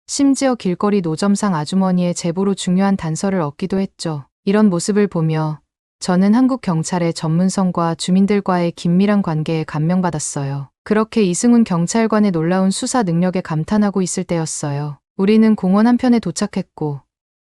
심지어 길거리 노점상 아주머니의 제보로 중요한 단서를 얻기도 했죠. 이런 모습을 보며 저는 한국 경찰의 전문성과 주민들과의 긴밀한 관계에 감명받았어요. 그렇게 이승훈 경찰관의 놀라운 수사 능력에 감탄하고 있을 때였어요. 우리는 공원 한편에 도착했고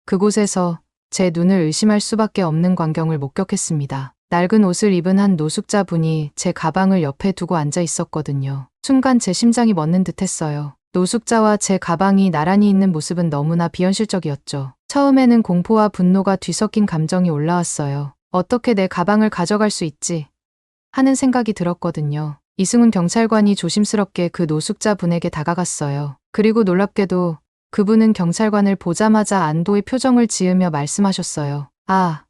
그곳에서 제 눈을 의심할 수밖에 없는 광경을 목격했습니다. 낡은 옷을 입은 한 노숙자분이 제 가방을 옆에 두고 앉아 있었거든요. 순간 제 심장이 멎는 듯했어요. 노숙자와 제 가방이 나란히 있는 모습은 너무나 비현실적이었죠. 처음에는 공포와 분노가 뒤섞인 감정이 올라왔어요. 어떻게 내 가방을 가져갈 수 있지? 하는 생각이 들었거든요. 이승훈 경찰관이 조심스럽게 그 노숙자분에게 다가갔어요. 그리고 놀랍게도 그분은 경찰관을 보자마자 안도의 표정을 지으며 말씀하셨어요. 아,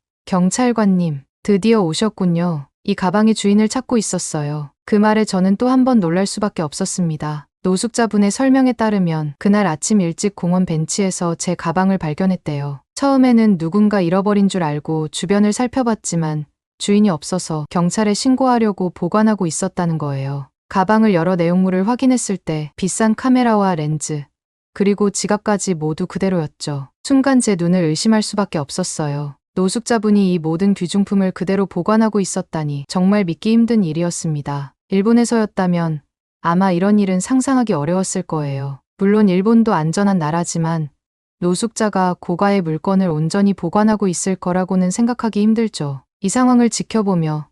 경찰관님, 드디어 오셨군요. 이 가방의 주인을 찾고 있었어요. 그 말에 저는 또 한 번 놀랄 수밖에 없었습니다. 노숙자분의 설명에 따르면 그날 아침 일찍 공원 벤치에서 제 가방을 발견했대요. 처음에는 누군가 잃어버린 줄 알고 주변을 살펴봤지만 주인이 없어서 경찰에 신고하려고 보관하고 있었다는 거예요. 가방을 열어 내용물을 확인했을 때 비싼 카메라와 렌즈, 그리고 지갑까지 모두 그대로였죠. 순간 제 눈을 의심할 수밖에 없었어요. 노숙자분이 이 모든 귀중품을 그대로 보관하고 있었다니 정말 믿기 힘든 일이었습니다. 일본에서였다면 아마 이런 일은 상상하기 어려웠을 거예요. 물론 일본도 안전한 나라지만 노숙자가 고가의 물건을 온전히 보관하고 있을 거라고는 생각하기 힘들죠. 이 상황을 지켜보며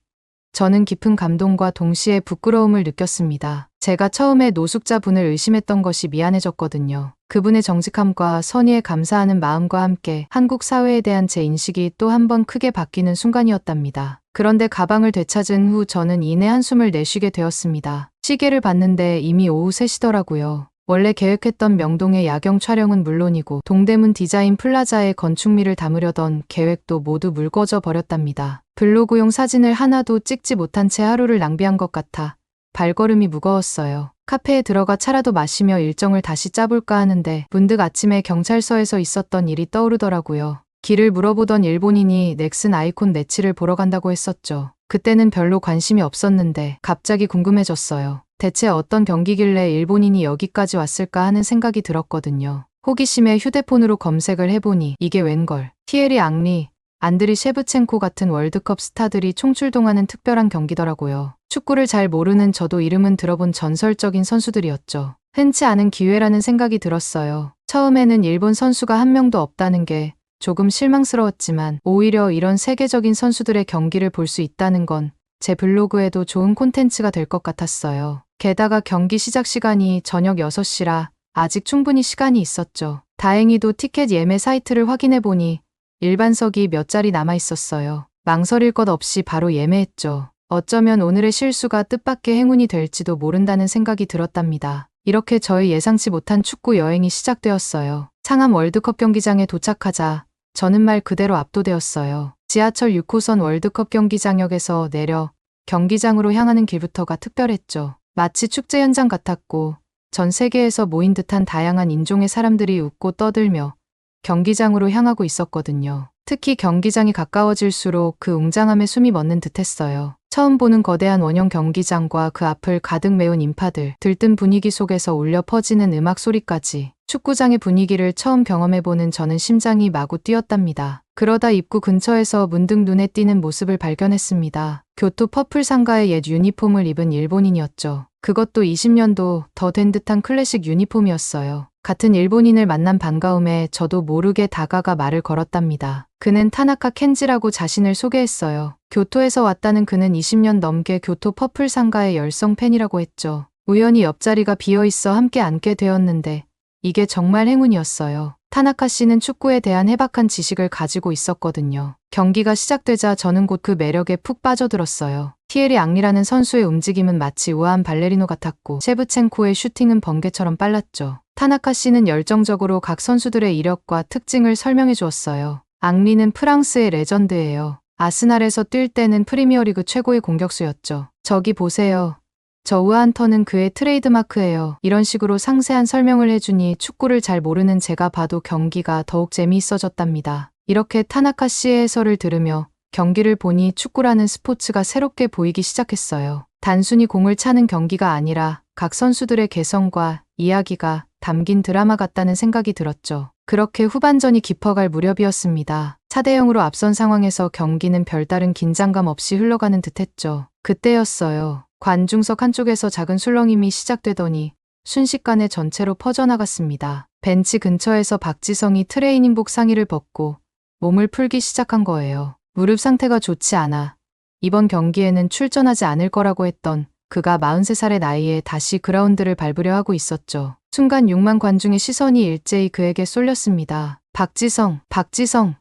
저는 깊은 감동과 동시에 부끄러움을 느꼈습니다. 제가 처음에 노숙자분을 의심했던 것이 미안해졌거든요. 그분의 정직함과 선의에 감사하는 마음과 함께 한국 사회에 대한 제 인식이 또 한 번 크게 바뀌는 순간이었답니다. 그런데 가방을 되찾은 후 저는 이내 한숨을 내쉬게 되었습니다. 시계를 봤는데 이미 오후 3시더라고요. 원래 계획했던 명동의 야경 촬영은 물론이고 동대문 디자인 플라자의 건축미를 담으려던 계획도 모두 묽어져 버렸답니다. 블로그용 사진을 하나도 찍지 못한 채 하루를 낭비한 것 같아 발걸음이 무거웠어요. 카페에 들어가 차라도 마시며 일정을 다시 짜볼까 하는데 문득 아침에 경찰서에서 있었던 일이 떠오르더라고요. 길을 물어보던 일본인이 넥슨 아이콘 매치를 보러 간다고 했었죠. 그때는 별로 관심이 없었는데 갑자기 궁금해졌어요. 대체 어떤 경기길래 일본인이 여기까지 왔을까 하는 생각이 들었거든요. 호기심에 휴대폰으로 검색을 해보니 이게 웬걸. 티에리 앙리, 안드리 셰브첸코 같은 월드컵 스타들이 총출동하는 특별한 경기더라고요. 축구를 잘 모르는 저도 이름은 들어본 전설적인 선수들이었죠. 흔치 않은 기회라는 생각이 들었어요. 처음에는 일본 선수가 한 명도 없다는 게 조금 실망스러웠지만 오히려 이런 세계적인 선수들의 경기를 볼 수 있다는 건 제 블로그에도 좋은 콘텐츠가 될 것 같았어요. 게다가 경기 시작 시간이 저녁 6시라 아직 충분히 시간이 있었죠. 다행히도 티켓 예매 사이트를 확인해보니 일반석이 몇 자리 남아 있었어요. 망설일 것 없이 바로 예매했죠. 어쩌면 오늘의 실수가 뜻밖의 행운이 될지도 모른다는 생각이 들었답니다. 이렇게 저의 예상치 못한 축구 여행이 시작되었어요. 상암 월드컵 경기장에 도착하자 저는 말 그대로 압도되었어요. 지하철 6호선 월드컵 경기장역에서 내려 경기장으로 향하는 길부터가 특별했죠. 마치 축제 현장 같았고 전 세계에서 모인 듯한 다양한 인종의 사람들이 웃고 떠들며 경기장으로 향하고 있었거든요. 특히 경기장이 가까워질수록 그 웅장함에 숨이 멎는 듯했어요. 처음 보는 거대한 원형 경기장과 그 앞을 가득 메운 인파들, 들뜬 분위기 속에서 울려 퍼지는 음악 소리까지 축구장의 분위기를 처음 경험해보는 저는 심장이 마구 뛰었답니다. 그러다 입구 근처에서 문득 눈에 띄는 모습을 발견했습니다. 교토 퍼플 상가의 옛 유니폼을 입은 일본인이었죠. 그것도 20년도 더 된 듯한 클래식 유니폼이었어요. 같은 일본인을 만난 반가움에 저도 모르게 다가가 말을 걸었답니다. 그는 타나카 켄지라고 자신을 소개했어요. 교토에서 왔다는 그는 20년 넘게 교토 퍼플 상가의 열성 팬이라고 했죠. 우연히 옆자리가 비어있어 함께 앉게 되었는데 이게 정말 행운이었어요. 타나카 씨는 축구에 대한 해박한 지식을 가지고 있었거든요. 경기가 시작되자 저는 곧 그 매력에 푹 빠져들었어요. 티에리 앙리라는 선수의 움직임은 마치 우아한 발레리노 같았고 셰브첸코의 슈팅은 번개처럼 빨랐죠. 타나카 씨는 열정적으로 각 선수들의 이력과 특징을 설명해 주었어요. 앙리는 프랑스의 레전드예요. 아스날에서 뛸 때는 프리미어리그 최고의 공격수였죠. 저기 보세요. 저 우아한 턴은 그의 트레이드마크예요. 이런 식으로 상세한 설명을 해주니 축구를 잘 모르는 제가 봐도 경기가 더욱 재미있어졌답니다. 이렇게 타나카 씨의 해설을 들으며 경기를 보니 축구라는 스포츠가 새롭게 보이기 시작했어요. 단순히 공을 차는 경기가 아니라 각 선수들의 개성과 이야기가 담긴 드라마 같다는 생각이 들었죠. 그렇게 후반전이 깊어갈 무렵이었습니다. 4대0으로 앞선 상황에서 경기는 별다른 긴장감 없이 흘러가는 듯했죠. 그때였어요. 관중석 한쪽에서 작은 술렁임이 시작되더니 순식간에 전체로 퍼져나갔습니다. 벤치 근처에서 박지성이 트레이닝복 상의를 벗고 몸을 풀기 시작한 거예요. 무릎 상태가 좋지 않아 이번 경기에는 출전하지 않을 거라고 했던 그가 43살의 나이에 다시 그라운드를 밟으려 하고 있었죠. 순간 6만 관중의 시선이 일제히 그에게 쏠렸습니다. 박지성, 박지성!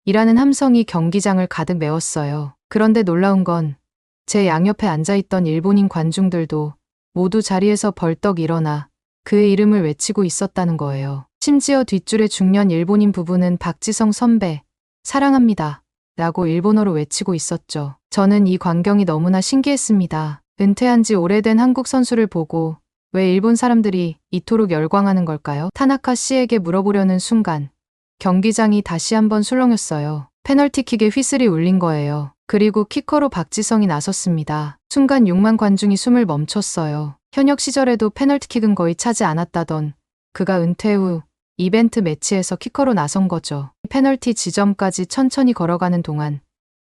이라는 함성이 경기장을 가득 메웠어요. 그런데 놀라운 건 제 양옆에 앉아있던 일본인 관중들도 모두 자리에서 벌떡 일어나 그의 이름을 외치고 있었다는 거예요. 심지어 뒷줄의 중년 일본인 부부는 박지성 선배, 사랑합니다. 라고 일본어로 외치고 있었죠. 저는 이 광경이 너무나 신기했습니다. 은퇴한 지 오래된 한국 선수를 보고 왜 일본 사람들이 이토록 열광하는 걸까요? 타나카 씨에게 물어보려는 순간 경기장이 다시 한번 술렁였어요. 페널티킥의 휘슬이 울린 거예요. 그리고 키커로 박지성이 나섰습니다. 순간 6만 관중이 숨을 멈췄어요. 현역 시절에도 페널티킥은 거의 차지 않았다던 그가 은퇴 후 이벤트 매치에서 키커로 나선 거죠. 페널티 지점까지 천천히 걸어가는 동안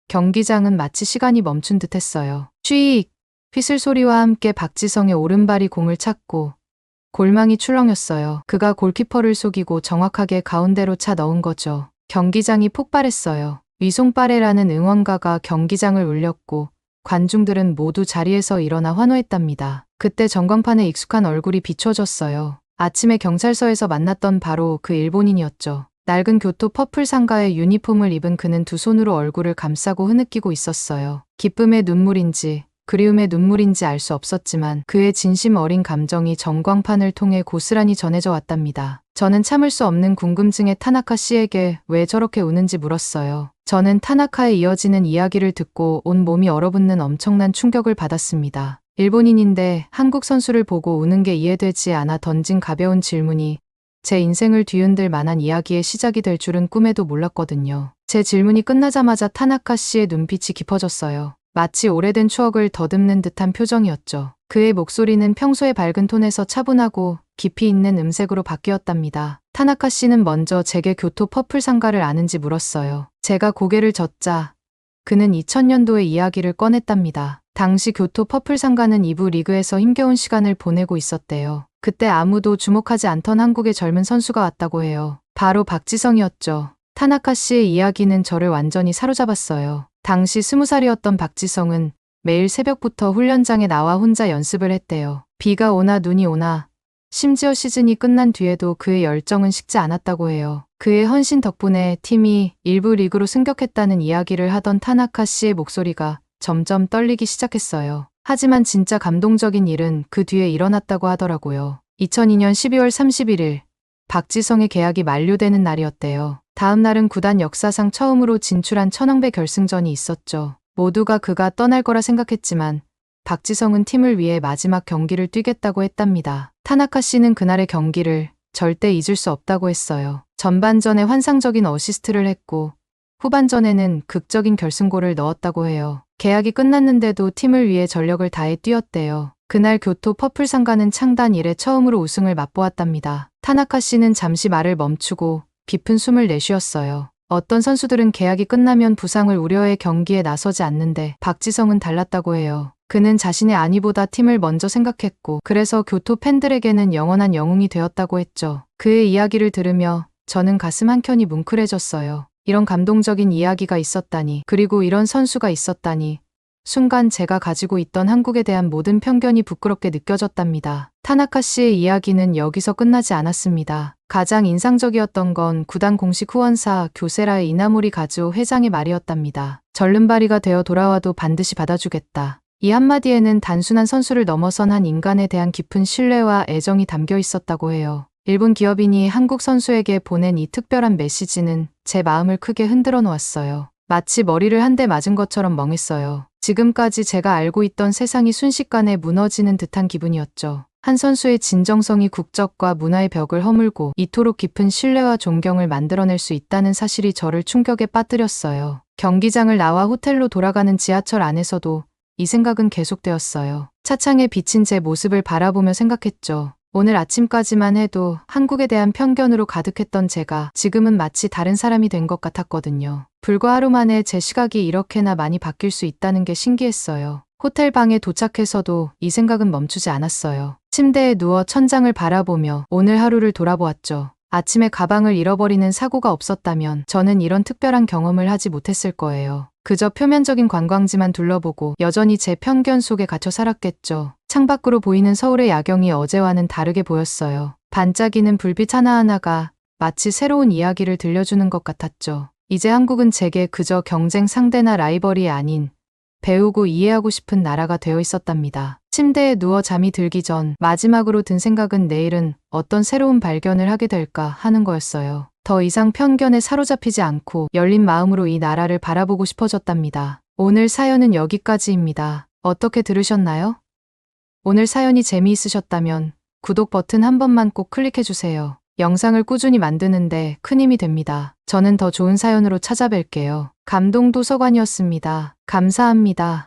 경기장은 마치 시간이 멈춘 듯 했어요. 쉬익! 휘슬 소리와 함께 박지성의 오른발이 공을 찼고 골망이 출렁였어요. 그가 골키퍼를 속이고 정확하게 가운데로 차 넣은 거죠. 경기장이 폭발했어요. 위송빠레라는 응원가가 경기장을 울렸고 관중들은 모두 자리에서 일어나 환호했답니다. 그때 전광판에 익숙한 얼굴이 비춰졌어요. 아침에 경찰서에서 만났던 바로 그 일본인이었죠. 낡은 교토 퍼플 상가의 유니폼을 입은 그는 두 손으로 얼굴을 감싸고 흐느끼고 있었어요. 기쁨의 눈물인지 그리움의 눈물인지 알 수 없었지만 그의 진심 어린 감정이 전광판을 통해 고스란히 전해져 왔답니다. 저는 참을 수 없는 궁금증에 타나카 씨에게 왜 저렇게 우는지 물었어요. 저는 타나카에 이어지는 이야기를 듣고 온 몸이 얼어붙는 엄청난 충격을 받았습니다. 일본인인데 한국 선수를 보고 우는 게 이해되지 않아 던진 가벼운 질문이 제 인생을 뒤흔들 만한 이야기의 시작이 될 줄은 꿈에도 몰랐거든요. 제 질문이 끝나자마자 타나카 씨의 눈빛이 깊어졌어요. 마치 오래된 추억을 더듬는 듯한 표정이었죠. 그의 목소리는 평소의 밝은 톤에서 차분하고 깊이 있는 음색으로 바뀌었답니다. 타나카 씨는 먼저 제게 교토 퍼플 상가를 아는지 물었어요. 제가 고개를 젓자 그는 2000년도의 이야기를 꺼냈답니다. 당시 교토 퍼플 상가는 2부 리그에서 힘겨운 시간을 보내고 있었대요. 그때 아무도 주목하지 않던 한국의 젊은 선수가 왔다고 해요. 바로 박지성이었죠. 타나카 씨의 이야기는 저를 완전히 사로잡았어요. 당시 20살이었던 박지성은 매일 새벽부터 훈련장에 나와 혼자 연습을 했대요. 비가 오나 눈이 오나 심지어 시즌이 끝난 뒤에도 그의 열정은 식지 않았다고 해요. 그의 헌신 덕분에 팀이 1부 리그로 승격했다는 이야기를 하던 타나카 씨의 목소리가 점점 떨리기 시작했어요. 하지만 진짜 감동적인 일은 그 뒤에 일어났다고 하더라고요. 2002년 12월 31일 박지성의 계약이 만료되는 날이었대요. 다음 날은 구단 역사상 처음으로 진출한 천왕배 결승전이 있었죠. 모두가 그가 떠날 거라 생각했지만 박지성은 팀을 위해 마지막 경기를 뛰겠다고 했답니다. 타나카 씨는 그날의 경기를 절대 잊을 수 없다고 했어요. 전반전에 환상적인 어시스트를 했고 후반전에는 극적인 결승골을 넣었다고 해요. 계약이 끝났는데도 팀을 위해 전력을 다해 뛰었대요. 그날 교토 퍼플 상가는 창단 이래 처음으로 우승을 맛보았답니다. 타나카 씨는 잠시 말을 멈추고 깊은 숨을 내쉬었어요. 어떤 선수들은 계약이 끝나면 부상을 우려해 경기에 나서지 않는데 박지성은 달랐다고 해요. 그는 자신의 안위보다 팀을 먼저 생각했고 그래서 교토 팬들에게는 영원한 영웅이 되었다고 했죠. 그의 이야기를 들으며 저는 가슴 한켠이 뭉클해졌어요. 이런 감동적인 이야기가 있었다니, 그리고 이런 선수가 있었다니 순간 제가 가지고 있던 한국에 대한 모든 편견이 부끄럽게 느껴졌답니다. 타나카 씨의 이야기는 여기서 끝나지 않았습니다. 가장 인상적이었던 건 구단 공식 후원사 교세라의 이나모리 가즈오 회장의 말이었답니다. 절름발이가 되어 돌아와도 반드시 받아주겠다. 이 한마디에는 단순한 선수를 넘어선 한 인간에 대한 깊은 신뢰와 애정이 담겨 있었다고 해요. 일본 기업인이 한국 선수에게 보낸 이 특별한 메시지는 제 마음을 크게 흔들어 놓았어요. 마치 머리를 한 대 맞은 것처럼 멍했어요. 지금까지 제가 알고 있던 세상이 순식간에 무너지는 듯한 기분이었죠. 한 선수의 진정성이 국적과 문화의 벽을 허물고 이토록 깊은 신뢰와 존경을 만들어낼 수 있다는 사실이 저를 충격에 빠뜨렸어요. 경기장을 나와 호텔로 돌아가는 지하철 안에서도 이 생각은 계속되었어요. 차창에 비친 제 모습을 바라보며 생각했죠. 오늘 아침까지만 해도 한국에 대한 편견으로 가득했던 제가 지금은 마치 다른 사람이 된 것 같았거든요. 불과 하루 만에 제 시각이 이렇게나 많이 바뀔 수 있다는 게 신기했어요. 호텔 방에 도착해서도 이 생각은 멈추지 않았어요. 침대에 누워 천장을 바라보며 오늘 하루를 돌아보았죠. 아침에 가방을 잃어버리는 사고가 없었다면 저는 이런 특별한 경험을 하지 못했을 거예요. 그저 표면적인 관광지만 둘러보고 여전히 제 편견 속에 갇혀 살았겠죠. 창밖으로 보이는 서울의 야경이 어제와는 다르게 보였어요. 반짝이는 불빛 하나하나가 마치 새로운 이야기를 들려주는 것 같았죠. 이제 한국은 제게 그저 경쟁 상대나 라이벌이 아닌 배우고 이해하고 싶은 나라가 되어 있었답니다. 침대에 누워 잠이 들기 전 마지막으로 든 생각은 내일은 어떤 새로운 발견을 하게 될까 하는 거였어요. 더 이상 편견에 사로잡히지 않고 열린 마음으로 이 나라를 바라보고 싶어졌답니다. 오늘 사연은 여기까지입니다. 어떻게 들으셨나요? 오늘 사연이 재미있으셨다면 구독 버튼 한 번만 꼭 클릭해주세요. 영상을 꾸준히 만드는데 큰 힘이 됩니다. 저는 더 좋은 사연으로 찾아뵐게요. 감동도서관이었습니다. 감사합니다.